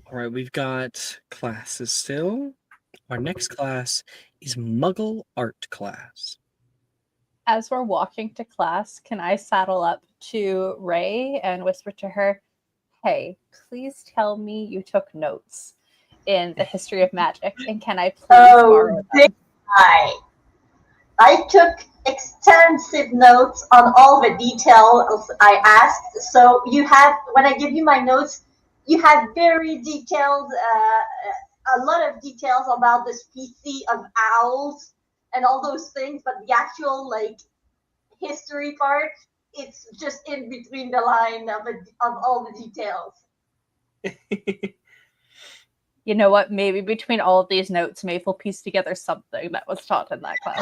All right, we've got classes still. Our next class is Muggle Art class. As we're walking to class, can I saddle up to Ray and whisper to her, hey, please tell me you took notes in the history of magic, and can I please borrow them? I took extensive notes on all the details I asked. So when I give you my notes, you have very detailed, a lot of details about the species of owls and all those things, but the actual history part, it's just in between the line of all the details. You know what? Maybe between all of these notes, Maeve will piece together something that was taught in that class.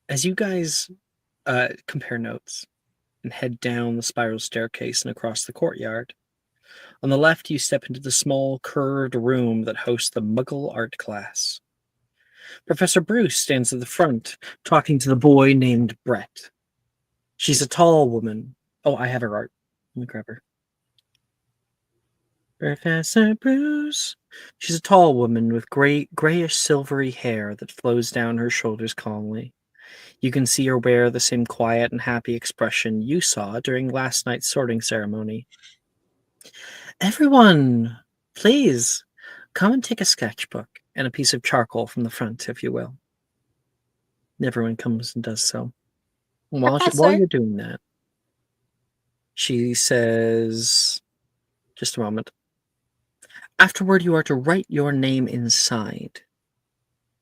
As you guys compare notes and head down the spiral staircase and across the courtyard, on the left you step into the small curved room that hosts the Muggle Art class. Professor Bruce stands at the front, talking to the boy named Brett. She's a tall woman. Oh, I have her art. Let me grab her. Professor Bruce. She's a tall woman with grayish silvery hair that flows down her shoulders calmly. You can see her wear the same quiet and happy expression you saw during last night's sorting ceremony. Everyone, please, come and take a sketchbook and a piece of charcoal from the front, if you will. Everyone comes and does so. While you're doing that, she says, just a moment. Afterward, you are to write your name inside.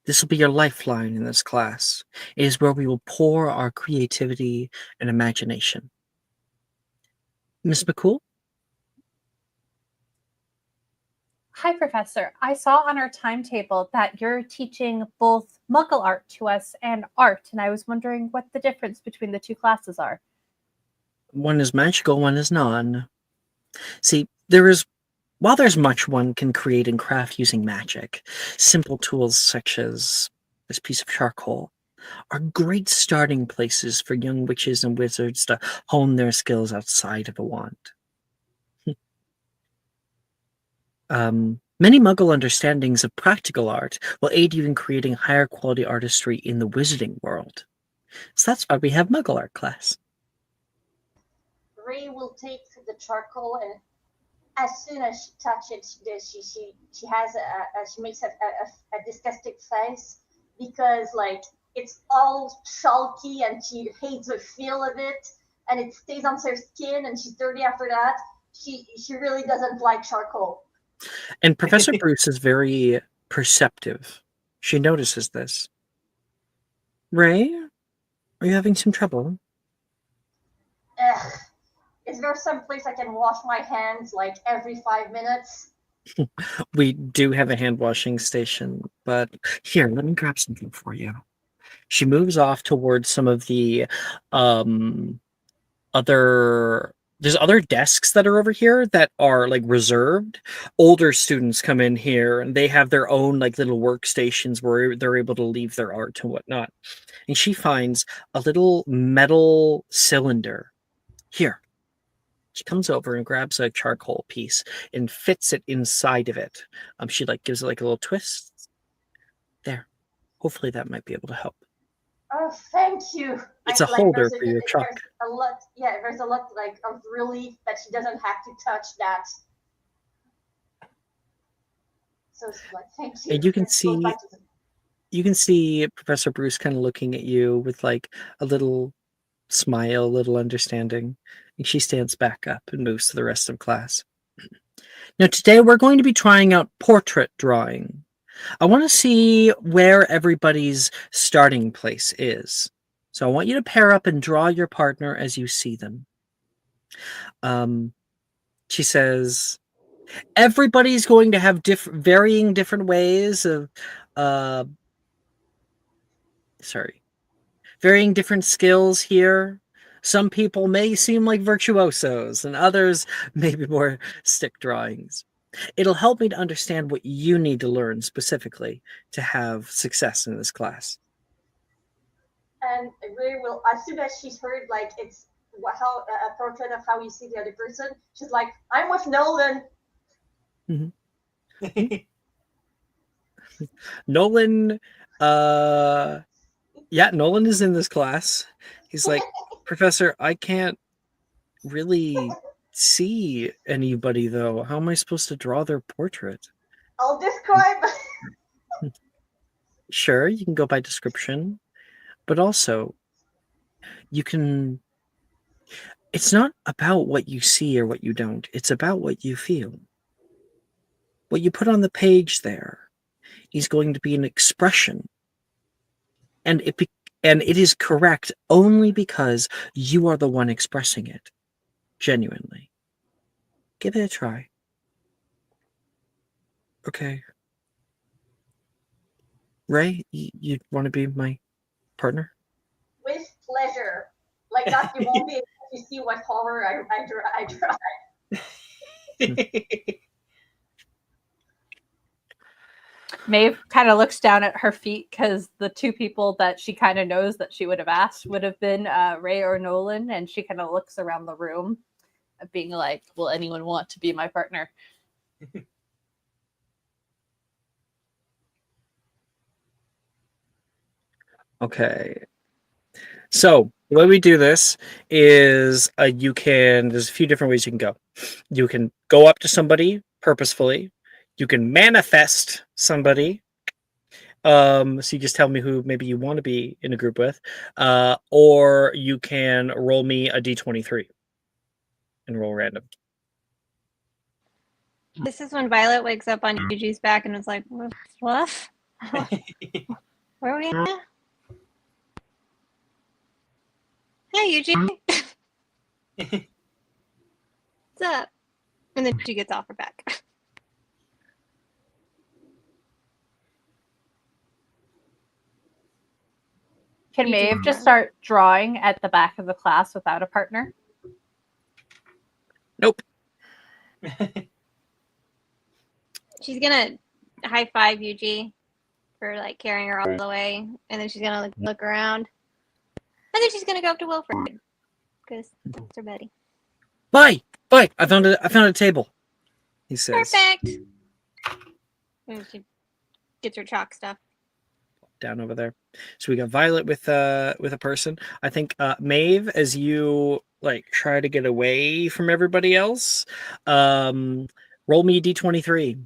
This will be your lifeline in this class. It is where we will pour our creativity and imagination. Miss McCool? Hi, Professor. I saw on our timetable that you're teaching both Muggle art to us and art, and I was wondering what the difference between the two classes are. One is magical, one is non. See, while there's much one can create and craft using magic, simple tools such as this piece of charcoal are great starting places for young witches and wizards to hone their skills outside of a wand. Many Muggle understandings of practical art will aid you in creating higher quality artistry in the wizarding world. So that's why we have Muggle art class. Ray will take the charcoal, and as soon as she touches it, she has she makes a disgusting face because like it's all chalky and she hates the feel of it, and it stays on her skin and she's dirty after that. She really doesn't like charcoal. And Professor Bruce is very perceptive. She notices this. Ray, are you having some trouble? Ugh. Is there some place I can wash my hands like every 5 minutes? We do have a hand washing station, but here, let me grab something for you. She moves off towards some of the there's other desks that are over here that are like reserved. Older students come in here and they have their own like little workstations where they're able to leave their art and whatnot. And she finds a little metal cylinder. Here. She comes over and grabs a charcoal piece and fits it inside of it. She like gives it like a little twist. There. Hopefully that might be able to help. Oh, thank you. It's a holder for your chalk. There's a lot like of relief that she doesn't have to touch that. So it's like, thank you. And you can see Professor Bruce kind of looking at you with like a little smile, a little understanding. And she stands back up and moves to the rest of class. Now today we're going to be trying out portrait drawing. I want to see where everybody's starting place is. So I want you to pair up and draw your partner as you see them. She says, everybody's going to have varying different ways of, varying different skills here. Some people may seem like virtuosos and others may be more stick drawings. It'll help me to understand what you need to learn specifically to have success in this class. And Ray will, as soon as she's heard like it's how a portrait of how you see the other person, she's like, "I'm with Nolan." Mm-hmm. Nolan, Nolan is in this class. He's like, Professor, I can't really see anybody though. How am I supposed to draw their portrait? I'll describe. Sure, you can go by description, but also you can. It's not about what you see or what you don't. It's about what you feel. What you put on the page there is going to be an expression, and it is correct only because you are the one expressing it genuinely. Give it a try. Okay. Ray, you want to be my partner? With pleasure. Like that, you won't be able to see what horror I draw. Maeve kind of looks down at her feet because the two people that she kind of knows that she would have asked would have been Ray or Nolan, and she kind of looks around the room, being like, "Will anyone want to be my partner?" Okay. So the way we do this is there's a few different ways you can go. You can go up to somebody purposefully. You can manifest somebody. So you just tell me who maybe you want to be in a group with. Or you can roll me a d23 and roll random. This is when Violet wakes up on Yuji's back and is like, "What? Where are we at?" Hey, Yuji. What's up? And then she gets off her back. Can Maeve just start drawing at the back of the class without a partner? Nope. She's gonna high five Yuji for like carrying her all the way, and then she's gonna like, look around, and then she's gonna go up to Wilfred because that's her buddy. Bye. I found a table. He says. Perfect. And she gets her chalk stuff. Down over there. So we got Violet with a person. I think Maeve, as you like try to get away from everybody else, roll me a d23.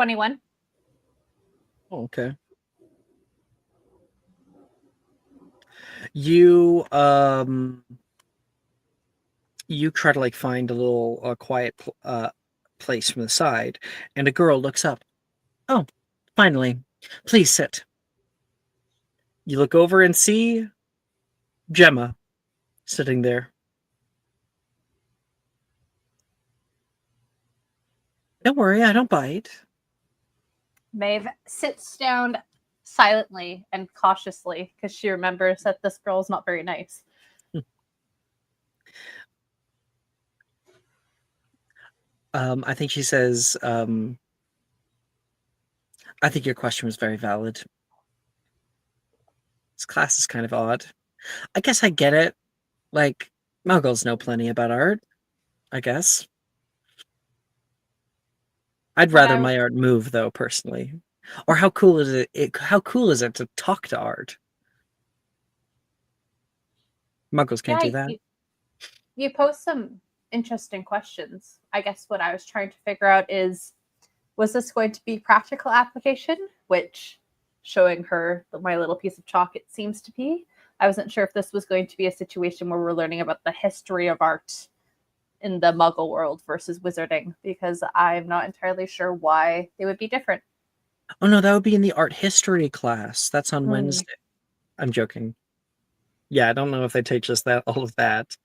$21. Oh, okay. You you try to like find a little quiet place from the side, and a girl looks up. Oh, finally. Please sit. You look over and see Gemma sitting there. Don't worry, I don't bite. Maeve sits down silently and cautiously because she remembers that this girl is not very nice. I think she says, I think your question was very valid. This class is kind of odd. I guess I get it. Like, muggles know plenty about art, I guess. I'd rather my art move, though, personally. Or how cool is it? How cool is it to talk to art? Muggles can't do that. You pose some interesting questions. I guess what I was trying to figure out is, was this going to be practical application? Which, showing her my little piece of chalk, it seems to be. I wasn't sure if this was going to be a situation where we're learning about the history of art in the Muggle world versus wizarding, because I'm not entirely sure why they would be different. Oh no, that would be in the art history class. That's on Wednesday. I'm joking. Yeah, I don't know if they teach us that all of that.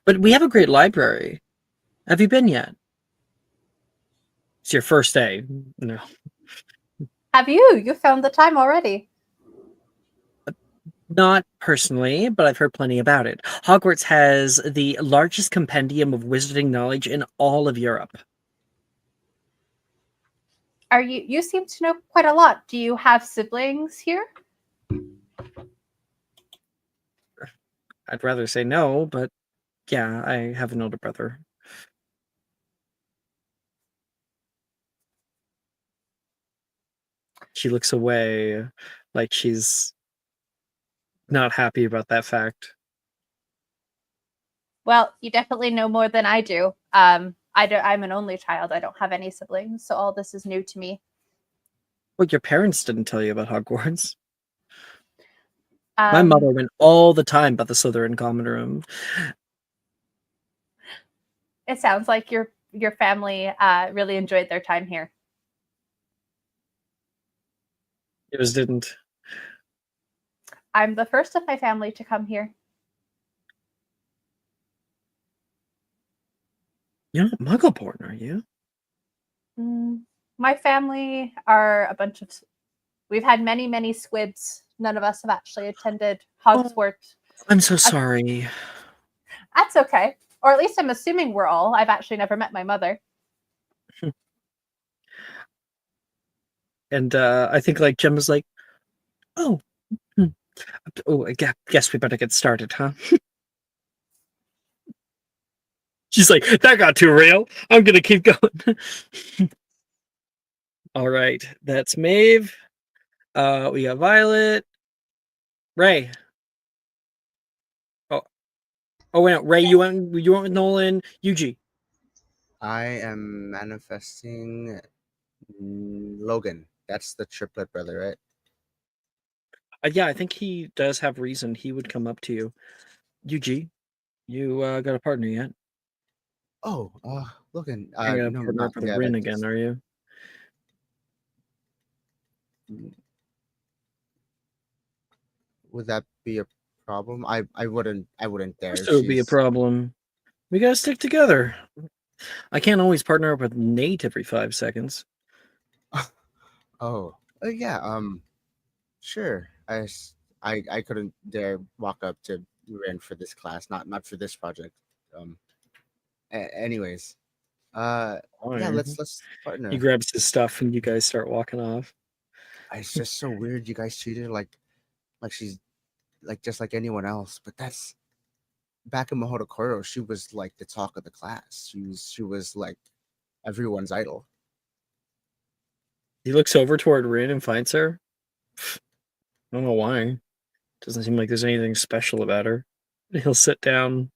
But we have a great library. Have you been yet? It's your first day. No. Have you? You found the time already. Not personally, but I've heard plenty about it. Hogwarts has the largest compendium of wizarding knowledge in all of Europe. You seem to know quite a lot. Do you have siblings here? I'd rather say no, but yeah, I have an older brother. She looks away like she's not happy about that fact. Well, you definitely know more than I do. I'm an only child. I don't have any siblings, so all this is new to me. Well, your parents didn't tell you about Hogwarts. My mother went all the time about the Slytherin common room. It sounds like your family really enjoyed their time here. Yours didn't. I'm the first of my family to come here. You're not Muggle-born, are you? My family are a bunch of... We've had many, many squibs. None of us have actually attended Hogwarts. I'm so sorry. That's okay. Or at least I'm assuming we're all. I've actually never met my mother. And I think like Gemma's like, oh, I guess we better get started, huh? She's like, that got too real. I'm gonna keep going. All right, that's Maeve. We got Violet. Ray. Oh wait, no, Ray, you went with Nolan. Yuji. I am manifesting Logan. That's the triplet brother, right? Yeah, I think he does have reason. He would come up to you. Yuji, you got a partner yet? Oh, Logan. You're No, gonna partner not up with yet. Rin again, are you? Would that be a problem? I wouldn't dare. It would be a problem. We gotta stick together. I can't always partner up with Nate every 5 seconds. Oh, yeah. Sure. I couldn't dare walk up to Rin for this class, not for this project. Um, anyways, yeah, Fine. let's He partner. grabs his stuff and you guys start walking off. It's just so weird. You guys treat her like she's like just like anyone else, but that's back in Mahodokoro. She was like the talk of the class. She was like everyone's idol. He looks over toward Rin and finds her. I don't know why. Doesn't seem like there's anything special about her. He'll sit down.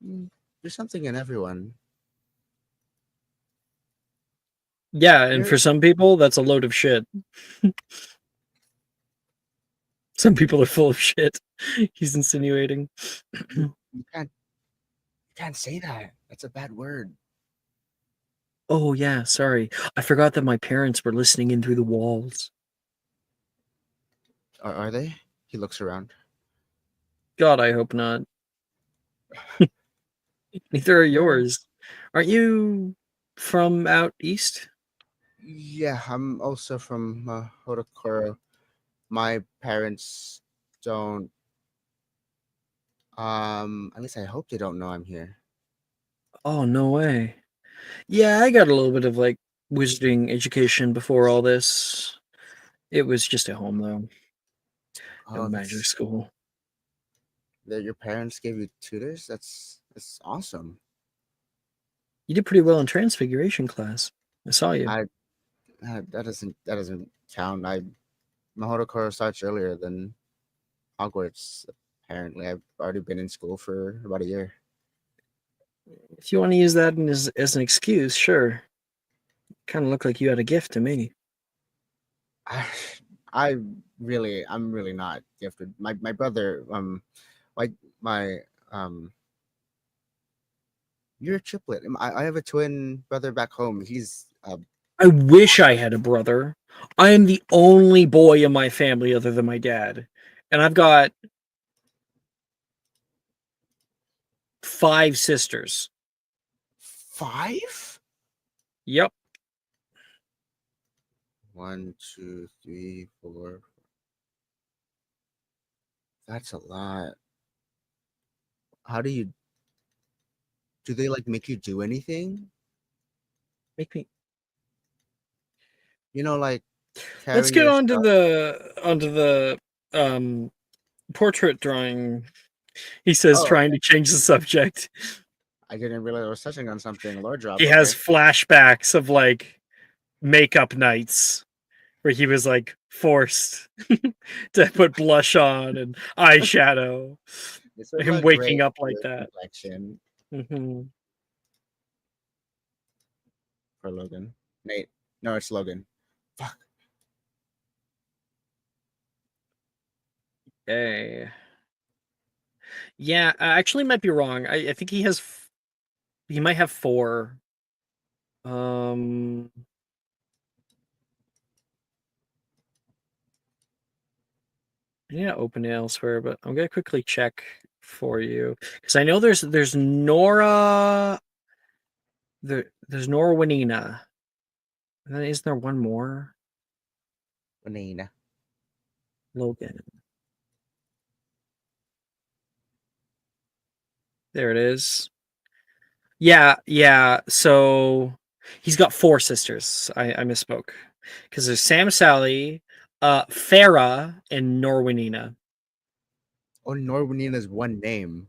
There's something in everyone. Yeah, and You're- for some people, that's a load of shit. Some people are full of shit. He's insinuating. you can't say that. That's a bad word. Oh, yeah, sorry. I forgot that my parents were listening in through the walls. Are they? He looks around. God, I hope not. Neither are yours. Aren't you from out east? Yeah, I'm also from Hodokoro. My parents don't. At least I hope they don't know I'm here. Oh, no way. Yeah, I got a little bit of like wizarding education before all this. It was just at home though. No Oh, magic school. that your parents gave you tutors. That's awesome. You did pretty well in transfiguration class. I saw you. That doesn't count. Mahodokoro starts earlier than Hogwarts. Apparently, I've already been in school for about a year. If you want to use that as an excuse, sure. Kind of looked like you had a gift to me. I'm really not gifted. My brother, my you're a triplet. I have a twin brother back home. He's I wish I had a brother. I am the only boy in my family other than my dad. And I've got 5 sisters. 5. Yep. 1, 2, 3, 4. That's a lot. How do they like make you do anything? Make me. Like Let's carrying get your onto stuff. the portrait drawing. He says, Oh, trying to change the subject. I didn't realize I was touching on something. Lore drop. He has Okay. flashbacks of like makeup nights where he was like forced to put blush on and eyeshadow. This would Him look waking great up for like your that. complexion Mhm. for Logan. Nate. No, it's Logan. Fuck. Okay. Yeah, I actually might be wrong. I think he might have 4. Um, I need to open it elsewhere, but I'm gonna quickly check for you because I know there's Nora. There's Nora Winina. And then isn't there one more? Nina. Logan. There it is. Yeah. So he's got 4 sisters. I misspoke because there's Sam, Sally, Farah, and Norwinina. Oh, Norwinina's one name.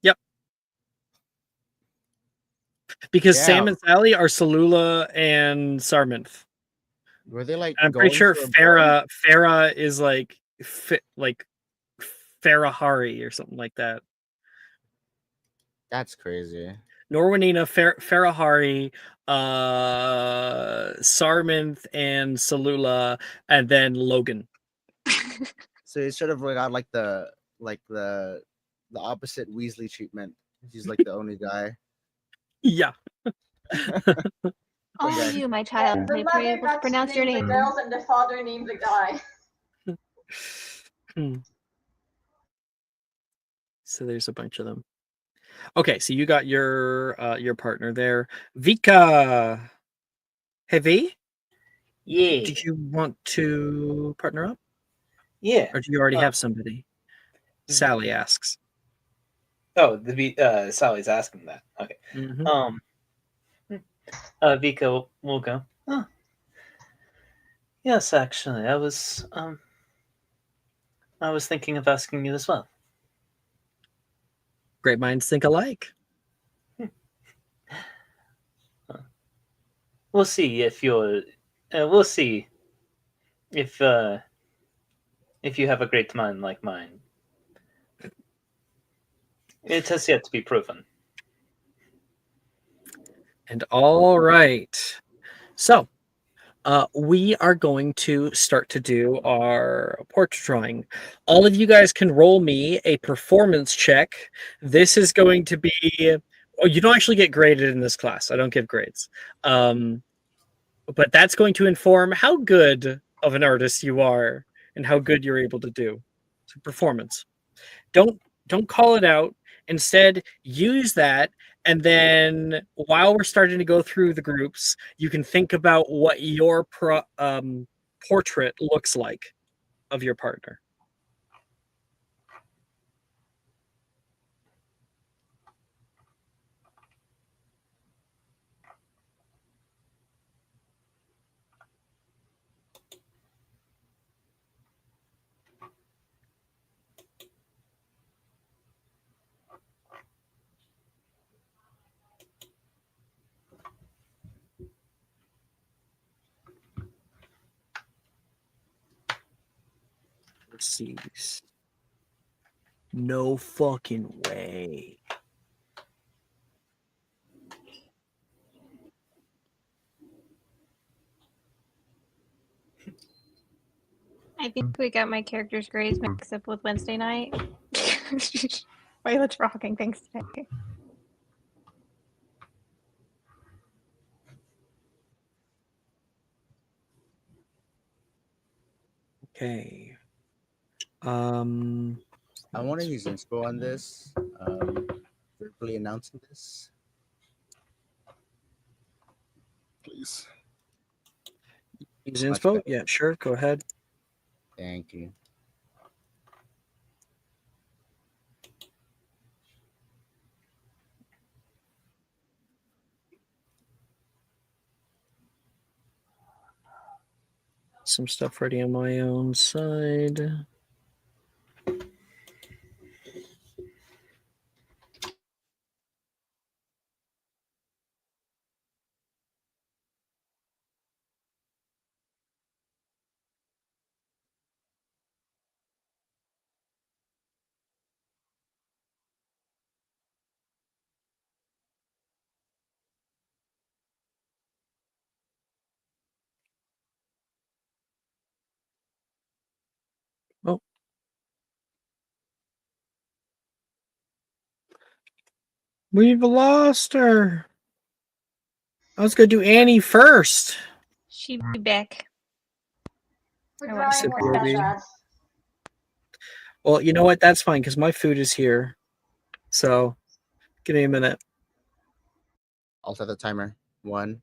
Yep. Because Sam Damn. and Sally are Salula and Sarminth. Were they like And I'm pretty going sure for a boy? Farah is like Farahari or something like that. That's crazy. Norwinina, Farahari, Sarminth, and Salula, and then Logan. So it's sort of got like the opposite Weasley treatment. He's like the only guy. Yeah. Only Okay. you, my child, The may mother be able to got to pronounce your name the name. girls and the father named the guy. So there's a bunch of them. Okay, so you got your partner there, Vika. Hey, V? Yeah. Did you want to partner up? Yeah. Or do you already Uh, have somebody? Sally asks. Oh, Sally's asking that. Okay. Mhm. Vika will go. Oh, yes, actually, I was thinking of asking you as well. Great minds think alike. We'll see if you're. We'll see if you have a great mind like mine. It has yet to be proven. And all right. So, we are going to start to do our portrait drawing. All of you guys can roll me a performance check. This is going to be. Oh, you don't actually get graded in this class. I don't give grades. But that's going to inform how good of an artist you are and how good you're able to do. So performance. Don't call it out. Instead, use that, and then while we're starting to go through the groups, you can think about what your portrait looks like of your partner. Let's see. No fucking way. I think we got my character's grades mixed up with Wednesday night. Violet's rocking things today. Okay. I want to use inspo on this. Verbally announcing this. Please. Use inspo? Yeah, sure. Go ahead. Thank you. Some stuff ready on my own side. Oh. We've lost her. I was going to do Annie first. She be back. We're I drawing want what Sippy. Beth asked. Well, you know what? That's fine because my food is here. So, give me a minute. I'll set the timer. 1,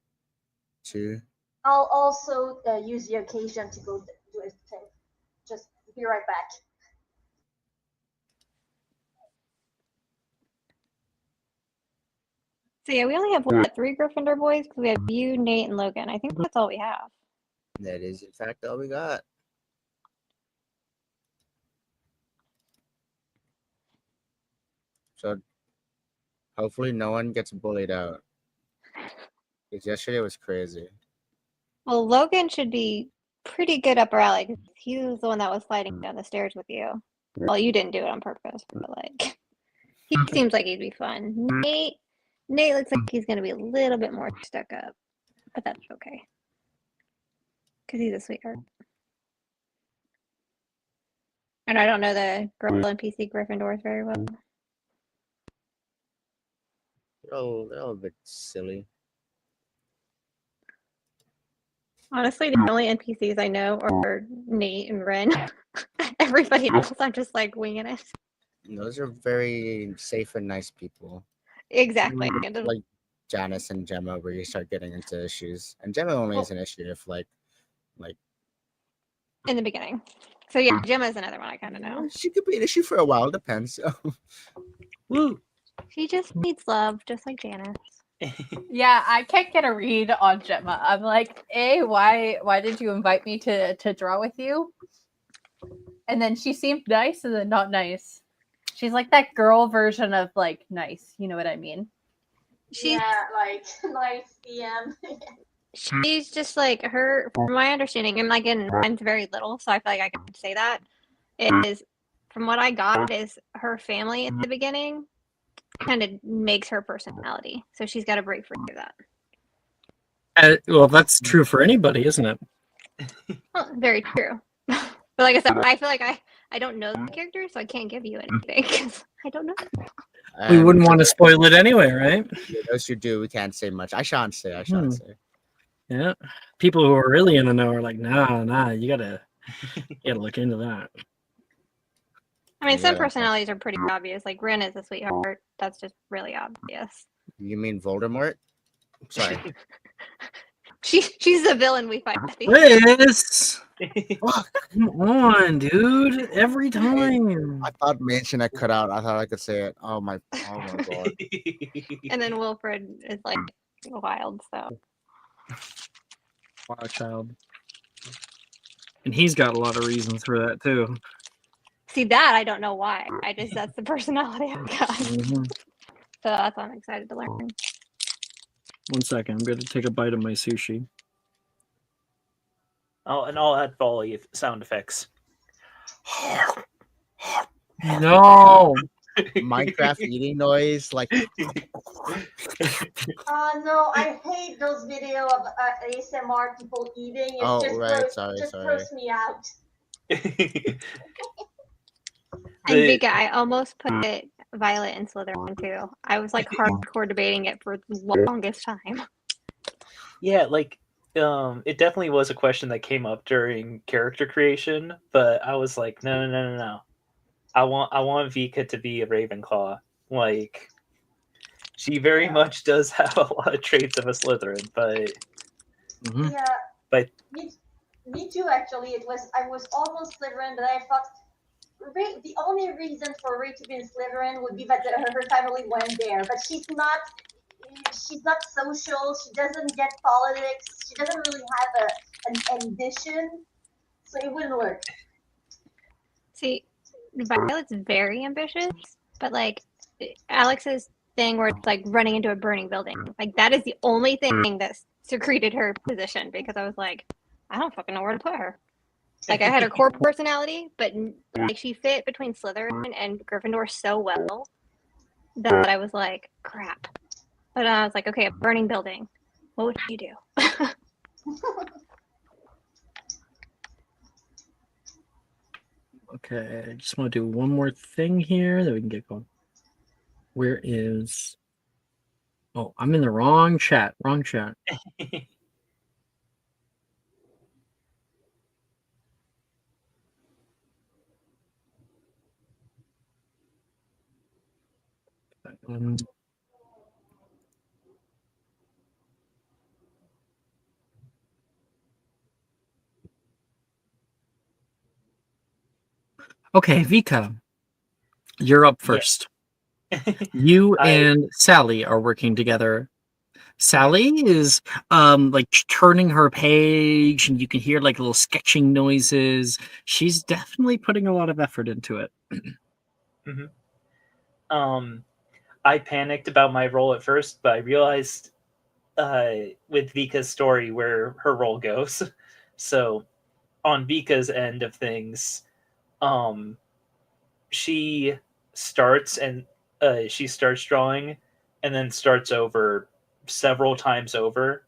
2. I'll also use the occasion to go do a thing. Just be right back. So yeah, we only have what, 3 Gryffindor boys because we have you, Nate, and Logan. I think that's all we have. That is, in fact, all we got. So, hopefully, no one gets bullied out. Because yesterday was crazy. Well, Logan should be pretty good up our alley because he was the one that was sliding down the stairs with you. Well, you didn't do it on purpose, but like he seems like he'd be fun. Nate looks like he's gonna be a little bit more stuck up, but that's okay because he's a sweetheart. And I don't know the girl NPC Gryffindors very well. They're all a bit silly. Honestly, the only NPCs I know are Nate and Ren. Everybody else, I'm just like winging it. Those are very safe and nice people. Exactly. Like Janice and Gemma, where you start getting into issues. And Gemma only is an issue if like in the beginning. So yeah, Gemma's another one I kind of know. She could be an issue for a while. Depends. Woo. She just needs love, just like Janice. Yeah, I can't get a read on Gemma. I'm like, why did you invite me to draw with you? And then she seemed nice and then not nice. She's like that girl version of like nice, you know what I mean? Yeah, like nice DM. She's just like her, from my understanding, and again, mine's very little, so I feel like I can say that. Is from what I got, is her family at the beginning kind of makes her personality. So she's got to break free of that. Well, that's true for anybody, isn't it? Well, very true. But like I said, I feel like I don't know the character, so I can't give you anything because I don't know. We wouldn't want to spoil it anyway, right? Those who do, we can't say much. I shan't say. Yeah. People who are really in the know are like, nah, you gotta look into that. I mean, some personalities are pretty obvious. Like Ren is a sweetheart. That's just really obvious. You mean Voldemort? Sorry. She's the villain we fight. Liz! Come on, dude. Every time. I thought internet cut out. I thought I could say it. Oh my god. And then Wilfred is like wild, so. Wild child. And he's got a lot of reasons for that too. See, that I don't know why. That's the personality I've got. Mm-hmm. So that's what I'm excited to learn. 1 second, I'm going to take a bite of my sushi. Oh, and I'll add volley sound effects. No! Minecraft eating noise, like. No, I hate those video of ASMR people eating. It throws me out. And Vika, I almost put Violet in Slytherin too. I was like hardcore debating it for the longest time. Yeah, like it definitely was a question that came up during character creation, but I was like, no. I want Vika to be a Ravenclaw. Like, she very much does have a lot of traits of a Slytherin, but yeah, but me too. Actually, I was almost Slytherin, but I thought the only reason for Ray to be in Slytherin would be that her family went there, but she's not social. She doesn't get politics. She doesn't really have an ambition, so it wouldn't work. See, Violet's very ambitious, but like Alex's thing where it's like running into a burning building, like that is the only thing that secreted her position, because I was like, I don't fucking know where to put her. Like, I had her core personality, but like she fit between Slytherin and Gryffindor so well that I was like, crap. But I was like, okay, a burning building. What would you do? Okay, I just want to do one more thing here that we can get going. Where is... Oh, I'm in the wrong chat. Wrong chat. Okay, Vika, you're up first. You and Sally are working together. Sally is like turning her page, and you can hear like little sketching noises. She's definitely putting a lot of effort into it. Mm-hmm. I panicked about my role at first, but I realized with Vika's story where her role goes. So on Vika's end of things, she starts drawing and then starts over several times over.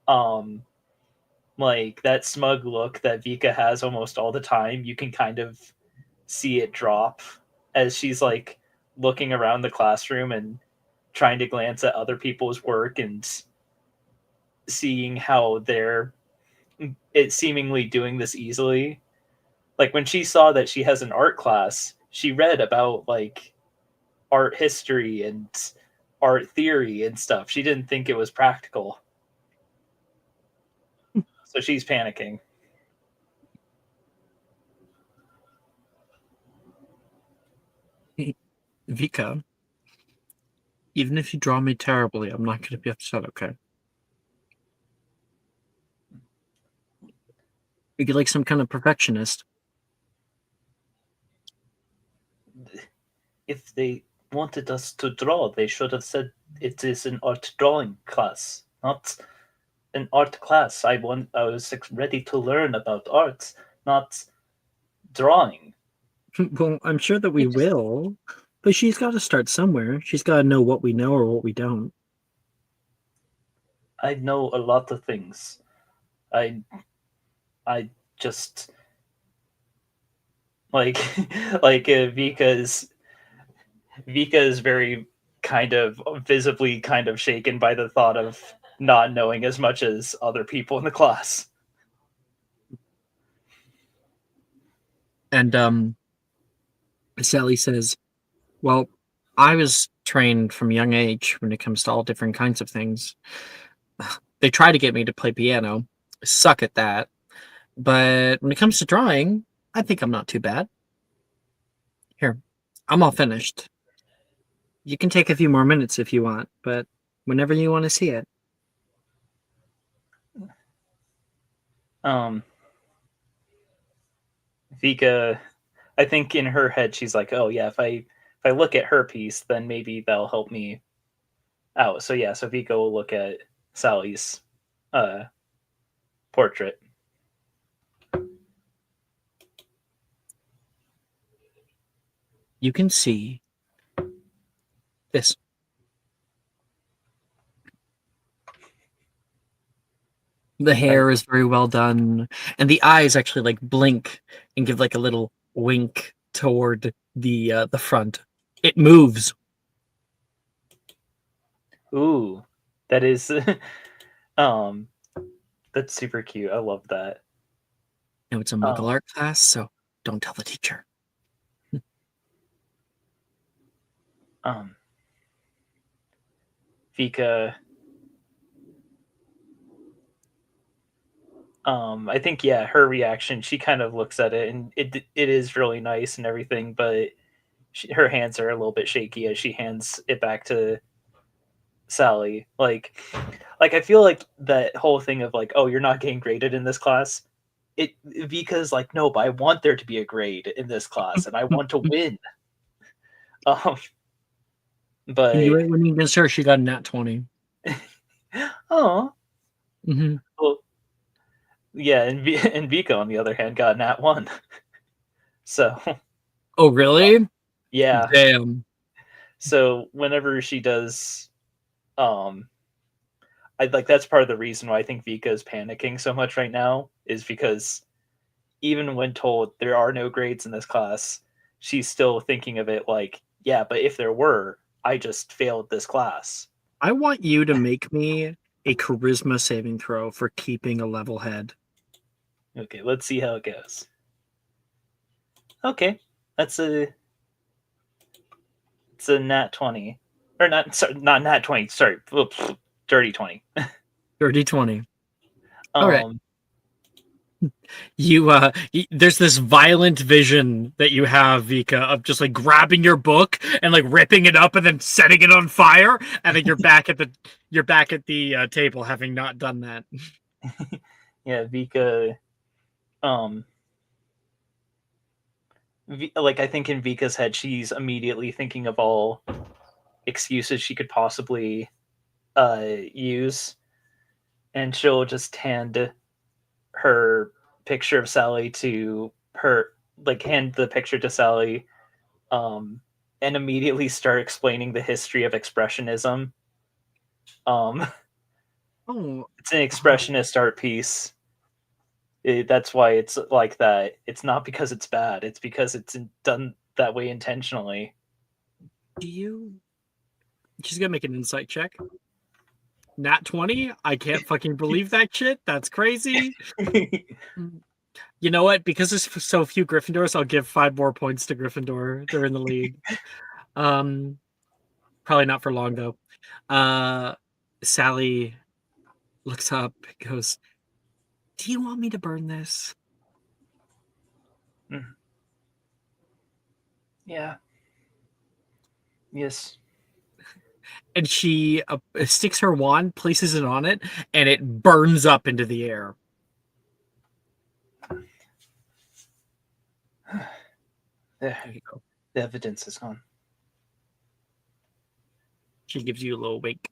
Like that smug look that Vika has almost all the time, you can kind of see it drop as she's like looking around the classroom and trying to glance at other people's work and seeing how they're seemingly doing this easily. Like when she saw that she has an art class, she read about like art history and art theory and stuff. She didn't think it was practical. So she's panicking. Vika, even if you draw me terribly, I'm not going to be upset, okay? You're like some kind of perfectionist. If they wanted us to draw, they should have said it is an art drawing class, not an art class. I was ready to learn about art, not drawing. Well, I'm sure that we It just- will, but she's got to start somewhere. She's got to know what we know or what we don't. I know a lot of things. I just like Vika is very kind of visibly kind of shaken by the thought of not knowing as much as other people in the class. And Sally says, well, I was trained from a young age when it comes to all different kinds of things. They try to get me to play piano. I suck at that. But when it comes to drawing, I think I'm not too bad. Here, I'm all finished. You can take a few more minutes if you want, but whenever you want to see it. Vika, I think in her head she's like, oh yeah, if I look at her piece, then maybe that'll help me out. So yeah, so Vika will look at Sally's portrait. You can see this. The hair is very well done, and the eyes actually like blink and give like a little wink toward the front. It moves. Ooh, that is um that's super cute. I love that. No, it's a Muggle art class, so don't tell the teacher. Vika, I think yeah, her reaction, she kind of looks at it and it is really nice and everything, but her hands are a little bit shaky as she hands it back to Sally. Like I feel like that whole thing of like, oh, you're not getting graded in this class. It Vika's like, no, but I want there to be a grade in this class and I want to win. But Can you rate winning against her? She got a nat 20. oh, Mm-hmm. well, yeah, and Vika on the other hand got nat 1. So Oh, really? yeah. Damn. So whenever she does, I like that's part of the reason why I think Vika is panicking so much right now is because even when told there are no grades in this class, she's still thinking of it like, yeah, but if there were, I just failed this class. I want you to make me a charisma saving throw for keeping a level head. Okay, let's see how it goes. Okay, it's a nat 20. Or not nat 20, sorry. Dirty 20. Dirty 20. All right. There's this violent vision that you have, Vika, of just like grabbing your book and like ripping it up and then setting it on fire, and then you're back at the table having not done that. Yeah, Vika, like I think in Vika's head, she's immediately thinking of all excuses she could possibly use, and she'll just hand her picture of Sally to her, like hand the picture to Sally, and immediately start explaining the history of expressionism. Oh, it's an expressionist art piece. That's why it's like that. It's not because it's bad. It's because it's done that way intentionally. She's gonna make an insight check. Nat 20? I can't fucking believe that shit. That's crazy. You know what? Because there's so few Gryffindors, I'll give 5 more points to Gryffindor. They're in the lead. Probably not for long though. Sally looks up and goes, "Do you want me to burn this?" Yeah. Yes. And she sticks her wand, places it on it, and it burns up into the air. There. There you go. The evidence is gone. She gives you a little wink.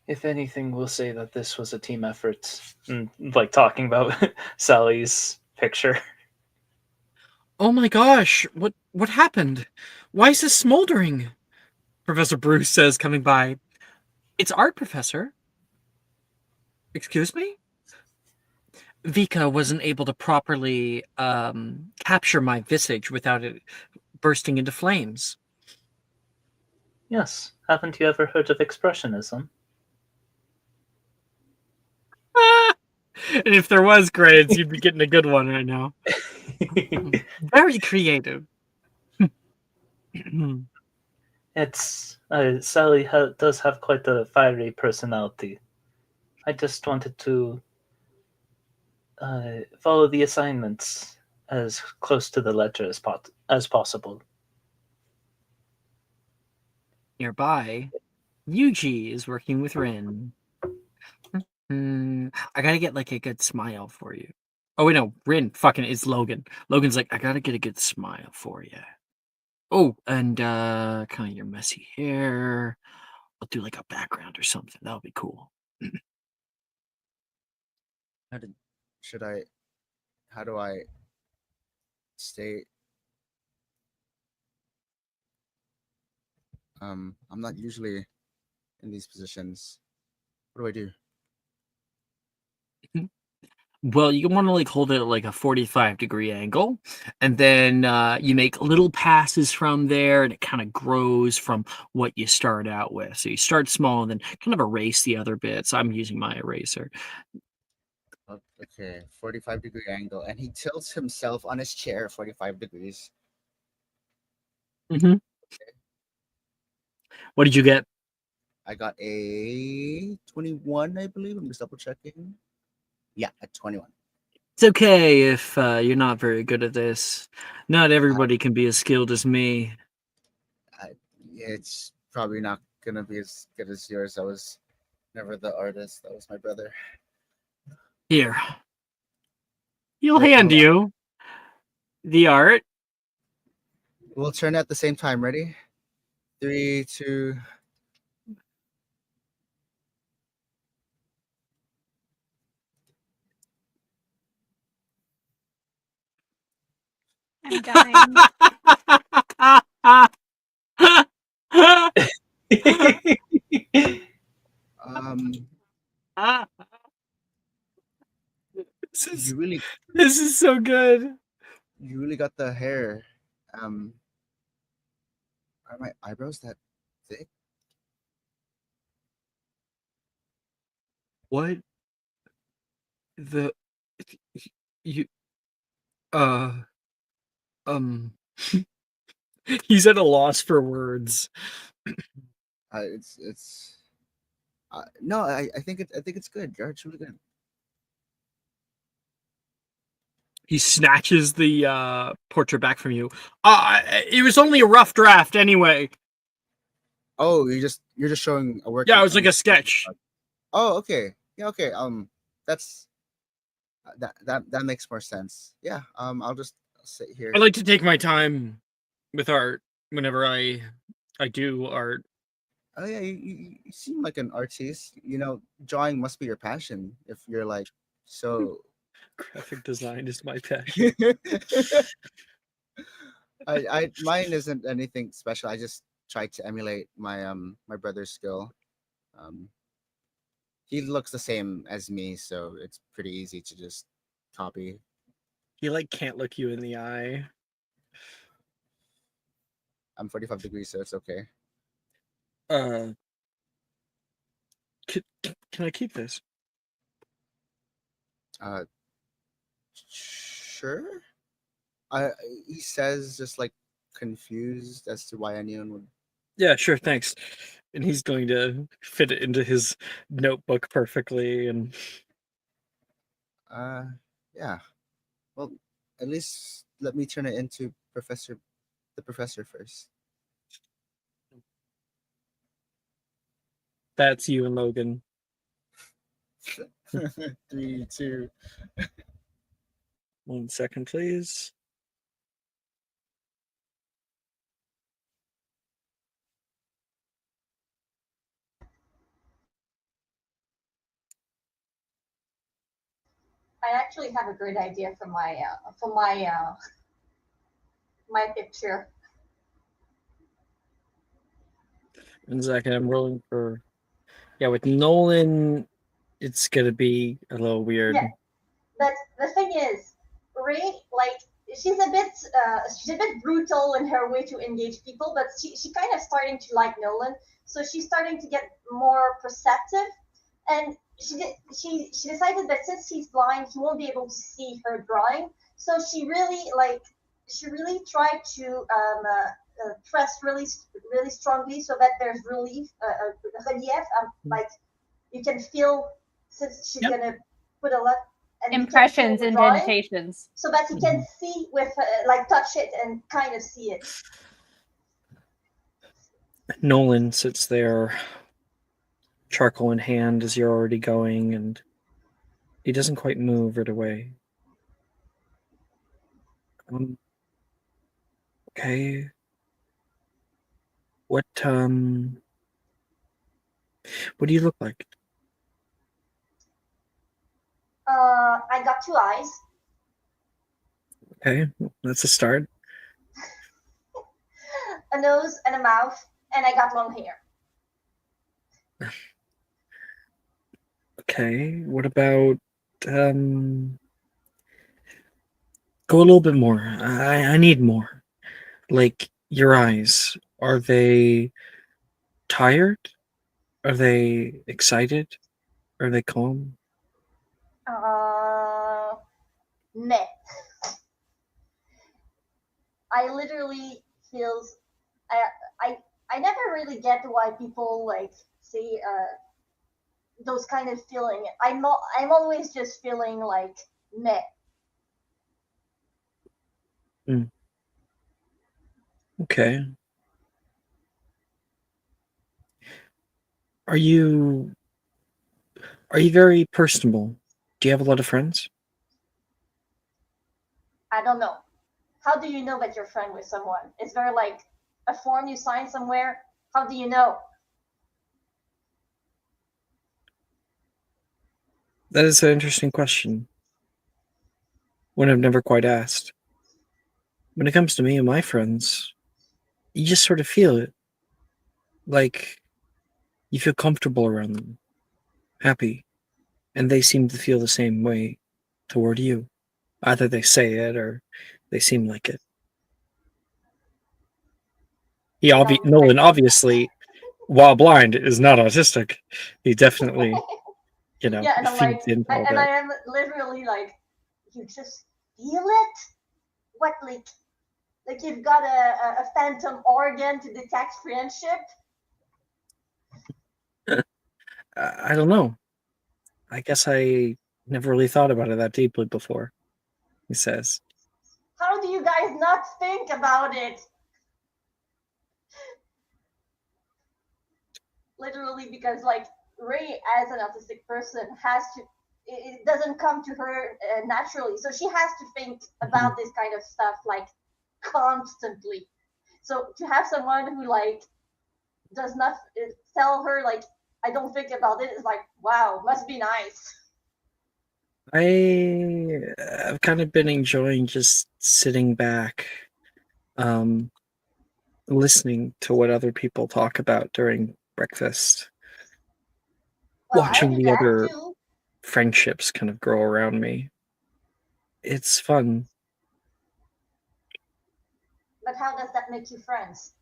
If anything, we'll say that this was a team effort. Like talking about Sally's picture. Oh my gosh, what happened? Why is this smoldering? Professor Bruce says, coming by. It's art, Professor. Excuse me? Vika wasn't able to properly capture my visage without it bursting into flames. Yes. Haven't you ever heard of expressionism? And if there was grades, you'd be getting a good one right now. Very creative. It's Sally does have quite a fiery personality. I just wanted to follow the assignments as close to the letter as possible. Nearby, Yuji is working with Rin. I gotta get like a good smile for you. Oh wait, no, Rin, fucking, it's Logan. Logan's like, I gotta get a good smile for you. Oh, and kind of your messy hair. I'll do like a background or something. That'll be cool. How do I state? I'm not usually in these positions. What do I do? Well, you want to like hold it at like a 45-degree angle, and then you make little passes from there, and it kind of grows from what you start out with. So you start small and then kind of erase the other bits. I'm using my eraser. Okay, 45-degree angle, and he tilts himself on his chair 45 degrees. Mm-hmm. What did you get? I got a 21, I believe. I'm just double checking. Yeah, a 21. It's okay if you're not very good at this. Not everybody can be as skilled as me. It's probably not gonna be as good as yours. I was never the artist. That was my brother. Here. He'll Wait, hand hold on. you the art. We'll turn at the same time. Ready? 3, 2. I'm dying. This is so good. You really got the hair. Are my eyebrows that thick? What? You um he's at a loss for words. It's no, I think it's good. It's really good. He snatches the portrait back from you. It was only a rough draft anyway. Oh, you're just showing a work. Yeah, it was like a sketch. Oh, okay. Yeah, okay. That's that makes more sense. Yeah. I'll just sit here. I like to take my time with art whenever I do art. Oh yeah, you seem like an artist. You know, drawing must be your passion. If you're like so. Graphic design is my passion. Mine isn't anything special. I just try to emulate my my brother's skill. He looks the same as me, so it's pretty easy to just copy. He like can't look you in the eye. I'm 45 degrees, so it's okay. Can I keep this? Sure. He says just like confused as to why anyone would. Yeah, sure, thanks. And he's going to fit it into his notebook perfectly. And yeah. Well, at least let me turn it into the professor first. That's you and Logan. 3, 2. 1 second, please. I actually have a great idea for my my picture. 1 second, I'm rolling for. Yeah, with Nolan, it's gonna be a little weird. Yeah. But the thing is, Ray, like she's a bit brutal in her way to engage people, but she kind of starting to like Nolan, so she's starting to get more perceptive, and she decided that since he's blind, he won't be able to see her drawing, so she really tried to press really strongly so that there's relief, like you can feel since she's Yep. gonna put a lot and Impressions, indentations. so that he can see with like touch it and kind of see it. Nolan sits there, charcoal in hand as you're already going, and he doesn't quite move right away. Okay. What do you look like? I got 2 eyes, Okay, that's a start. a nose, and a mouth, and I got long hair. Okay, what about go a little bit more. I need more. Like your eyes. Are they tired? Are they excited? Are they calm? Meh. I literally feels I I I never really get why people like say those kind of feeling. I'm always just feeling like meh. Okay. Are you very personable? Do you have a lot of friends? I don't know. How do you know that you're friend with someone? Is there like a form you sign somewhere? How do you know? That is an interesting question. One I've never quite asked. When it comes to me and my friends, you just sort of feel it. Like you feel comfortable around them, happy, and they seem to feel the same way toward you. Either they say it or they seem like it. No, Nolan obviously, while blind, is not autistic. He definitely, yeah, and I'm like, feeds into all I that. am literally like, you just feel it. What like you've got a phantom organ to detect friendship? I don't know. I guess I never really thought about it that deeply before. He says, How do you guys not think about it? Literally, because like Ray, as an autistic person, has to. It doesn't come to her naturally, so she has to think about this kind of stuff like constantly. So to have someone who like does not tell her like I don't think about it is like wow, must be nice. I've kind of been enjoying just sitting back, um, listening to what other people talk about during breakfast, Well, I watching do the that other too. friendships kind of grow around me. It's fun. But how does that make you friends?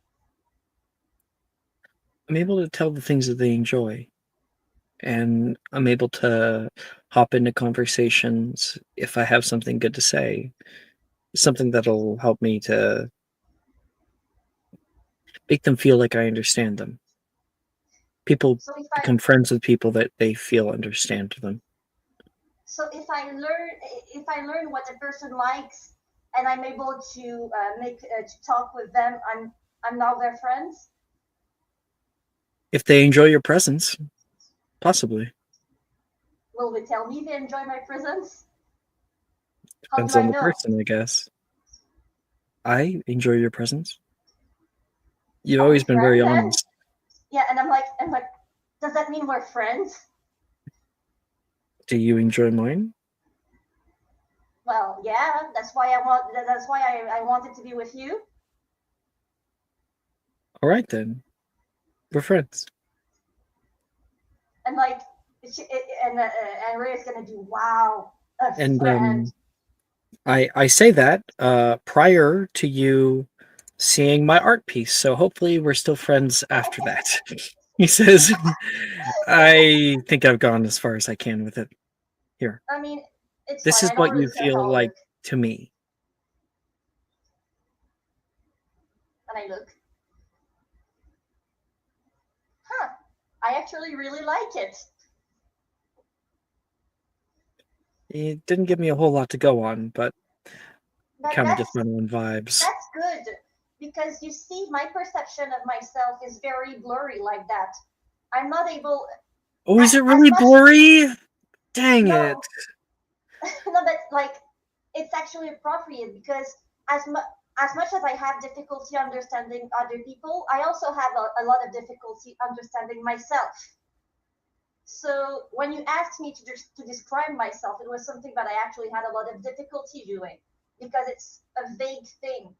I'm able to tell the things that they enjoy, and I'm able to hop into conversations if I have something good to say, something that'll help me to make them feel like I understand them. People So become friends with people that they feel understand them. if I learn what a person likes, and I'm able to to talk with them, I'm now their friends. If they enjoy your presence, possibly. Will they tell me they enjoy my presence? How Depends do I on the know? person, I guess. I enjoy your presence. You've Are we always been very friends then? honest. Yeah, and I'm like, does that mean we're friends? Do you enjoy mine? Well, yeah, that's why I wanted to be with you. All right then. We're friends. And like, and Ray's gonna do wow, a And friend. I say that prior to you seeing my art piece, so hopefully we're still friends after that. He says, I think I've gone as far as I can with it. Here. I mean, it's This fine. is I don't what really you care feel how I like look. to me. And I look. Huh. I actually really like it. It didn't give me a whole lot to go on, but But kind of just my own vibes. that's good. Because you see, my perception of myself is very blurry like that. I'm not able. Oh, is as it really much- blurry? Dang No. it. No, but like, it's actually appropriate because as much as I have difficulty understanding other people, I also have a lot of difficulty understanding myself. So when you asked me to describe myself, it was something that I actually had a lot of difficulty doing because it's a vague thing.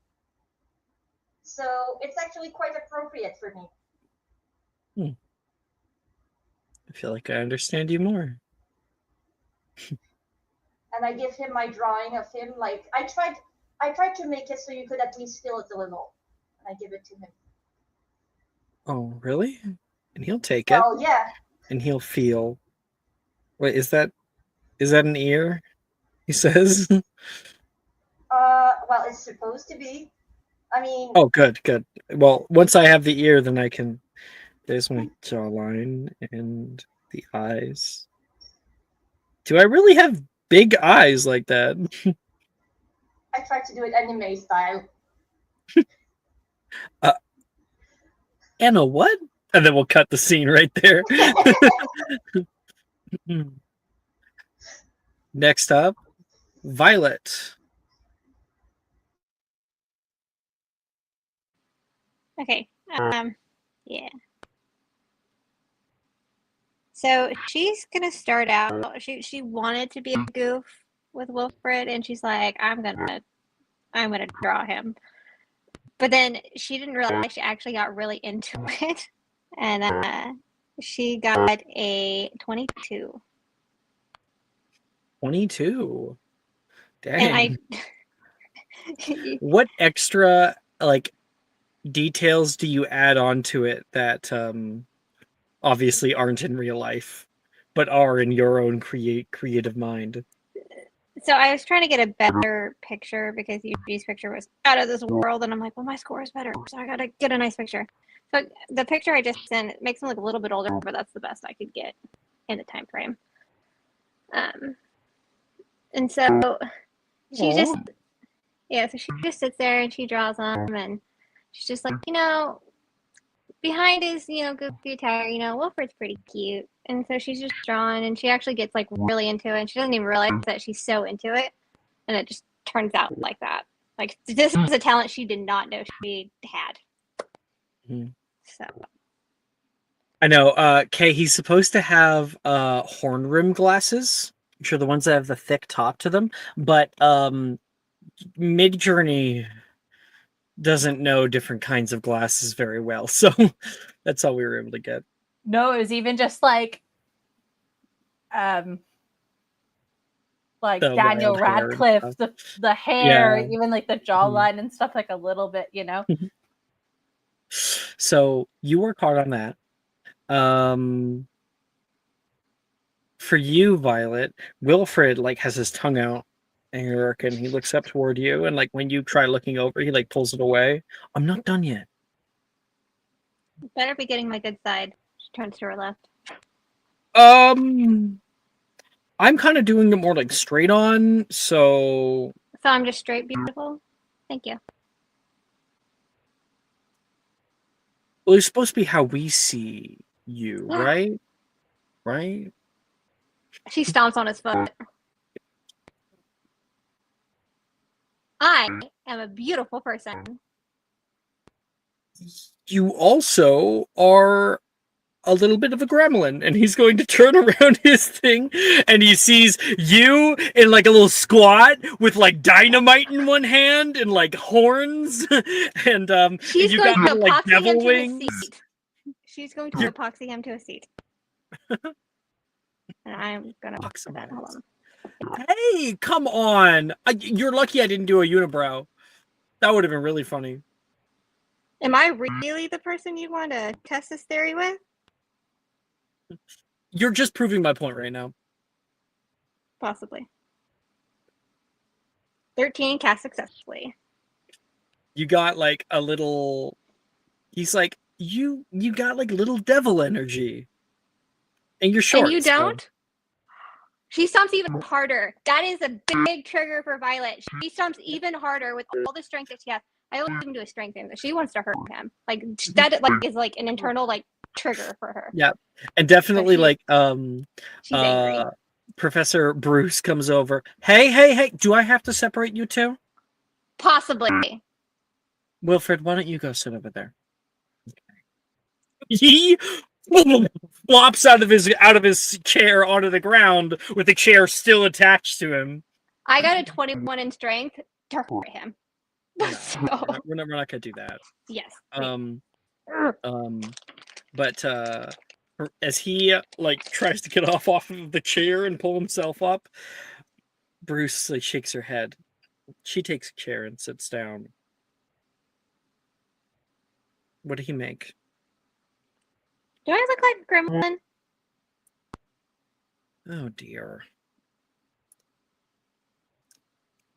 So it's actually quite appropriate for me. I feel like I understand you more. And I give him my drawing of him. Like I tried to make it so you could at least feel it a little. And I give it to him. Oh, really? And he'll take it. Well, yeah. And he'll feel. Wait, is that an ear? He says. Well, it's supposed to be. I mean. Oh, good. Well, once I have the ear, then I can. There's my jawline and the eyes. Do I really have big eyes like that? I tried to do it anime style. Anna, what? And then we'll cut the scene right there. Next up, Violet. Okay. Yeah. So she's gonna start out. She wanted to be a goof with Wilfred, and she's like, I'm gonna draw him. But then she didn't realize she actually got really into it, and she got a 22. 22. Dang. And what extra details do you add on to it that obviously aren't in real life, but are in your own creative mind? So I was trying to get a better picture because Yuji's picture was out of this world, and I'm like, well, my score is better, so I gotta get a nice picture. So the picture I just sent, it makes him look a little bit older, but that's the best I could get in the time frame. And so she so she just sits there and she draws them, and she's just like, behind his, goofy attire, Wilfred's pretty cute. And so she's just drawing, and she actually gets really into it, and she doesn't even realize that she's so into it, and it just turns out like that. Like, this is a talent she did not know she had. Mm-hmm. So I know, Kay, he's supposed to have horn rim glasses, which are the ones that have the thick top to them, but Mid-Journey doesn't know different kinds of glasses very well, so that's all we were able to get. No, it was even just like Daniel Radcliffe, the hair, even like the jawline and stuff, like a little bit, So you work hard on that. For you, Violet, Wilfred has his tongue out, Eric, and he looks up toward you, and when you try looking over, he pulls it away. I'm not done yet. Better be getting my good side. She turns to her left. I'm kind of doing it more straight on, so So I'm just straight beautiful? Thank you. Well, it's supposed to be how we see you, Yeah. right? Right? She stomps on his foot. I am a beautiful person. You also are a little bit of a gremlin, and he's going to turn around his thing, and he sees you in like a little squat with like dynamite in one hand and like horns, and She's you going got to little, like epoxy devil him to a wings. seat. She's going to epoxy him to a seat. And I'm gonna put that. Hold on. Hey, come on! You're lucky I didn't do a unibrow. That would have been really funny. Am I really the person you want to test this theory with? You're just proving my point right now. Possibly. 13 cast successfully. You got like a little. He's like, you got like little devil energy, and you're short. And you so- don't? She stomps even harder. That is a big trigger for Violet. She stomps even harder with all the strength that she has. I will even do a strength thing, but she wants to hurt him. Like that like is like an internal like trigger for her. Yeah, and definitely like she's angry. Professor Bruce comes over. Hey! Do I have to separate you two? Possibly. Wilfred, why don't you go sit over there? He flops out of his chair onto the ground with the chair still attached to him. I got a 21 in strength to hurt him. No, So, we're not gonna do that. yes. But as he like tries to get off of the chair and pull himself up, Bruce like shakes her head. She takes a chair and sits down. What did he make? Do I look like Gremlin? Oh dear.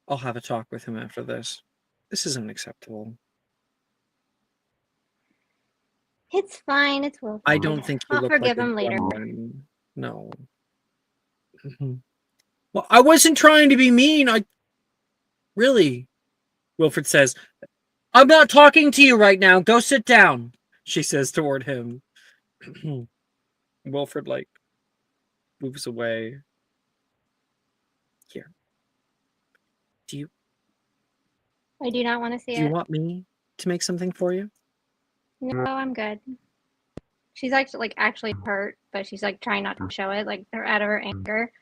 I'll have a talk with him after this. This isn't acceptable. It's fine. It's Wilfred. I don't think you I'll look forgive like a him later. gremlin. No. Well, I wasn't trying to be mean. Really, Wilfred says, I'm not talking to you right now. Go sit down, she says toward him. Wilfred, like, moves away. Here. I do not want to see Do you it. want me to make something for you? No, I'm good. She's actually hurt, but she's like trying not to show it, like they're out of her anger.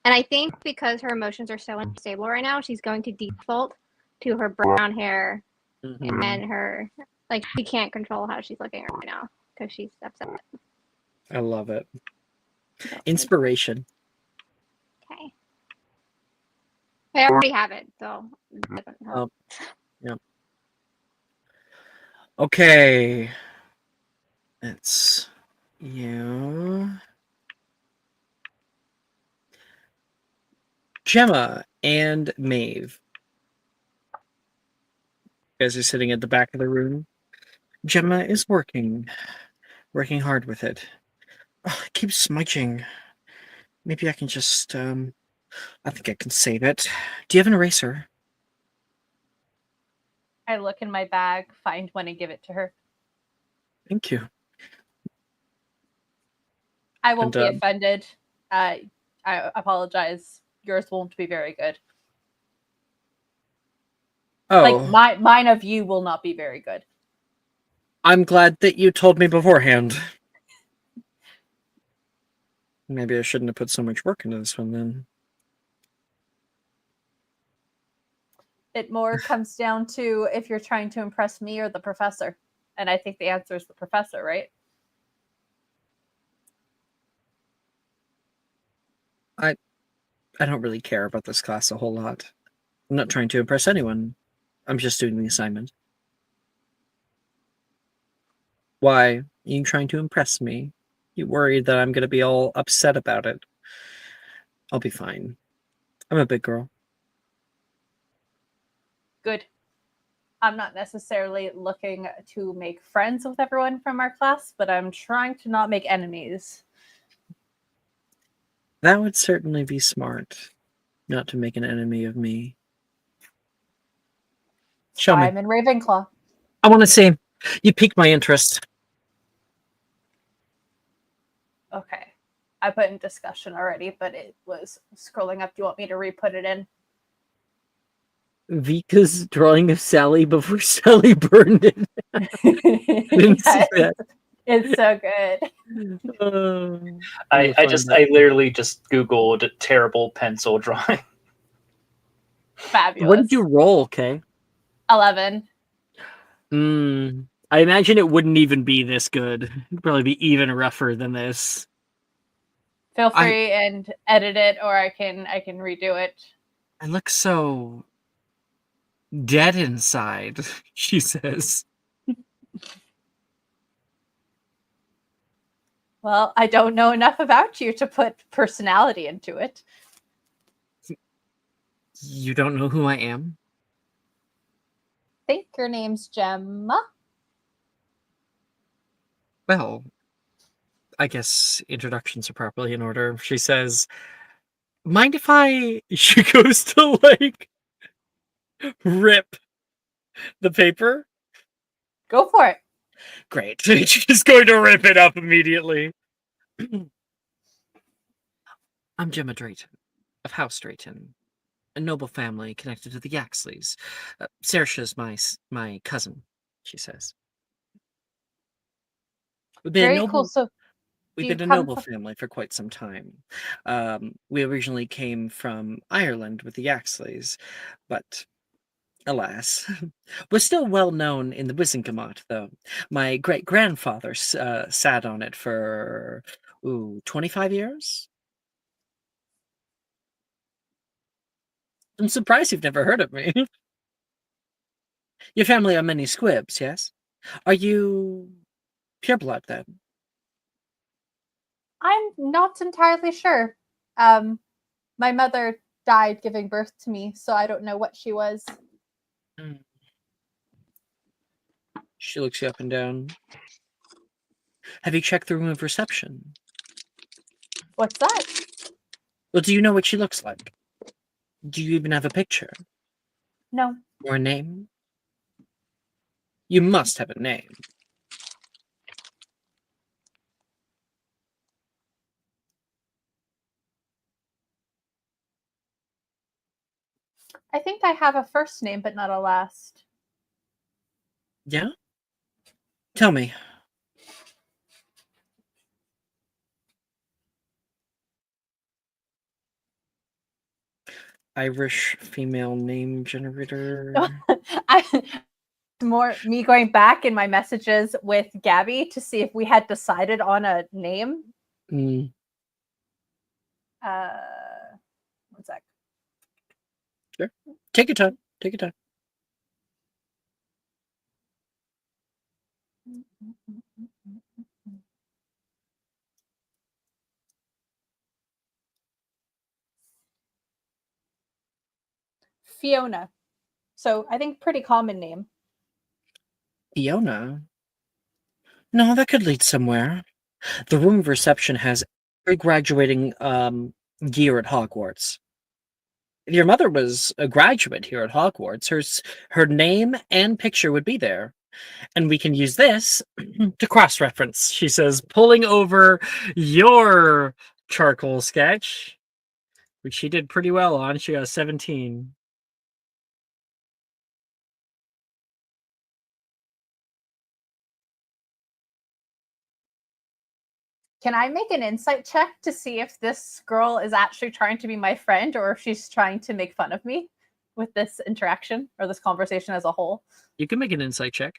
And I think because her emotions are so unstable right now, she's going to default to her brown hair and her like she can't control how she's looking right now because she's upset. I love it. Inspiration. Okay. I already have it, so it doesn't help. Yeah. Okay. It's you. Gemma and Maeve. You guys are sitting at the back of the room. Gemma is working hard with it. Oh, it keeps smudging. Maybe I can just, I think I can save it. Do you have an eraser? I look in my bag, find one, and give it to her. Thank you. I won't be offended. I apologize. Yours won't be very good. Oh. Like mine of you will not be very good. I'm glad that you told me beforehand. Maybe I shouldn't have put so much work into this one then. It more comes down to if you're trying to impress me or the professor. And I think the answer is the professor, right? I don't really care about this class a whole lot. I'm not trying to impress anyone. I'm just doing the assignment. Why are you trying to impress me? You worried that I'm going to be all upset about it. I'll be fine. I'm a big girl. Good. I'm not necessarily looking to make friends with everyone from our class, but I'm trying to not make enemies. That would certainly be smart, not to make an enemy of me. Show me. I'm in Ravenclaw. I want to see. You piqued my interest. Okay. I put in discussion already, but it was scrolling up. Do you want me to re-put it in? Vika's drawing of Sally before Sally burned it. Didn't see that. It's so good. I literally just Googled terrible pencil drawing. Fabulous. What did you roll, Kay? 11. I imagine it wouldn't even be this good. It'd probably be even rougher than this. Feel free and edit it, or I can redo it. I look so dead inside, she says. Well, I don't know enough about you to put personality into it. You don't know who I am? I think your name's Gemma. Well, I guess introductions are properly in order. She says, mind if I... She goes to, like, rip the paper? Go for it. Great. She's going to rip it up immediately. I'm Gemma Drayton, of House Drayton, a noble family connected to the Yaxleys. Saoirse's my cousin, she says. We've been Very cool. So we've been a noble family for quite some time. We originally came from Ireland with the Yaxleys, but alas, we're still well known in the Wizengamot, though. My great-grandfather sat on it for, 25 years? I'm surprised you've never heard of me. Your family are many squibs, yes? Are you pureblood, then? I'm not entirely sure. My mother died giving birth to me, so I don't know what she was. She looks you up and down. Have you checked the room of reception? What's that? Well, do you know what she looks like? Do you even have a picture? No. Or a name? You must have a name. I think I have a first name, but not a last. Yeah? Tell me. Irish female name generator. More me going back in my messages with Gabby to see if we had decided on a name. One sec. Sure. Take your time. Take your time. Fiona. So I think pretty common name. Fiona? No, that could lead somewhere. The room of reception has every graduating year at Hogwarts. If your mother was a graduate here at Hogwarts, her name and picture would be there. And we can use this to cross-reference, she says, pulling over your charcoal sketch, which she did pretty well on. She got a 17. Can I make an insight check to see if this girl is actually trying to be my friend or if she's trying to make fun of me with this interaction or this conversation as a whole? You can make an insight check.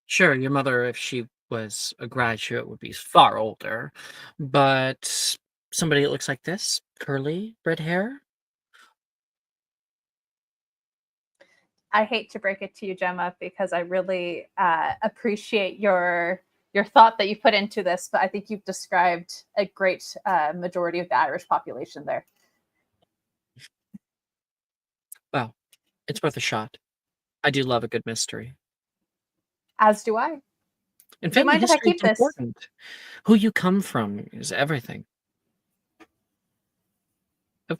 Sure, your mother, if she was a graduate, would be far older, but somebody that looks like this, curly, red hair. I hate to break it to you, Gemma, because I really appreciate your thought that you put into this, but I think you've described a great majority of the Irish population there. Well, it's worth a shot. I do love a good mystery. As do I. And Do you family mind if I history keep is this? important. Who you come from is everything. Oh.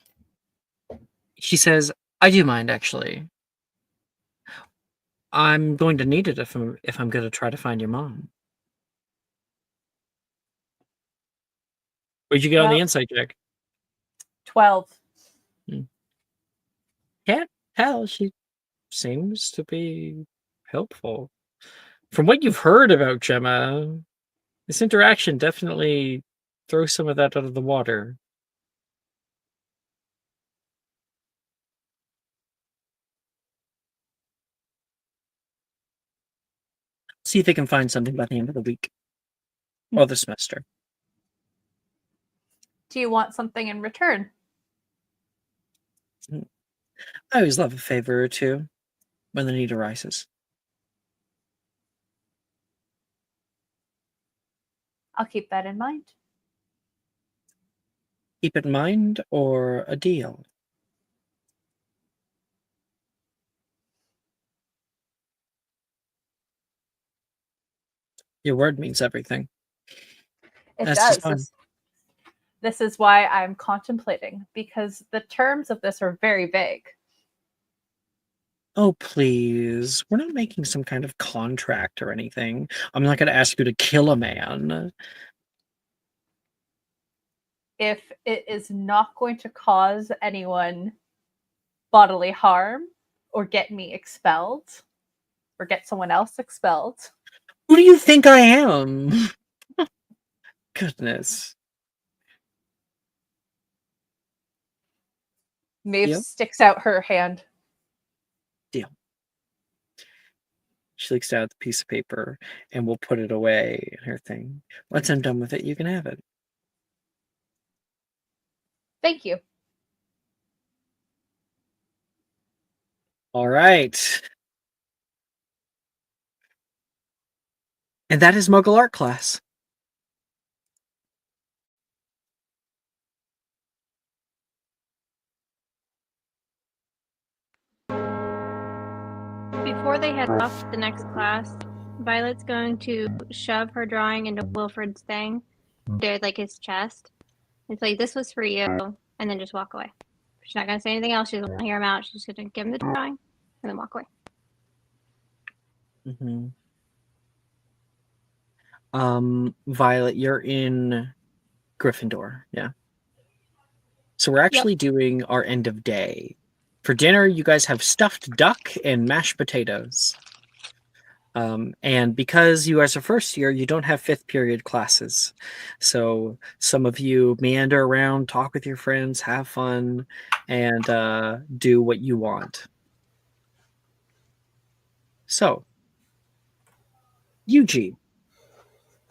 He says, I do mind, actually. I'm going to need it if I'm going to try to find your mom. Where'd you get on the Well, insight check? 12. Can't tell. She seems to be helpful. From what you've heard about Gemma, this interaction definitely throws some of that out of the water. See if they can find something by the end of the week or the semester. Do you want something in return? I always love a favor or two when the need arises. I'll keep that in mind. Keep it in mind or a deal. Your word means everything. It That's just does. fine. This is why I'm contemplating, because the terms of this are very vague. Oh, please. We're not making some kind of contract or anything. I'm not going to ask you to kill a man. If it is not going to cause anyone bodily harm or get me expelled or get someone else expelled. Who do you think I am? Goodness. Maeve Deal? sticks out her hand. Deal. She looks down at the piece of paper and will put it away in her thing. Once I'm done with it, you can have it. Thank you. All right. And that is Muggle Art class. Before they head off to the next class, Violet's going to shove her drawing into Wilfred's thing, to like his chest. It's like, this was for you, and then just walk away. She's not going to say anything else. She doesn't hear him out. She's going to give him the drawing and then walk away. Mm-hmm. Violet, you're in Gryffindor, yeah. So we're actually doing our end of day. For dinner, you guys have stuffed duck and mashed potatoes. And because you guys are first year, you don't have fifth period classes. So some of you meander around, talk with your friends, have fun, and do what you want. So, Eugene,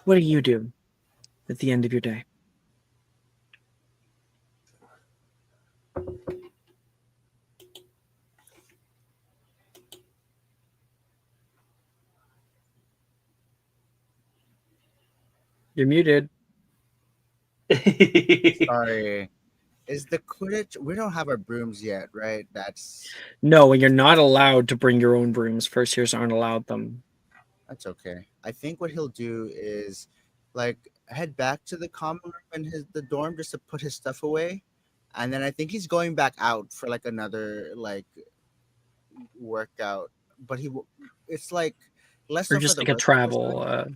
what do you do at the end of your day? You're muted. Sorry. Is the Quidditch? We don't have our brooms yet, right? That's No, and you're not allowed to bring your own brooms. First years aren't allowed them. that's okay. I think what he'll do is like head back to the common room and the dorm just to put his stuff away, and then I think he's going back out for like another like workout. But it's like less Or so for just the like a workout per se. travel.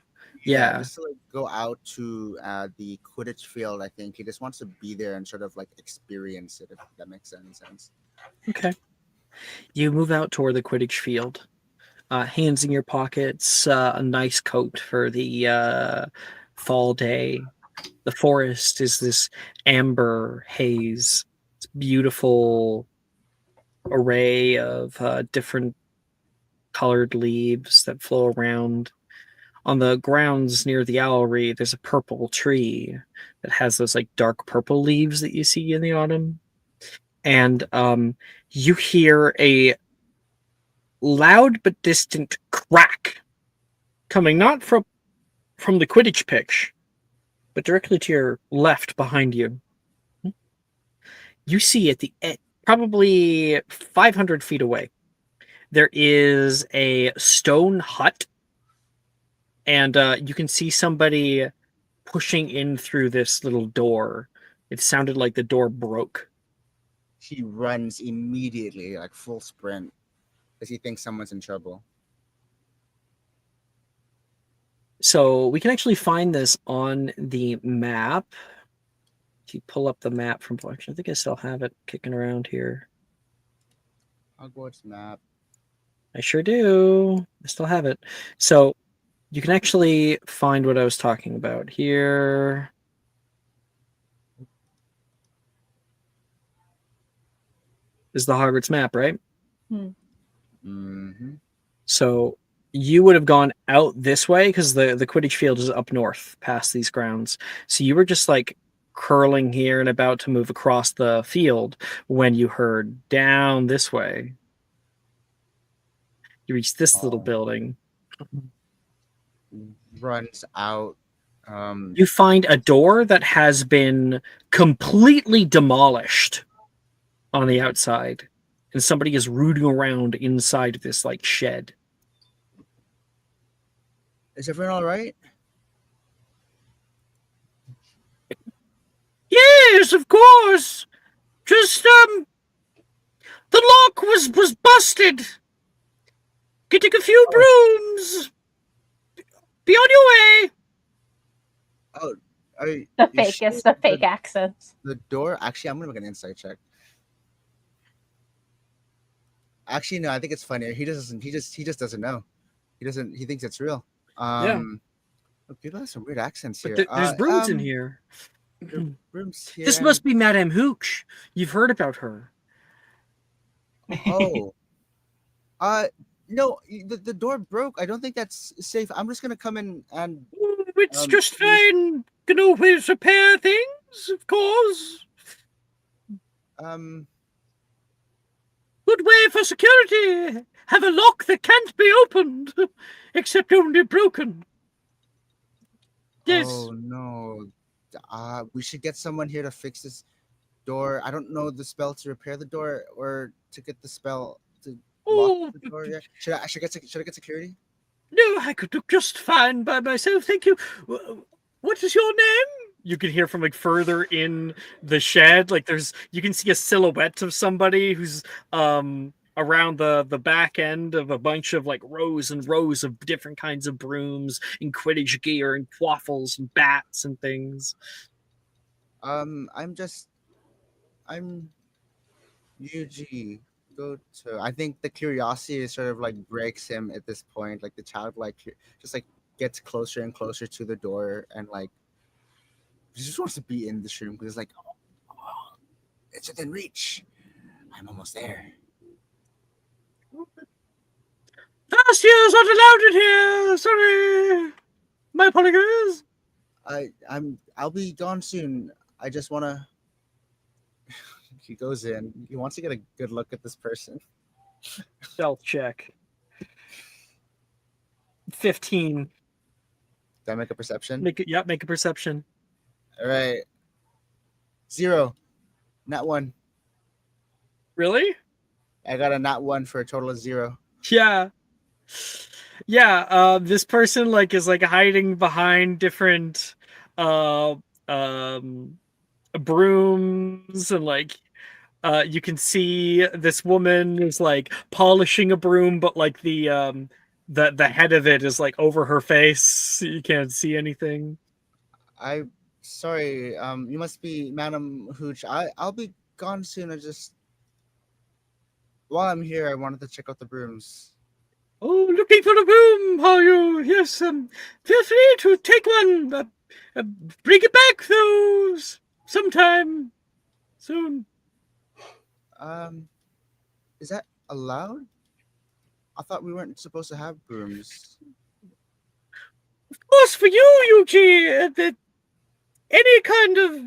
Yeah, just to like go out to the Quidditch field. I think he just wants to be there and sort of like experience it, if that makes any sense. Okay. You move out toward the Quidditch field. Hands in your pockets, a nice coat for the fall day. The forest is this amber haze. It's beautiful array of different colored leaves that flow around. On the grounds near the owlry, there's a purple tree that has those like dark purple leaves that you see in the autumn. And you hear a loud but distant crack coming not from the Quidditch pitch, but directly to your left behind you. You see at the probably 500 feet away, there is a stone hut, and you can see somebody pushing in through this little door. It sounded like the door broke. He runs immediately, like full sprint, because he thinks someone's in trouble. So we can actually find this on the map. If you pull up the map from Collection, I think I still have it kicking around here. Hogwarts map. I sure do. I still have it. So you can actually find what I was talking about here. Is the Hogwarts map, right? Mm-hmm. So you would have gone out this way because the Quidditch field is up north past these grounds. So you were just like curling here and about to move across the field when you heard down this way. You reach this little building. Runs out. You find a door that has been completely demolished on the outside, and somebody is rooting around inside this like shed. Is everyone all right? Yes, of course. Just the lock was busted. Getting a few brooms. Be on your way. Oh, The fakest of fake accents. The door. Actually, I'm gonna make an insight check. Actually, no. I think it's funnier. He doesn't. He just doesn't know. He doesn't. He thinks it's real. Look, people have some weird accents here. But there's brooms in here. Brooms here. This must be Madame Hooch. You've heard about her. Oh. No. The door broke. I don't think that's safe. I'm just gonna come in and. It's just fine. Can always repair things, of course. Good way for security. Have a lock that can't be opened, except only broken. Yes. Oh no. We should get someone here to fix this door. I don't know the spell to repair the door or to get the spell to lock the door. Yeah. Should I get security? No, I could do just fine by myself. Thank you. What is your name? You can hear from like further in the shed. Like you can see a silhouette of somebody who's around the back end of a bunch of like rows and rows of different kinds of brooms and Quidditch gear and quaffles and bats and things. I'm UG. I think the curiosity sort of like breaks him at this point. Like the child just like gets closer and closer to the door and like he just wants to be in this room because it's like it's within reach. I'm almost there. Last year's not allowed in here. Sorry. My apologies. I'll be gone soon. I just wanna. He goes in. He wants to get a good look at this person. Stealth check. 15. Did I make a perception? Make a perception. All right. 0. Not 1. Really? I got a not 1 for a total of 0. Yeah. This person like is like hiding behind different brooms and like you can see this woman is like polishing a broom, but like the head of it is like over her face, so you can't see anything. Sorry, you must be Madam Hooch. I'll be gone soon. While I'm here, I wanted to check out the brooms. Oh, looking for a broom, are you? Yes, feel free to take one. Bring it back, though, sometime soon. Is that allowed? I thought we weren't supposed to have brooms. Of course, for you, Yuji, any kind of...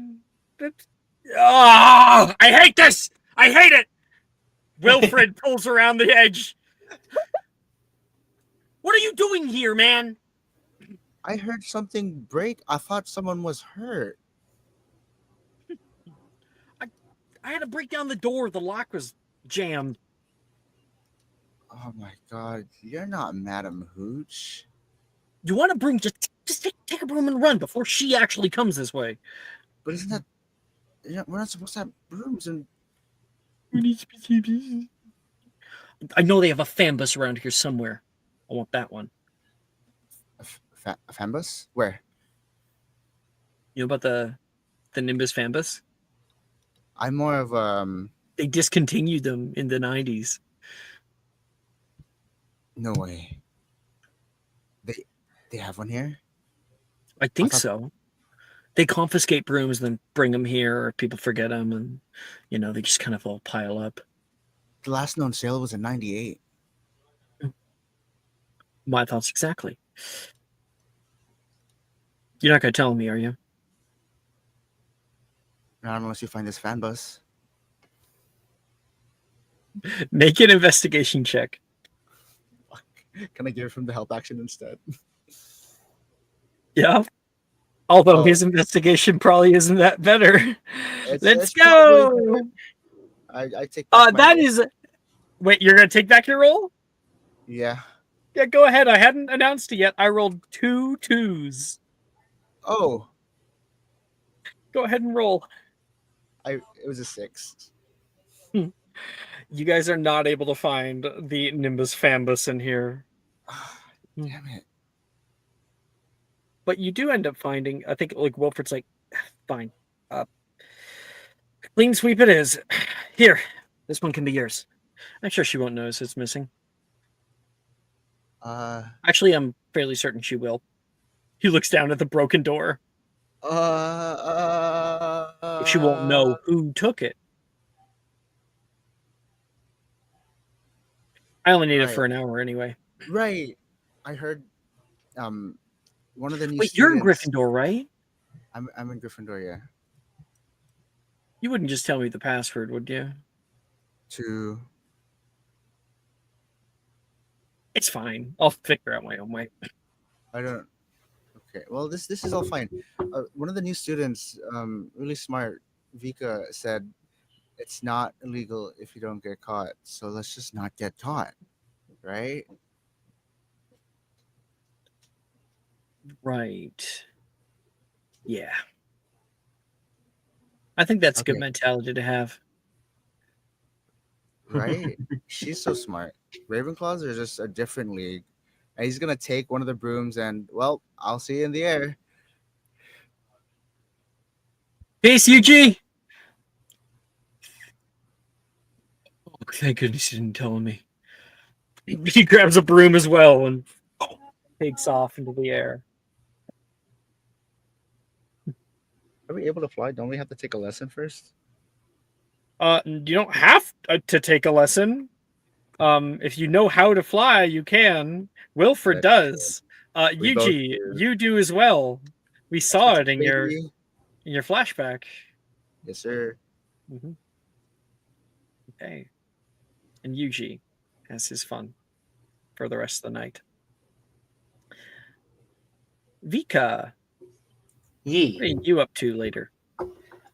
I hate this! I hate it! Wilfred pulls around the edge. What are you doing here, man? I heard something break. I thought someone was hurt. I had to break down the door. The lock was jammed. Oh, Oh my god, you're not Madam Hooch. You want to broom? Just take a broom and run before she actually comes this way. But isn't that? We're not supposed to have brooms and. I know they have a fambus around here somewhere. I want that one. A fambus? Where? You know about the Nimbus fambus? I'm more of They discontinued them in the 90s. No way. They have one here? I think so. They confiscate brooms, then bring them here, or people forget them, and they just kind of all pile up. The last known sale was in '98. My thoughts exactly. You're not going to tell me, are you? Not unless you find this fan bus. Make an investigation check. Can I give it from the help action instead? Yeah. Although his investigation probably isn't that better. Let's go. I take back that is. Wait, you're going to take back your roll? Yeah. Yeah, go ahead. I hadn't announced it yet. I rolled 2 2s. Oh. Go ahead and roll. It was a 6. You guys are not able to find the Nimbus fambus in here. Damn it. But you do end up finding, I think, like, Wilfred's like, fine. Clean sweep it is. Here, this one can be yours. I'm sure she won't notice it's missing. Actually, I'm fairly certain she will. He looks down at the broken door. She won't know who took it. I only need it for an hour anyway. Right. I heard one of the new Wait, you're in Gryffindor, right? I'm in Gryffindor, yeah. You wouldn't just tell me the password, would you? It's fine. I'll figure out my own way. I don't. Okay. Well, this is all fine. One of the new students, really smart, Vika, said it's not illegal if you don't get caught. So let's just not get caught, right? Right. Yeah. I think that's a good mentality to have. Right? She's so smart. Ravenclaws are just a different league. And he's going to take one of the brooms and, well, I'll see you in the air. Peace, UG! Oh, thank goodness you didn't tell me. He grabs a broom as well and takes off into the air. Are we able to fly? Don't we have to take a lesson first? You don't have to take a lesson. If you know how to fly, you can. Wilfred does. Yuji, you do as well. We saw it in your flashback. Yes, sir. Mm-hmm. Okay. And Yuji has his fun for the rest of the night. Vika. Yee. What are you up to later?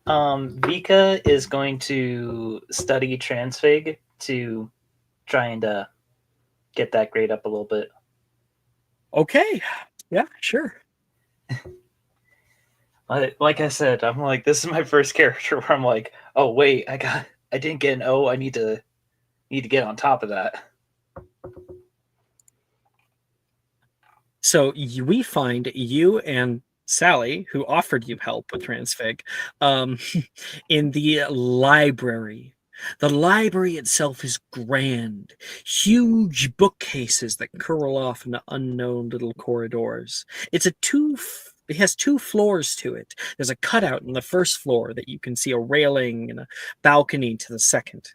Vika is going to study transfig to try and get that grade up a little bit. Okay. Yeah, sure. Like I said, I'm like, this is my first character where I'm like, oh wait, I didn't get an O. I need to get on top of that. So we find you and Sally, who offered you help with transfig, in the library. The library itself is grand. Huge bookcases that curl off into unknown little corridors. It has 2 floors to it. There's a cutout in the first floor that you can see a railing and a balcony to the second.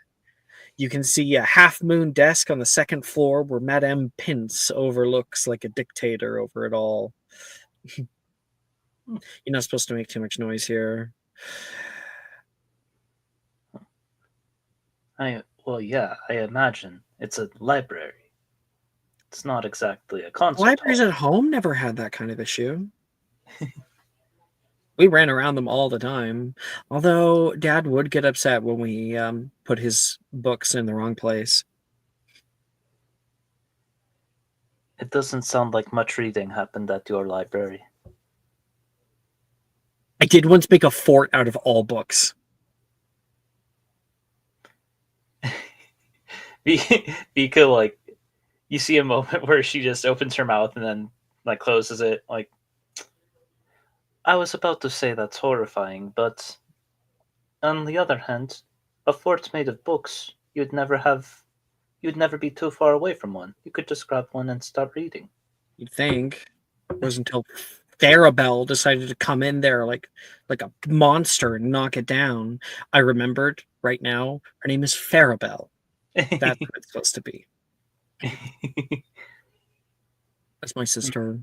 You can see a half-moon desk on the second floor where Madame Pince overlooks like a dictator over it all. You're not supposed to make too much noise here. Well, yeah, I imagine. It's a library. It's not exactly a concert Libraries hall. at home never had that kind of issue. We ran around them all the time. Although Dad would get upset when we put his books in the wrong place. It doesn't sound like much reading happened at your library. I did once make a fort out of all books. Vika, like, you see a moment where she just opens her mouth and then like closes it. Like, I was about to say that's horrifying, but on the other hand, a fort made of books, you'd never be too far away from one. You could just grab one and start reading. You'd think. It wasn't until Tharabelle decided to come in there like a monster and knock it down. I remembered right now her name is Farabelle. That's what it's supposed to be. That's my sister.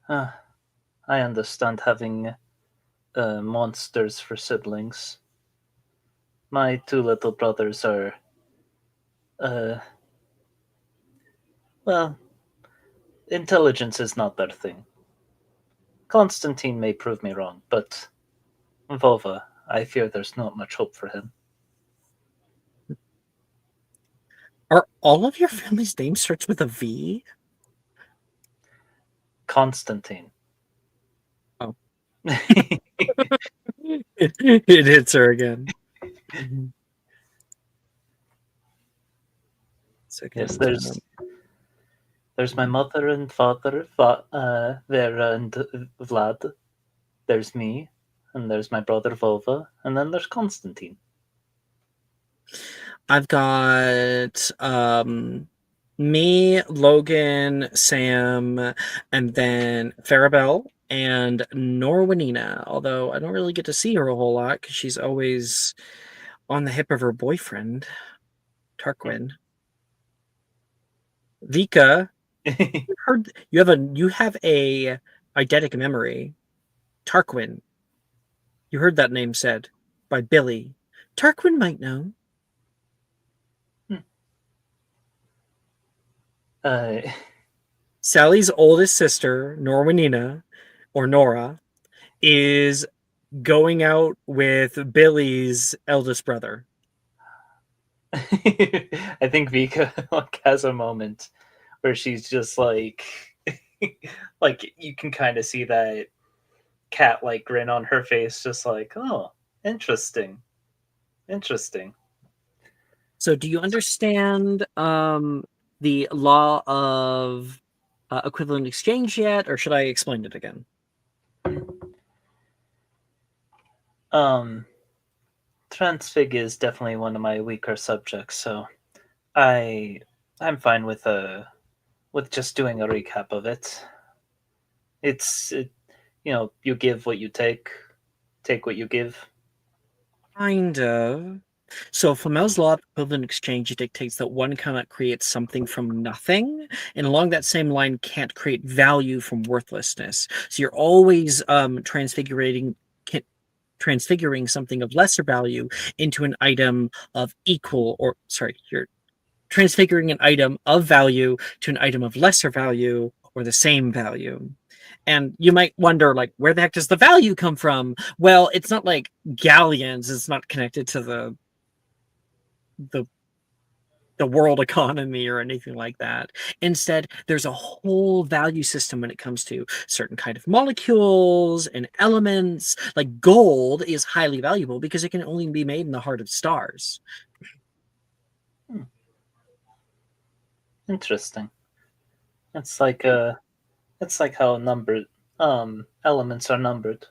I understand having monsters for siblings. My two little brothers are, well, intelligence is not their thing. Constantine may prove me wrong, but Vova, I fear there's not much hope for him. Are all of your family's names starts with a V? Constantine. Oh. It hits her again. Yes, there's my mother and father, Vera and Vlad. There's me, and there's my brother Vova, and then there's Constantine. I've got me, Logan, Sam, and then Farabelle and Norwanina. Although I don't really get to see her a whole lot because she's always on the hip of her boyfriend, Tarquin. Vika, you have a eidetic memory. Tarquin. You heard that name said by Billy. Tarquin might know. Sally's oldest sister, Norwanina, or Nora, is going out with Billy's eldest brother. I think Vika like has a moment where she's just like like you can kind of see that cat like grin on her face, just like, oh, interesting. So do you understand the law of equivalent exchange yet, or should I explain it again? Transfig is definitely one of my weaker subjects, so I'm fine with just doing a recap of it. You give what you take what you give. Kind of. So Flamel's law of equivalent exchange dictates that one cannot create something from nothing, and along that same line can't create value from worthlessness. So you're always transfiguring something of lesser value into an item of you're transfiguring an item of value to an item of lesser value or the same value. And you might wonder, like, where the heck does the value come from? Well, it's not like galleons. It's not connected to the world economy or anything like that. Instead, there's a whole value system when it comes to certain kind of molecules and elements. Like gold is highly valuable because it can only be made in the heart of stars. Interesting. It's like how numbered elements are numbered.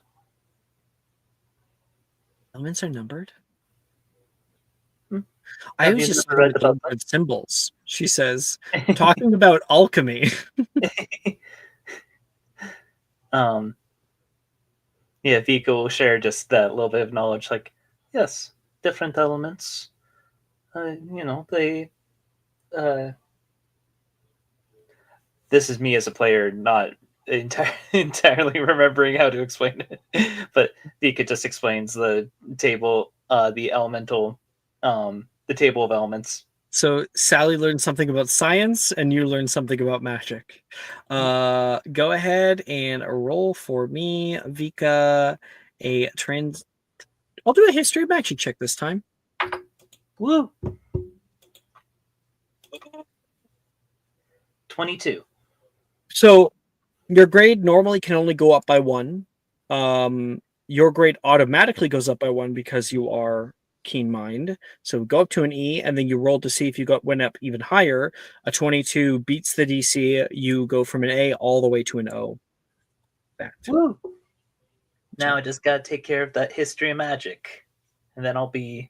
Elements are numbered? I Have was you just never read about with symbols, she says, talking about alchemy. Yeah, Vika will share just that little bit of knowledge, like, yes, different elements. They. This is me as a player, not entirely remembering how to explain it, but Vika just explains the table, the elemental, the table of elements. So Sally learned something about science, and you learned something about magic. Go ahead and roll for me, Vika, I'll do a history of magic check this time. Woo! 22. So your grade normally can only go up by 1. Your grade automatically goes up by 1 because you are keen mind. So go up to an E, and then you roll to see if you went up even higher. A 22 beats the DC. You go from an A all the way to an O. Woo! Now I just gotta take care of that history of magic, and then I'll be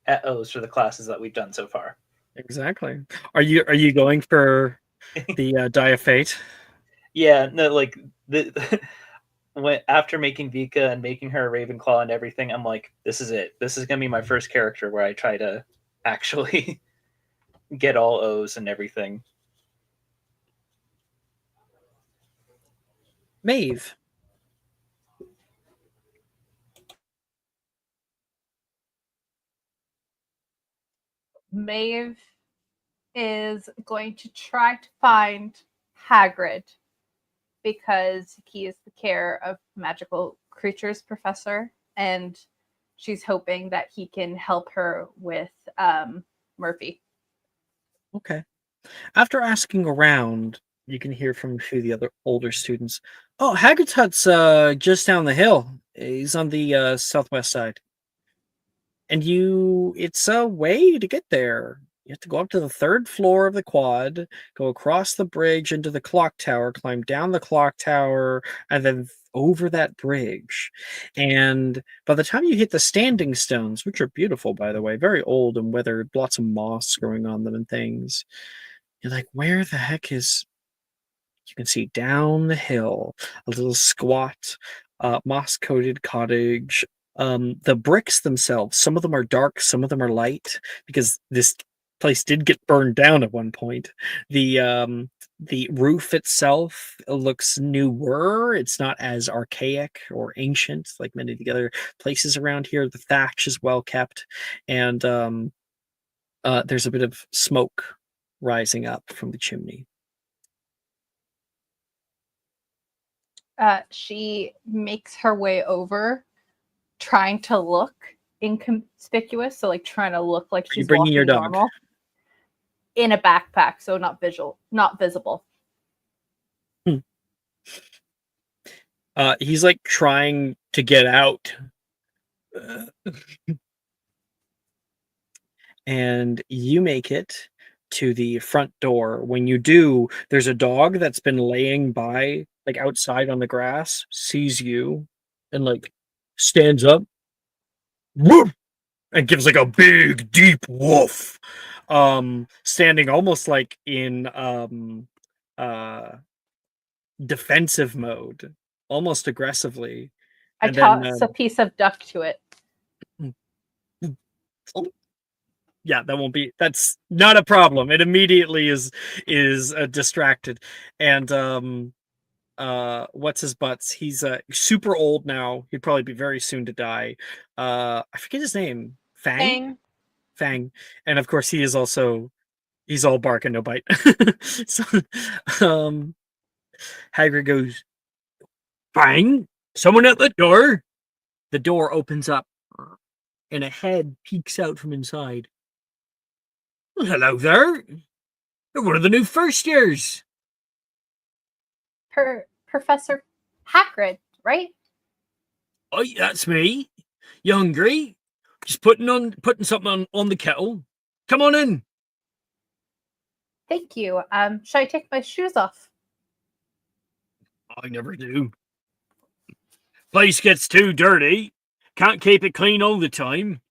at O's for the classes that we've done so far. Exactly. Are you going for the Die of Fate? Yeah, no, like after making Vika and making her a Ravenclaw and everything, I'm like, this is it. This is gonna be my first character where I try to actually get all O's and everything. Maeve. Maeve is going to try to find Hagrid because he is the care of magical creatures professor, and she's hoping that he can help her with Murphy. Okay. After asking around, you can hear from a few of the other older students. Oh, Hagrid's hut's just down the hill. He's on the southwest side. And it's a way to get there. You have to go up to the 3rd floor of the quad, go across the bridge into the clock tower, climb down the clock tower, and then over that bridge. And by the time you hit the standing stones, which are beautiful, by the way, very old and weathered, lots of moss growing on them and things, you're like, where the heck is... You can see down the hill a little squat, moss-coated cottage. The bricks themselves, some of them are dark, some of them are light, because this place did get burned down at one point. The roof itself looks newer. It's not as archaic or ancient like many of the other places around here. The thatch is well kept, and there's a bit of smoke rising up from the chimney. She makes her way over, trying to look inconspicuous, so like trying to look like she's bringing walking your dog? normal, in a backpack, so not visible. He's like trying to get out. And you make it to the front door. When you do, there's a dog that's been laying by, like outside on the grass, sees you, and like stands up, woof, and gives like a big, deep woof. Standing almost like in defensive mode, almost aggressively. I And then toss a piece of duck to it. yeah, that's not a problem. It immediately is distracted. And what's his butts? He's super old now. He'd probably be very soon to die. I forget his name. Fang. And of course he's all bark and no bite. So Hagrid goes, Fang, someone at the door. The door opens up and a head peeks out from inside. Well, hello there. You're one of the new first years. Professor Hagrid, right? Oh, that's me. You hungry? Just putting something on the kettle. Come on in. Thank you. Should I take my shoes off? I never do. Place gets too dirty. Can't keep it clean all the time.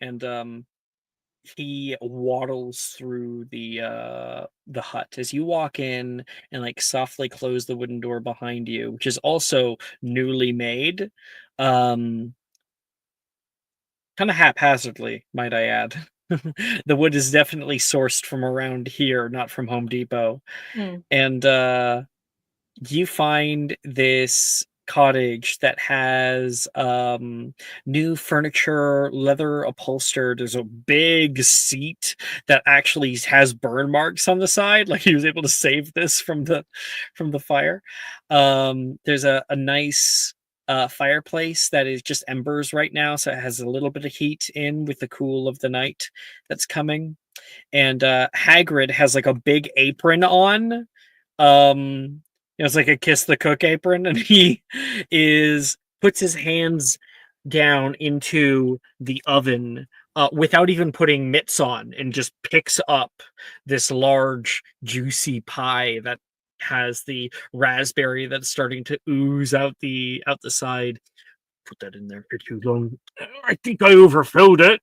And he waddles through the hut as you walk in and like softly close the wooden door behind you, which is also newly made. Kind of haphazardly, might I add. The wood is definitely sourced from around here, not from Home Depot. And you find this cottage that has new furniture, leather upholstered. There's a big seat that actually has burn marks on the side, like he was able to save this from the fire. There's a nice fireplace that is just embers right now, so it has a little bit of heat in with the cool of the night that's coming. And Hagrid has like a big apron on. It's like a kiss the cook apron, and he puts his hands down into the oven without even putting mitts on, and just picks up this large juicy pie that has the raspberry that's starting to ooze out the side. Put that in there for too long. I think I overfilled it.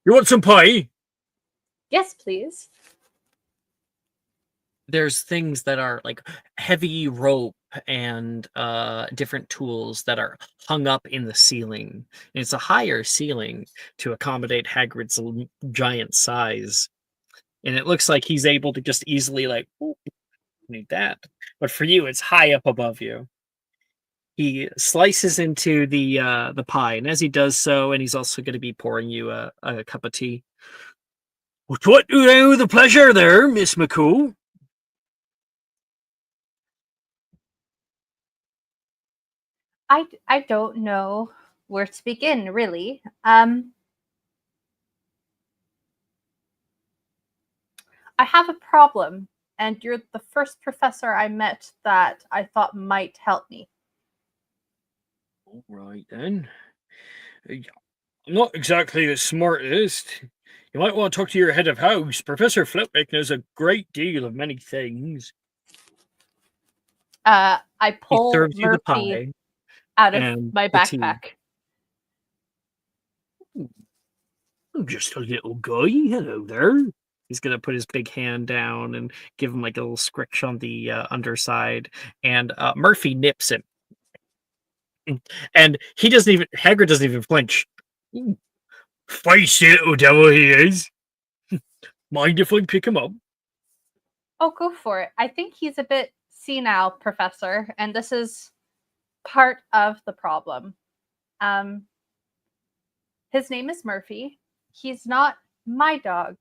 You want some pie? Yes, please. There's things that are like heavy rope and different tools that are hung up in the ceiling. And it's a higher ceiling to accommodate Hagrid's giant size. And it looks like he's able to just easily like, "Ooh, need that." But for you, it's high up above you. He slices into the pie, and as he does so, and he's also going to be pouring you a cup of tea. What do you with the pleasure there, Miss McCool? I don't know where to begin, really. I have a problem, and you're the first professor I met that I thought might help me. All right, then. I'm not exactly the smartest. You might want to talk to your head of house. Professor Flitwick knows a great deal of many things. I He pull serves you the Murphy pie out of and my the tea. backpack. I'm just a little guy. Hello there. He's gonna put his big hand down and give him like a little scritch on the underside, and Murphy nips him, and Hagrid doesn't even flinch. Ooh, feisty little devil he is. Mind if I pick him up? Oh, go for it. I think he's a bit senile, Professor, and this is part of the problem. His name is Murphy. He's not my dog.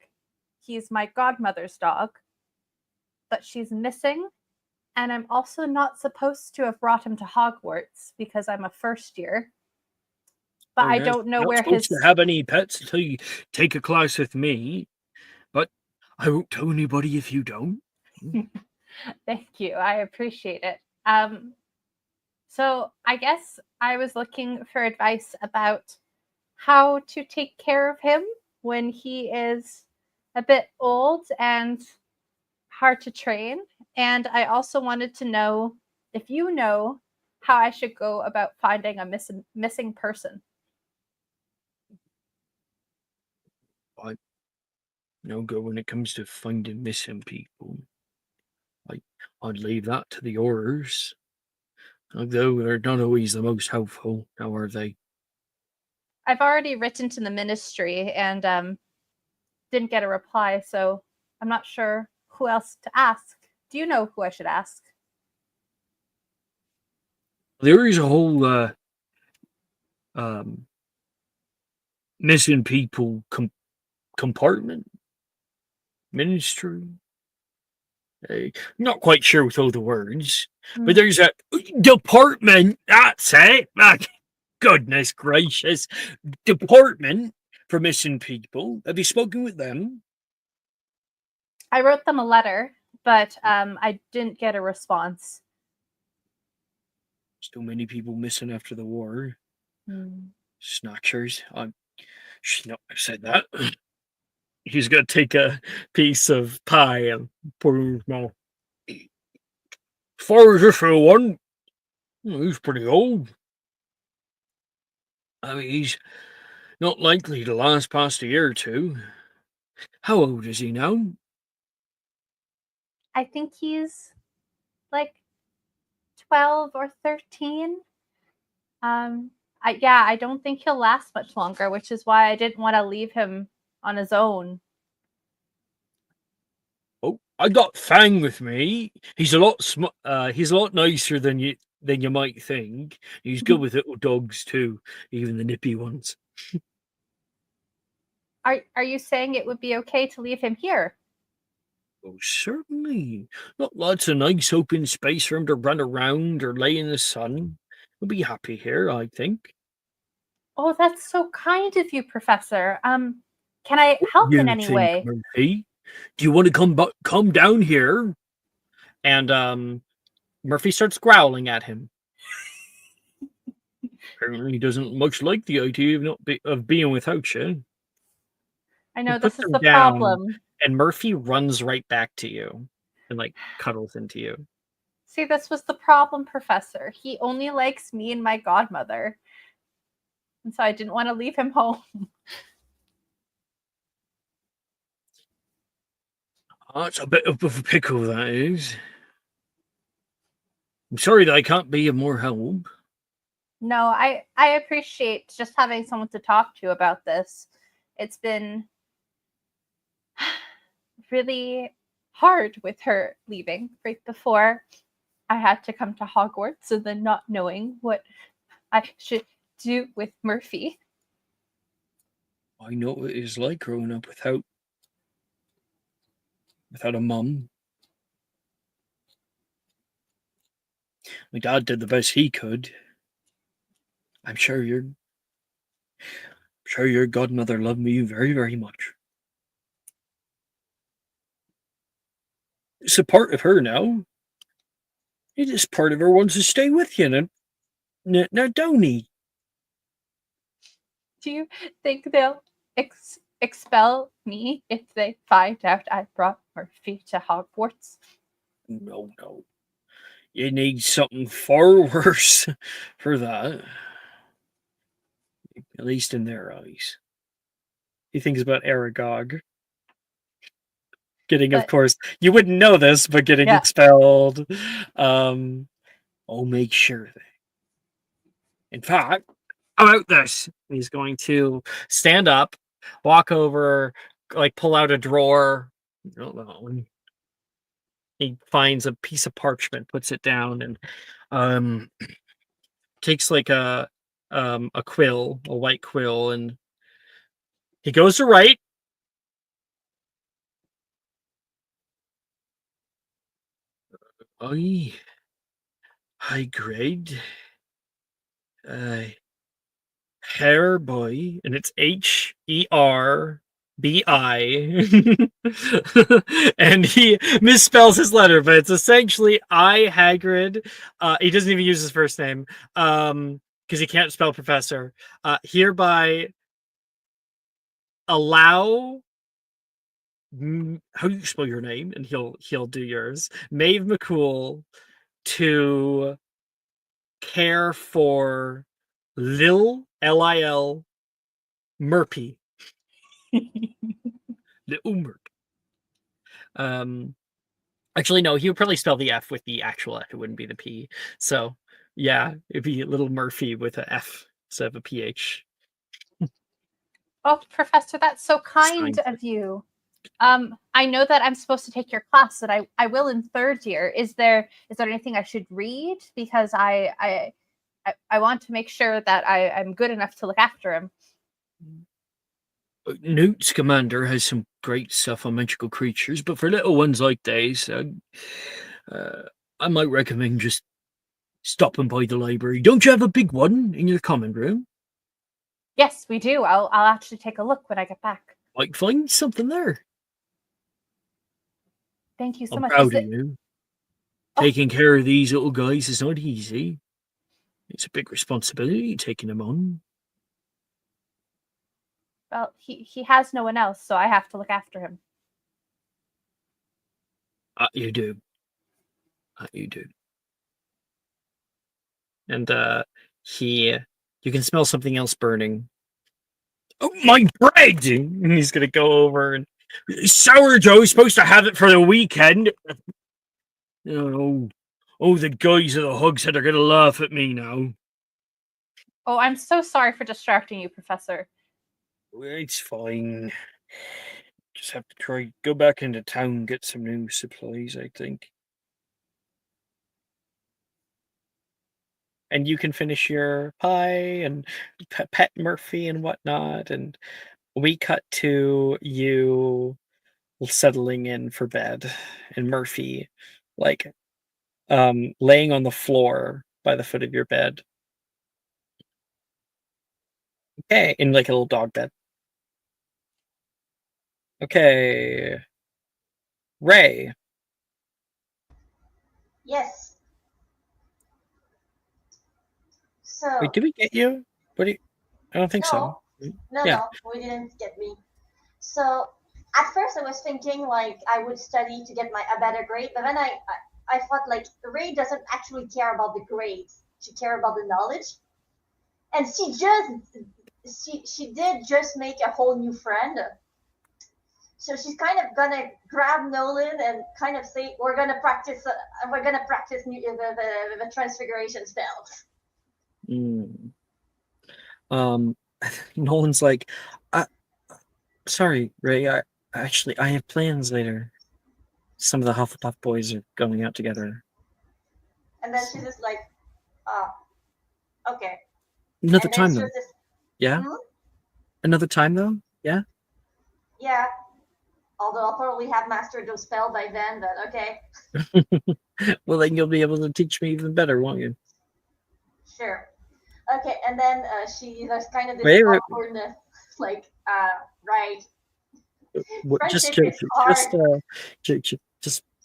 He's my godmother's dog. But she's missing, and I'm also not supposed to have brought him to Hogwarts because I'm a first year. But I don't know Not where supposed his... to have any pets until you take a class with me, but I won't tell anybody if you don't. Thank you. I appreciate it. So I guess I was looking for advice about how to take care of him when he is a bit old and hard to train. And I also wanted to know if you know how I should go about finding a missing person. I'm no good when it comes to finding missing people. I'd leave that to the Aurors. Although they're not always the most helpful, now are they? I've already written to the ministry and didn't get a reply, so I'm not sure who else to ask. Do you know who I should ask? There is a whole missing people compartment ministry. Not quite sure with all the words, but there's a department. That's it. Goodness gracious, department for missing people. Have you spoken with them? I wrote them a letter, but I didn't get a response. Still many people missing after the war. Snatchers. I should not have said that. He's gonna take a piece of pie and put it in his mouth. As far as this little one, he's pretty old. I mean, he's not likely to last past a year or two. How old is he now? I think he's like 12 or 13. I don't think he'll last much longer, which is why I didn't want to leave him on his own. Oh, I got Fang with me. He's a lot he's a lot nicer than you might think. He's good with little dogs too, even the nippy ones. Are you saying it would be okay to leave him here? Oh, certainly. Not lots of nice open space for him to run around or lay in the sun. He'll be happy here, I think. Oh, that's so kind of you, Professor. Can I help in You any think, way? Murphy? Do you want to come down here? And Murphy starts growling at him. Apparently, he doesn't much like the idea of being without you. I He know puts this is him the down, problem. and Murphy runs right back to you and like cuddles into you. See, this was the problem, Professor. He only likes me and my godmother. And so I didn't want to leave him home. That's a bit of a pickle, that is. I'm sorry that I can't be of more help. No, I appreciate just having someone to talk to about this. It's been really hard with her leaving right before I had to come to Hogwarts, and then not knowing what I should do with Murphy. I know what it is like growing up without a mum. My dad did the best he could. I'm sure your godmother loved me very, very much. It's a part of her now. It is part of her wants to stay with you now, don't he? Do you think they'll expel me if they find out I brought Murphy to Hogwarts? No. You need something far worse for that. At least in their eyes. He thinks about Aragog. Getting, of But course, you wouldn't know this, but getting yeah, expelled. I'll make sure that. In fact, how about this? He's going to stand up, walk over, like pull out a drawer. He finds a piece of parchment, puts it down, and takes like a quill, a white quill, and he goes to write. I high grade hair boy, and it's HERBI. And he misspells his letter, but it's essentially I Hagrid. He doesn't even use his first name because he can't spell professor. Hereby allow how do you spell your name? And he'll do yours. Maeve McCool to care for Lil Murphy. Little Murphy. Actually, no, he would probably spell the F with the actual F. It wouldn't be the P. So, yeah, it'd be Little Murphy with a F instead of a PH. oh, Professor, that's so kind of you. I know that I'm supposed to take your class, and I will in third year. Is there anything I should read? Because I want to make sure that I'm good enough to look after him. Newt Scamander has some great stuff on magical creatures, but for little ones like these, I might recommend just stopping by the library. Don't you have a big one in your common room? Yes, we do. I'll actually take a look when I get back. Might find something there. Thank you so I'm much. proud of you. Oh. Taking care of these little guys is not easy. It's a big responsibility taking them on. Well, he has no one else, so I have to look after him. You do. You do. And you can smell something else burning. Oh, my bread! And he's gonna go over and sourdough's supposed to have it for the weekend. Oh, the guys at the Hogshead are gonna laugh at me now. Oh, I'm so sorry for distracting you, Professor. It's fine. Just have to go back into town, get some new supplies, I think. And you can finish your pie and pet Murphy and whatnot. And we cut to you settling in for bed, and Murphy, like, laying on the floor by the foot of your bed, Okay, in like a little dog bed. Okay. Ray. Yes. So Wait, did we get you? What do you... I don't think so. no, Yeah. no, we didn't get me. So at first I was thinking like I would study to get a better grade, but then I thought like Ray doesn't actually care about the grades. She care about the knowledge, and she did just make a whole new friend. So she's kind of gonna grab Nolan and kind of say, we're gonna practice the transfiguration spells." Mm. Nolan's like, I, sorry, Ray. I have plans later. Some of the Hufflepuff boys are going out together. And then she's just like, okay. Another And then time she though. was just, Yeah. hmm? Another time though. Yeah. Yeah. Although I'll probably have mastered those spells by then, but okay. Well, then you'll be able to teach me even better, won't you? Sure. Okay, and then she has kind of this Wait, awkwardness, like, right. just, Friendship is hard.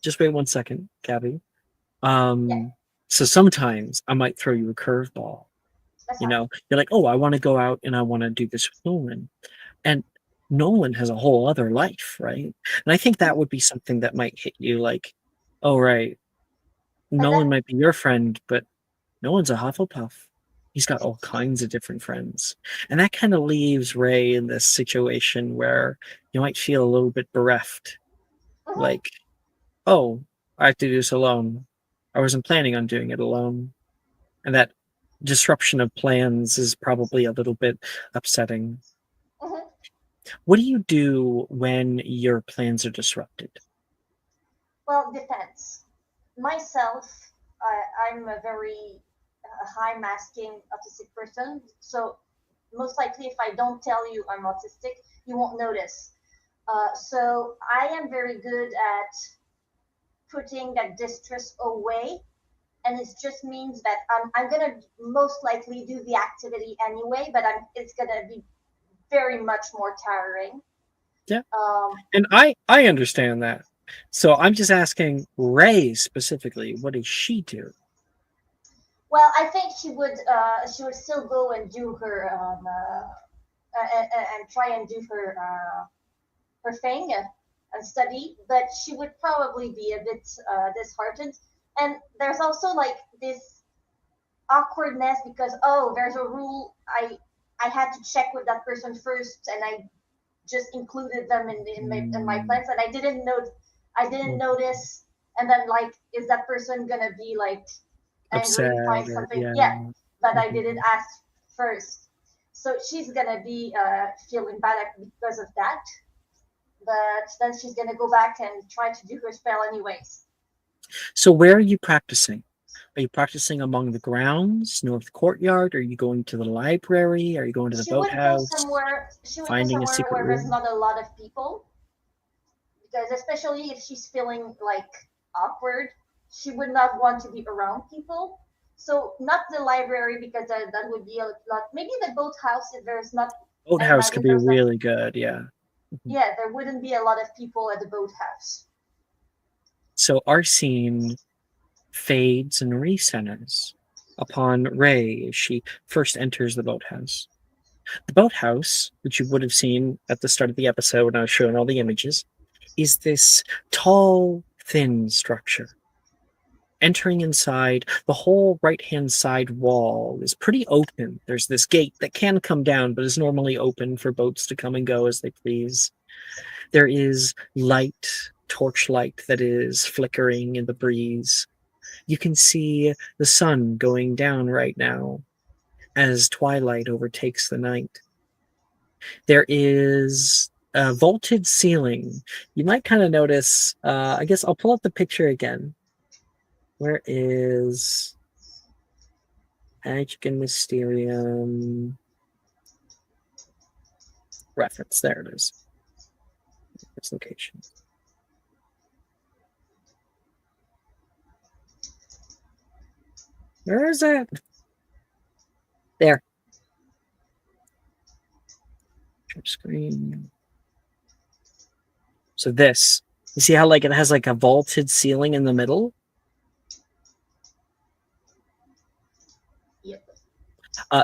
just wait 1 second, Gabby. Yeah, So sometimes I might throw you a curveball. that's You fine. know, you're like, oh, I want to go out and I want to do this with Nolan, and Nolan has a whole other life, right? And I think that would be something that might hit you, like, oh, right, But then, Nolan might be your friend, but Nolan's a Hufflepuff. He's got all kinds of different friends. And that kind of leaves Ray in this situation where you might feel a little bit bereft. mhm, Like, oh, I have to do this alone. I wasn't planning on doing it alone. And that disruption of plans is probably a little bit upsetting. mhm. What do you do when your plans are disrupted? Well, depends. Myself, I'm a very high masking autistic person, so most likely if I don't tell you I'm autistic, you won't notice. So I am very good at putting that distress away, and it just means that I'm gonna most likely do the activity anyway, but it's gonna be very much more tiring. Yeah. Um, And I understand that. So I'm just asking Ray specifically, what does she do? well, I think she would still go and do her and try and do her thing and study, but she would probably be a bit disheartened. And there's also like this awkwardness because there's a rule I had to check with that person first, and I just included them in my plans, and I didn't notice, and then like is that person gonna be like angry Upset if I or something? yeah. Yeah, but I Mhm. didn't ask first, so she's gonna be feeling bad because of that. But then she's gonna go back and try to do her spell anyways. So where are you practicing? Are you practicing among the grounds, North Courtyard? Are you going to the library? Are you going to the She would go boathouse? somewhere. She would go Finding a somewhere secret where there's room? not a lot of people, because especially if she's feeling like awkward, she would not want to be around people. So not the library because that would be a lot. Maybe the boathouse if there's not. I Boathouse could imagine be there's not. really good, yeah. Mhm. Yeah, there wouldn't be a lot of people at the boathouse. So our scene fades and recenters upon Ray as she first enters the boathouse. The boathouse, which you would have seen at the start of the episode when I was showing all the images, is this tall, thin structure. Entering inside, the whole right-hand side wall is pretty open. There's this gate that can come down, but is normally open for boats to come and go as they please. There is light, torchlight that is flickering in the breeze. You can see the sun going down right now as twilight overtakes the night. There is a vaulted ceiling. You might kind of notice, I guess I'll pull up the picture again. Where is Magic and Mysterium reference? There it is. This location. Where is it? There. Share screen. So this, you see how like it has like a vaulted ceiling in the middle? Yep.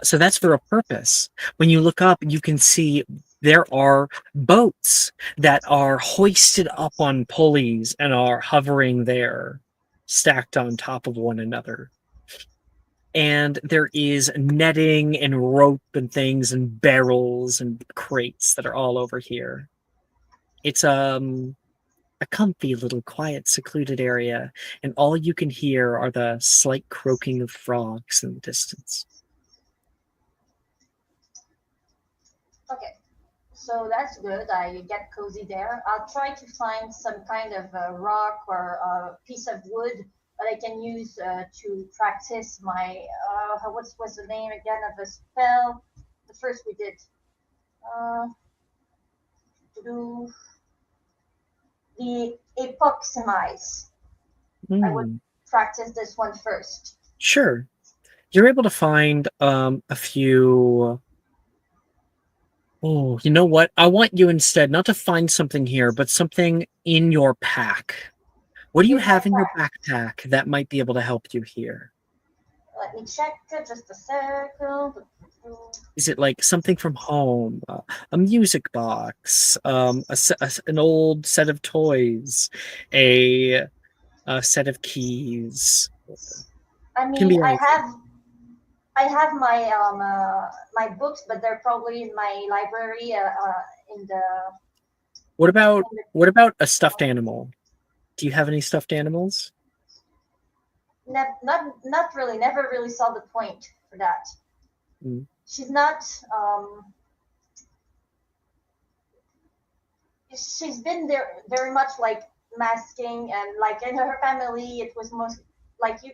So that's for a purpose. When you look up, you can see there are boats that are hoisted up on pulleys and are hovering there, stacked on top of one another. And there is netting and rope and things and barrels and crates that are all over here. It's a comfy little quiet secluded area, and all you can hear are the slight croaking of frogs in the distance. Okay, so that's good. I get cozy there. I'll try to find some kind of rock or a piece of wood that I can use to practice my what's the name again of the spell? The first we did. To do the epoximize. I would practice this one first. Sure. You're able to find a few. Oh, you know what? I want you instead not to find something here, but something in your pack. What do you have in your backpack that might be able to help you here? Let me check just a second. Is it like something from home, a music box, an old set of toys, a set of keys? I mean, I have my books, but they're probably in my library in the. What about a stuffed animal? Do you have any stuffed animals? Not really. Never really saw the point for that. Mm. She's not. She's been there very much like masking, and like in her family, it was most like you.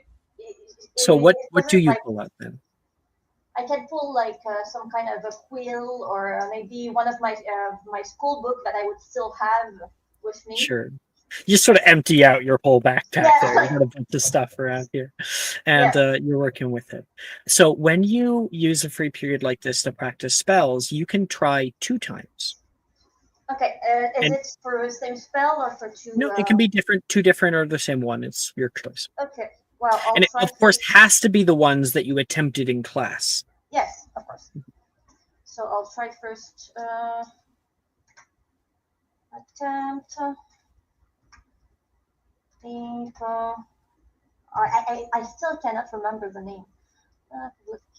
So what do you pull out then? I can pull like some kind of a quill or maybe one of my my school book that I would still have with me. Sure. You sort of empty out your whole backpack there. You got a bunch of stuff around here, and you're working with it. So when you use a free period like this to practice spells, you can try 2 times. Okay, is it for the same spell or for 2? No, it can be different, 2 different or the same one. It's your choice. Okay, well, and it, of course, has to be the ones that you attempted in class. Yes, of course. So I'll try first. Attempt. I still cannot remember the name.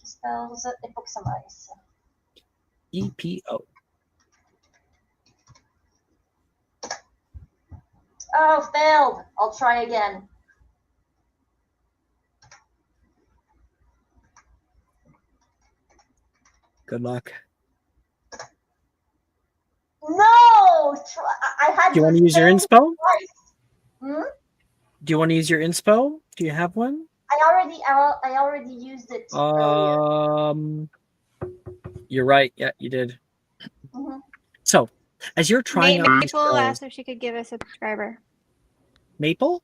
Spells epoximize. EPO. Oh, failed. I'll try again. Good luck. No! I had. Do you want to use your inspo? Hmm? Do you want to use your inspo? Do you have one? I already used it earlier. You're right. Yeah, you did. Mm-hmm. So, as you're trying out Maple these spells, asked if she could give us a subscriber. Maple?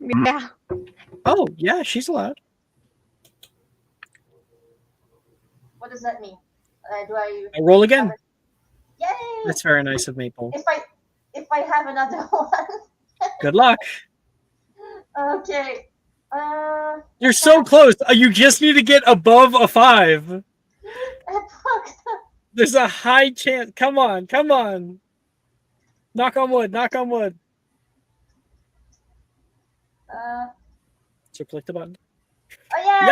Yeah. Oh, yeah, she's allowed. What does that mean? Do I roll again? Yay! That's very nice of Maple. If I have another one. Good luck. Okay. You're so close. You just need to get above a 5. There's a high chance. Come on, come on. Knock on wood. Knock on wood. So click the button. Oh yeah!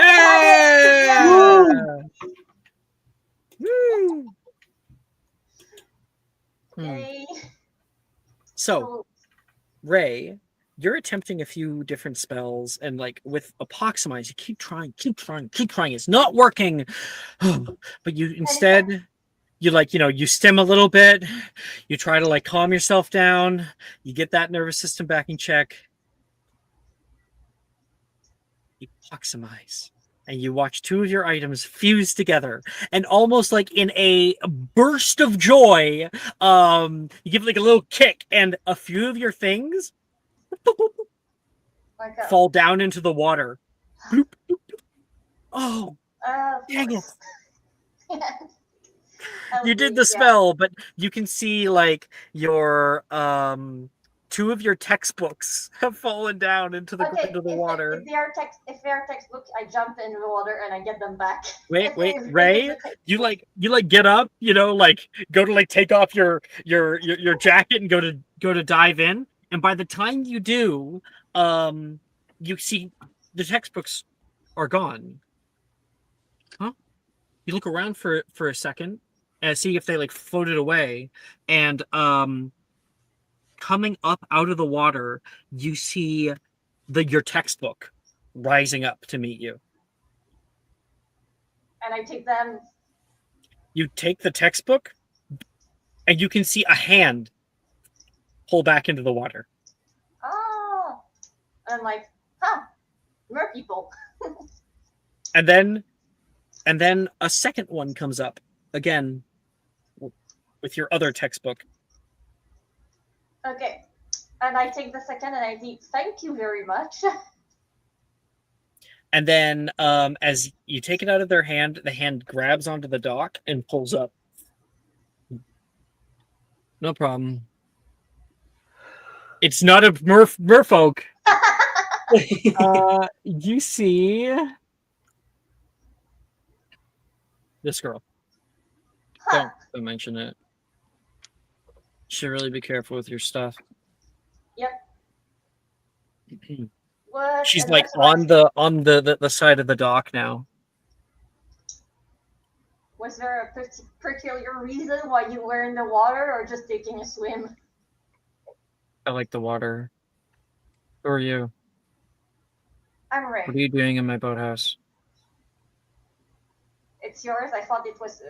Yeah! Woo! Okay. So, Ray, you're attempting a few different spells, and like with epoximize, you keep trying. It's not working. But you instead, you stim a little bit. You try to like calm yourself down. You get that nervous system back in check. Epoximize. And you watch 2 of your items fuse together, and almost like in a burst of joy, you give like a little kick, and a few of your things fall down into the water. Bloop, bloop, bloop. Oh, dang it! You did the Yeah. spell, but you can see like your two of your textbooks have fallen down into the Okay, into the if water. they are textbooks, I jump in the water and I get them back. Wait, If Ray, it's a you textbook. like get up, like go to like take off your jacket and go to dive in, and by the time you do, you see the textbooks are gone. Huh? You look around for a second and see if they like floated away, and coming up out of the water, you see your textbook rising up to meet you. And I take them. You take the textbook, and you can see a hand pull back into the water. Oh, and I'm like, huh, mer people. And then a second one comes up again with your other textbook. Okay, and I take the second and I think, thank you very much. And then as you take it out of their hand, the hand grabs onto the dock and pulls up. No problem. It's not a merfolk. You see this girl. Huh. Don't mention it. Should really be careful with your stuff. Yep. What? She's And like what's on the side of the dock now. Was there a peculiar reason why you were in the water or just taking a swim? I like the water. Who are you? I'm What Ray. are you doing in my boathouse? It's yours. I thought it was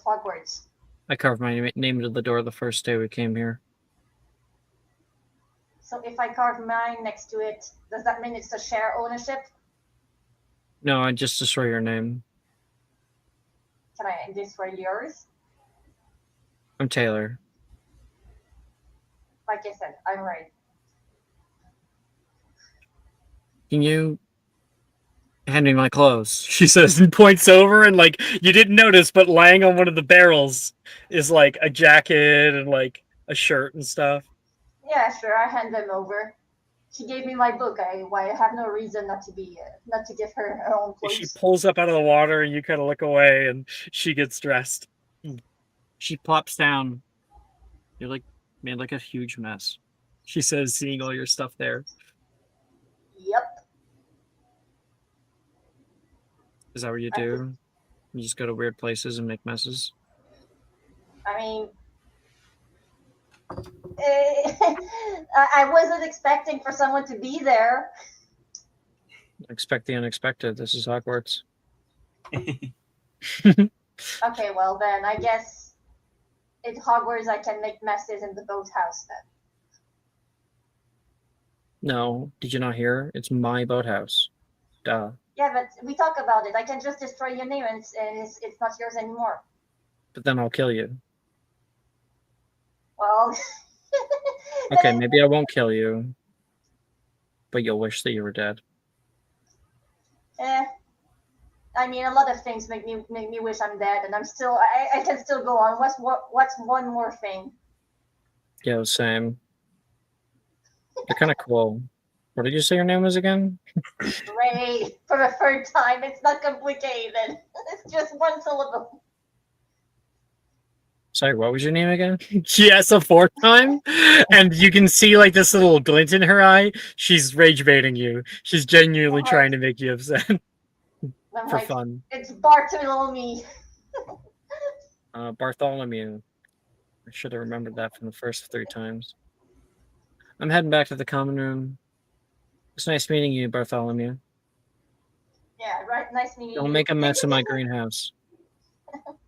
Hogwarts. I carved my name into the door the first day we came here. So if I carve mine next to it, does that mean it's a share ownership? No, I just destroy your name. Can I destroy yours? I'm Taylor. Like I said, I'm Ray. Can you hand me my clothes? She says and points over, and like you didn't notice, but lying on one of the barrels is like a jacket and like a shirt and stuff. Yeah, sure. I hand them over. She gave me my book. I have no reason not to give her her own clothes. She pulls up out of the water, and you kind of look away, and she gets dressed. She plops down. You're like made like a huge mess. She says, seeing all your stuff there. Yep. Is that what you do? You just go to weird places and make messes? I mean, I wasn't expecting for someone to be there. Expect the unexpected. This is Hogwarts. Okay, well then, I guess at Hogwarts I can make messes in the boathouse then. No, did you not hear? It's my boathouse. Duh. Yeah, but we talk about it. I can just destroy your name and it's not yours anymore. But then I'll kill you. Well, Okay, maybe I won't kill you. But you'll wish that you were dead. I mean, a lot of things make me wish I'm dead, and I can still go on. What's one more thing? Yeah, same. You're kind of cool. What did you say your name was again? Ray, for the third time. It's not complicated. It's just one syllable. Sorry, what was your name again? Yes, a fourth time? And you can see like this little glint in her eye. She's rage baiting you. She's genuinely trying to make you upset. I'm For like, fun. It's Bartholomew. Bartholomew. I should have remembered that from the first 3 times. I'm heading back to the common room. It's nice meeting you, Bartholomew. Yeah, right. Nice meeting you. Don't make a mess in my greenhouse.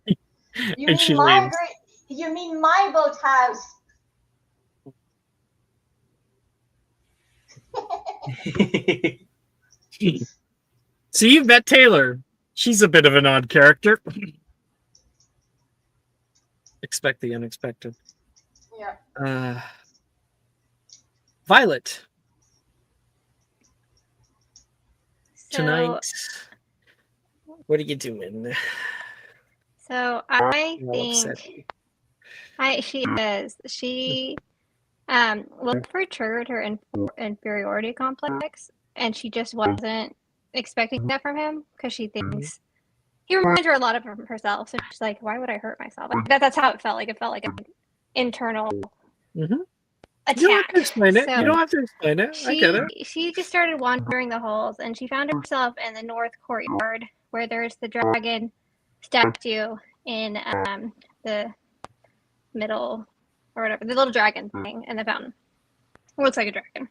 You And she mean leaves. You mean my boathouse? So you've met Taylor. She's a bit of an odd character. Expect the unexpected. Yeah. Violet. So, Tonight, what are you doing? So I All upset. think she is. She Wilford triggered her inferiority complex, and she just wasn't expecting that from him because she thinks he reminds her a lot of herself. So she's like, "Why would I hurt myself?" Like, that's how it felt. Like it felt like an internal Mm-hmm. attack. You don't have to explain it. So You don't have to explain it. I get it. she just started wandering the halls, and she found herself in the north courtyard where there's the dragon statue in the middle or whatever, the little dragon thing in the fountain. It looks like a dragon.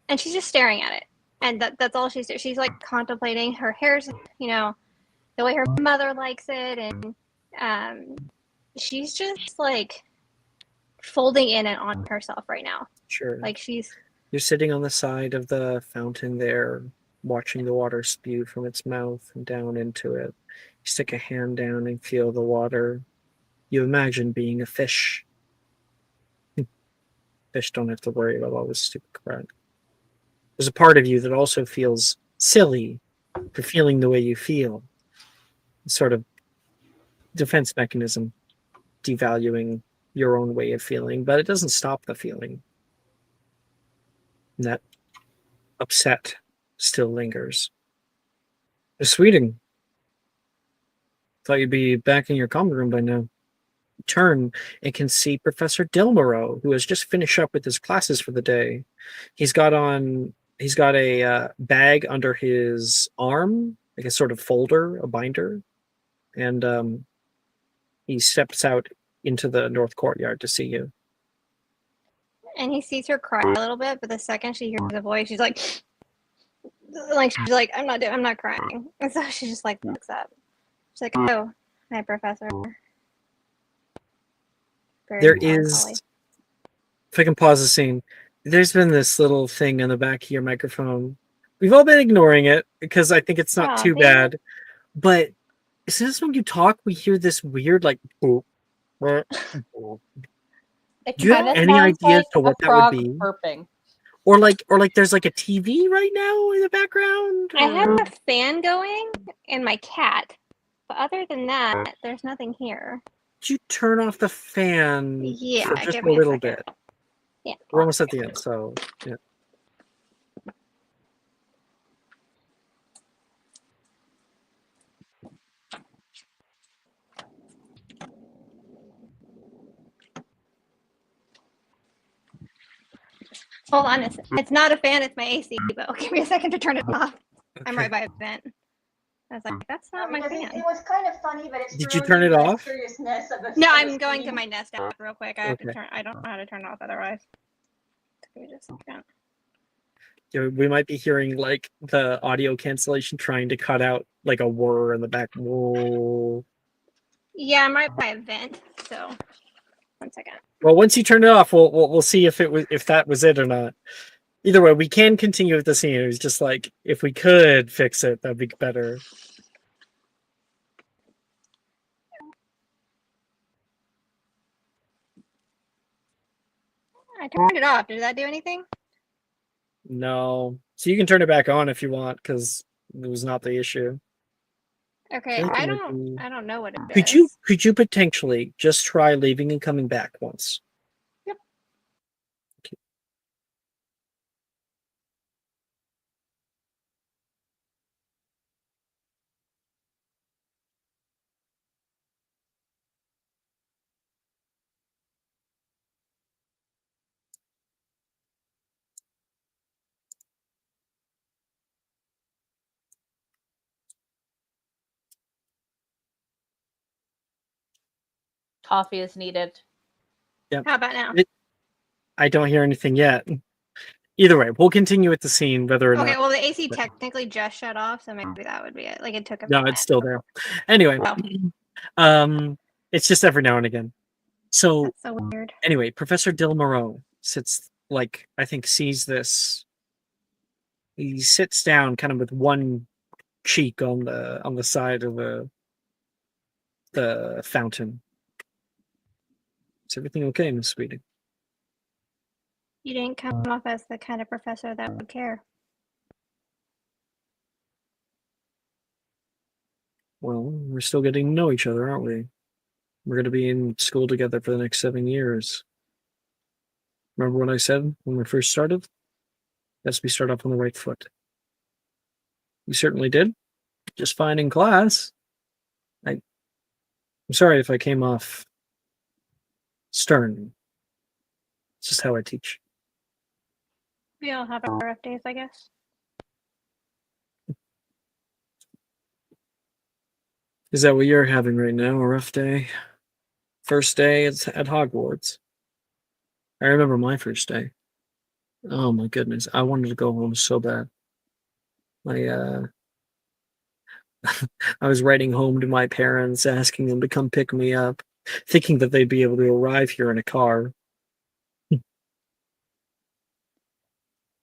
And she's just staring at it. And that's all she's doing. She's like contemplating her hair's, the way her mother likes it. And she's just like folding in and on herself right now. Sure. Like You're sitting on the side of the fountain there, watching the water spew from its mouth and down into it. You stick a hand down and feel the water. You imagine being a fish. Fish don't have to worry about all this stupid crap. There's a part of you that also feels silly for feeling the way you feel. Sort of defense mechanism, devaluing your own way of feeling, but it doesn't stop the feeling. And that upset still lingers. Sweeting. Thought you'd be back in your common room by now. Turn and can see Professor Delmero, who has just finished up with his classes for the day. He's got a bag under his arm, like a sort of folder, a binder, and he steps out into the north courtyard to see you. And he sees her cry a little bit, but the second she hears the voice, she's like, I'm not crying. And so she just like looks up. She's like, "Oh, hi, Professor." There is, if I can pause the scene, there's been this little thing on the back of your microphone. We've all been ignoring it because I think it's not too bad. But as soon as when you talk, we hear this weird like boop. Do you have any idea as to what that would be? Burping. Or like there's like a TV right now in the background? I have a fan going and my cat. But other than that, there's nothing here. Did you turn off the fan for just a little bit? Yeah. We're almost at the end, so yeah. Hold on, it's not a fan, it's my AC, but give me a second to turn it off. Okay. I'm right by a vent. I was like, that's not my fan. It was kind of funny, but it's Did you turn it off? No, I'm going to my Nest app real quick. I have to turn. I don't know how to turn it off otherwise. Give me just a second. Yeah, we might be hearing like the audio cancellation trying to cut out like a whir in the back. Whoa. Yeah, I'm right by a vent. So, 1 second. Well, once you turn it off, we'll see if that was it or not. Either way, we can continue with the scene. It was just like if we could fix it, that'd be better. I turned it off. Did that do anything? No. So you can turn it back on if you want, because it was not the issue. Okay, I don't know what it is. Could you potentially just try leaving and coming back once? Yep. Okay. Coffee is needed. Yep. How about now? I don't hear anything yet. Either way, we'll continue with the scene, whether or not. Okay, well, the AC technically just shut off, so maybe that would be it. Like, it took a No, minute. it's still there. Anyway, it's just every now and again. So, that's so weird. Anyway, Professor Dilmero sits, like, I think sees this. He sits down kind of with one cheek on the side of the fountain. Is everything okay, Miss Sweeting? You didn't come off as the kind of professor that would care. Well, we're still getting to know each other, aren't we? We're going to be in school together for the next 7 years. Remember what I said when we first started? Let's we start off on the right foot. You certainly did. Just fine in class. I'm sorry if I came off stern. It's just how I teach. We all have our rough days, I guess. Is that what you're having right now? A rough day? First day at Hogwarts. I remember my first day. Oh my goodness. I wanted to go home so bad. I I was writing home to my parents, asking them to come pick me up, thinking that they'd be able to arrive here in a car. Do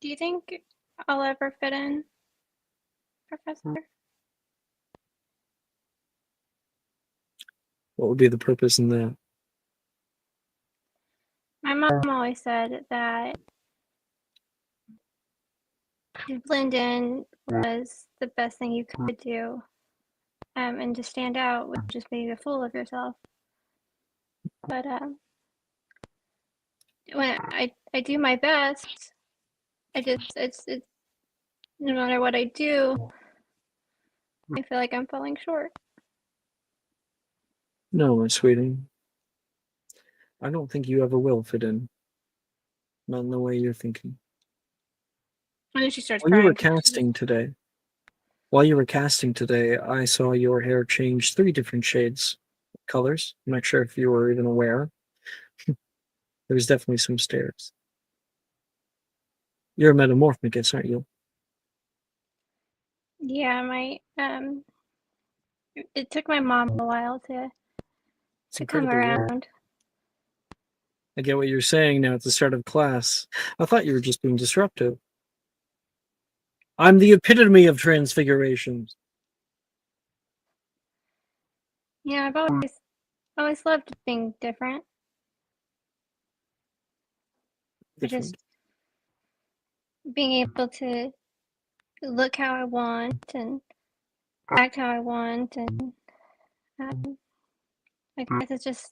you think I'll ever fit in, Professor? What would be the purpose in that? My mom always said that to blend in was the best thing you could do. And to stand out would just make a fool of yourself. But when I do my best, it's no matter what I do, I feel like I'm falling short. No, my sweetie. I don't think you ever will fit in. Not in the way you're thinking. And then she starts While you were crying. casting today, I saw your hair change 3 different shades of colors. I'm not sure if you were even aware. There was definitely some stairs. You're a metamorphogus, aren't you? Yeah, my it took my mom a while to It's come incredibly rare. around. I get what you're saying now at the start of class. I thought you were just being disruptive. I'm the epitome of transfigurations. Yeah, I've always loved being different. Different. Just being able to look how I want and act how I want, and I guess it's just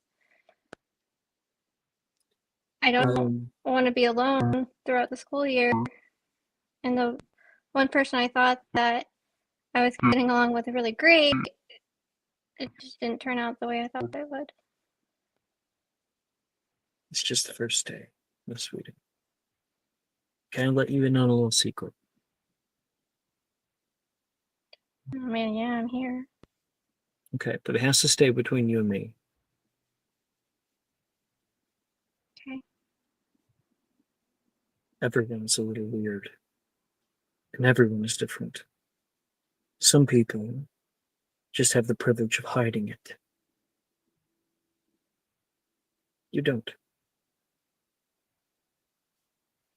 I don't want to be alone throughout the school year. And the one person I thought that I was getting along with really great, it just didn't turn out the way I thought it would. It's just the first day, my sweetie. Can I let you in on a little secret? I mean, yeah, I'm here. Okay, but it has to stay between you and me. Okay. Everyone's a little weird. And everyone is different. Some people just have the privilege of hiding it. You don't.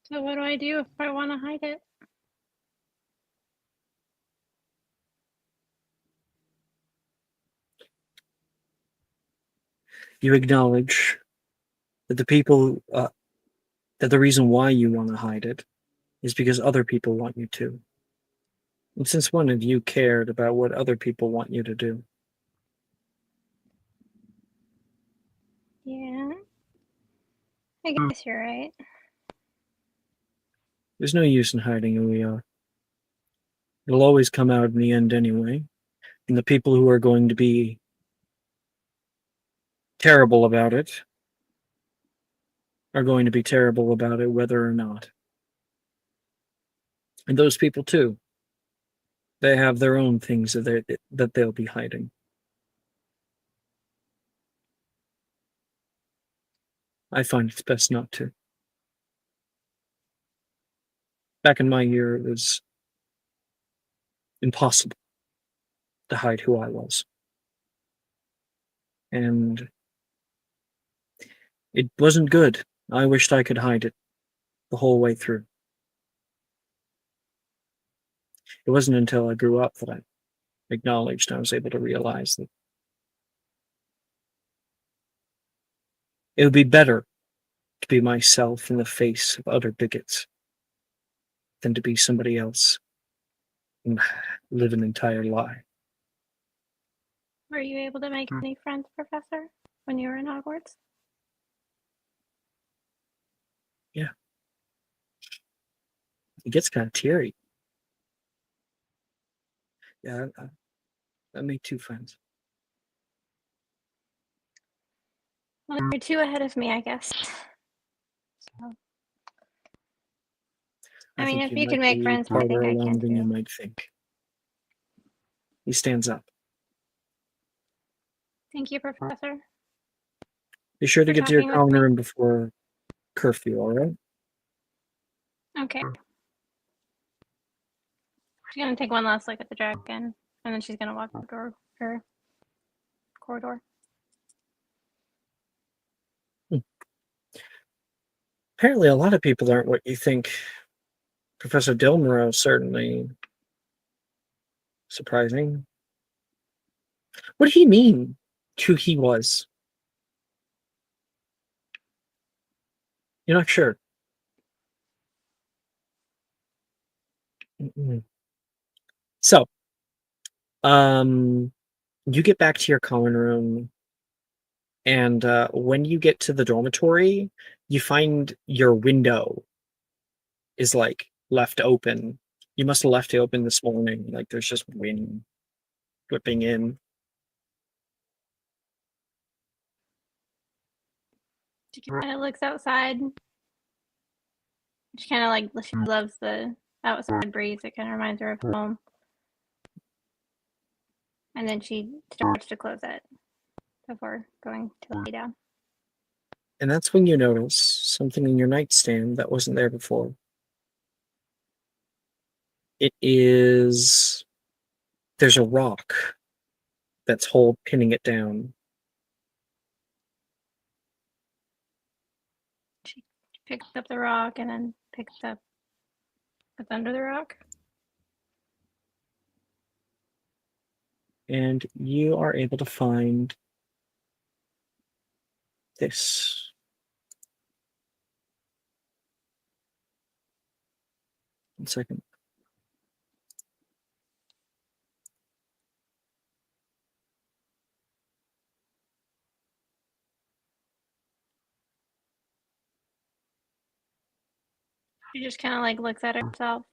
So what do I do if I want to hide it? You acknowledge that that the reason why you want to hide it is because other people want you to. And since when have you cared about what other people want you to do? Yeah, I guess you're right. There's no use in hiding who we are. It'll always come out in the end anyway. And the people who are going to be terrible about it are going to be terrible about it whether or not. And those people too, they have their own things that they'll be hiding. I find it's best not to. Back in my year, it was impossible to hide who I was. And it wasn't good. I wished I could hide it the whole way through. It wasn't until I grew up that I acknowledged I was able to realize that it would be better to be myself in the face of other bigots than to be somebody else and live an entire lie. Were you able to make any friends, Professor, when you were in Hogwarts? It gets kind of teary. Yeah, I made 2 friends. Well, you're 2 ahead of me, I guess. So, I mean, think if you might can make be friends, I farther think I along can than you too. might think. He stands up. Thank you, Professor. Be sure to For get to your talking with common me. room before curfew, all right? Okay. She's gonna take one last look at the dragon, and then she's gonna walk the door, her corridor. Apparently, a lot of people aren't what you think. Professor Dilmero certainly surprising. What did he mean? Who he was? You're not sure. Mm-mm. So, you get back to your common room, and when you get to the dormitory, you find your window is like left open. You must have left it open this morning. Like there's just wind whipping in. She kind of looks outside. She kind of like, she loves the outside breeze. It kind of reminds her of home. And then she starts to close it before going to lay down. And that's when you notice something in your nightstand that wasn't there before. There's a rock that's pinning it down. She picks up the rock and then picks up what's under the rock. And you are able to find this. One second. She just kind of like looks at herself,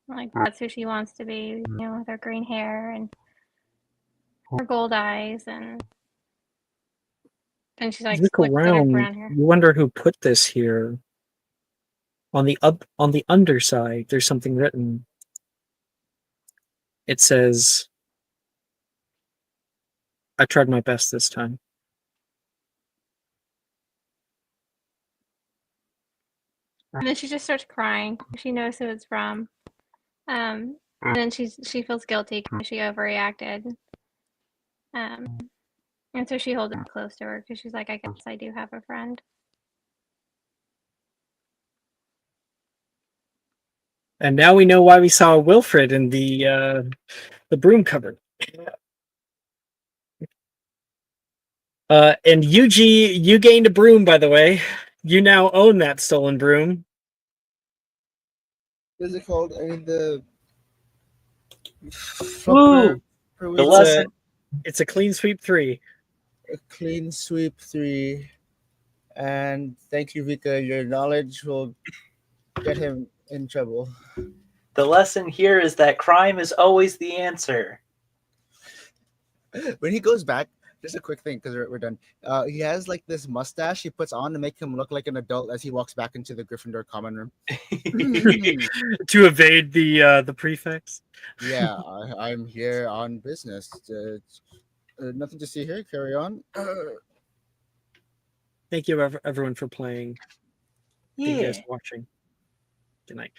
like that's who she wants to be, with her green hair and her gold eyes, and then she's like Look looks at her around. brown hair. You wonder who put this here. On the underside, there's something written. It says, "I tried my best this time." And then she just starts crying. She knows who it's from. And then she feels guilty because she overreacted. And so she holds it close to her because she's like, I guess I do have a friend. And now we know why we saw Wilfred in the broom cupboard. And Yuji, you gained a broom, by the way. You now own that stolen broom. What is it called? I mean the Woo! The lesson. It's a clean sweep 3. A clean sweep 3. And thank you, Vika. Your knowledge will get him in trouble. The lesson here is that crime is always the answer. When he goes back, just a quick thing because we're done. He has like this mustache he puts on to make him look like an adult as he walks back into the Gryffindor common room. To evade the prefects. Yeah, I'm here on business. Nothing to see here. Carry on. Thank you, everyone, for playing. Thank you guys for watching. Good night.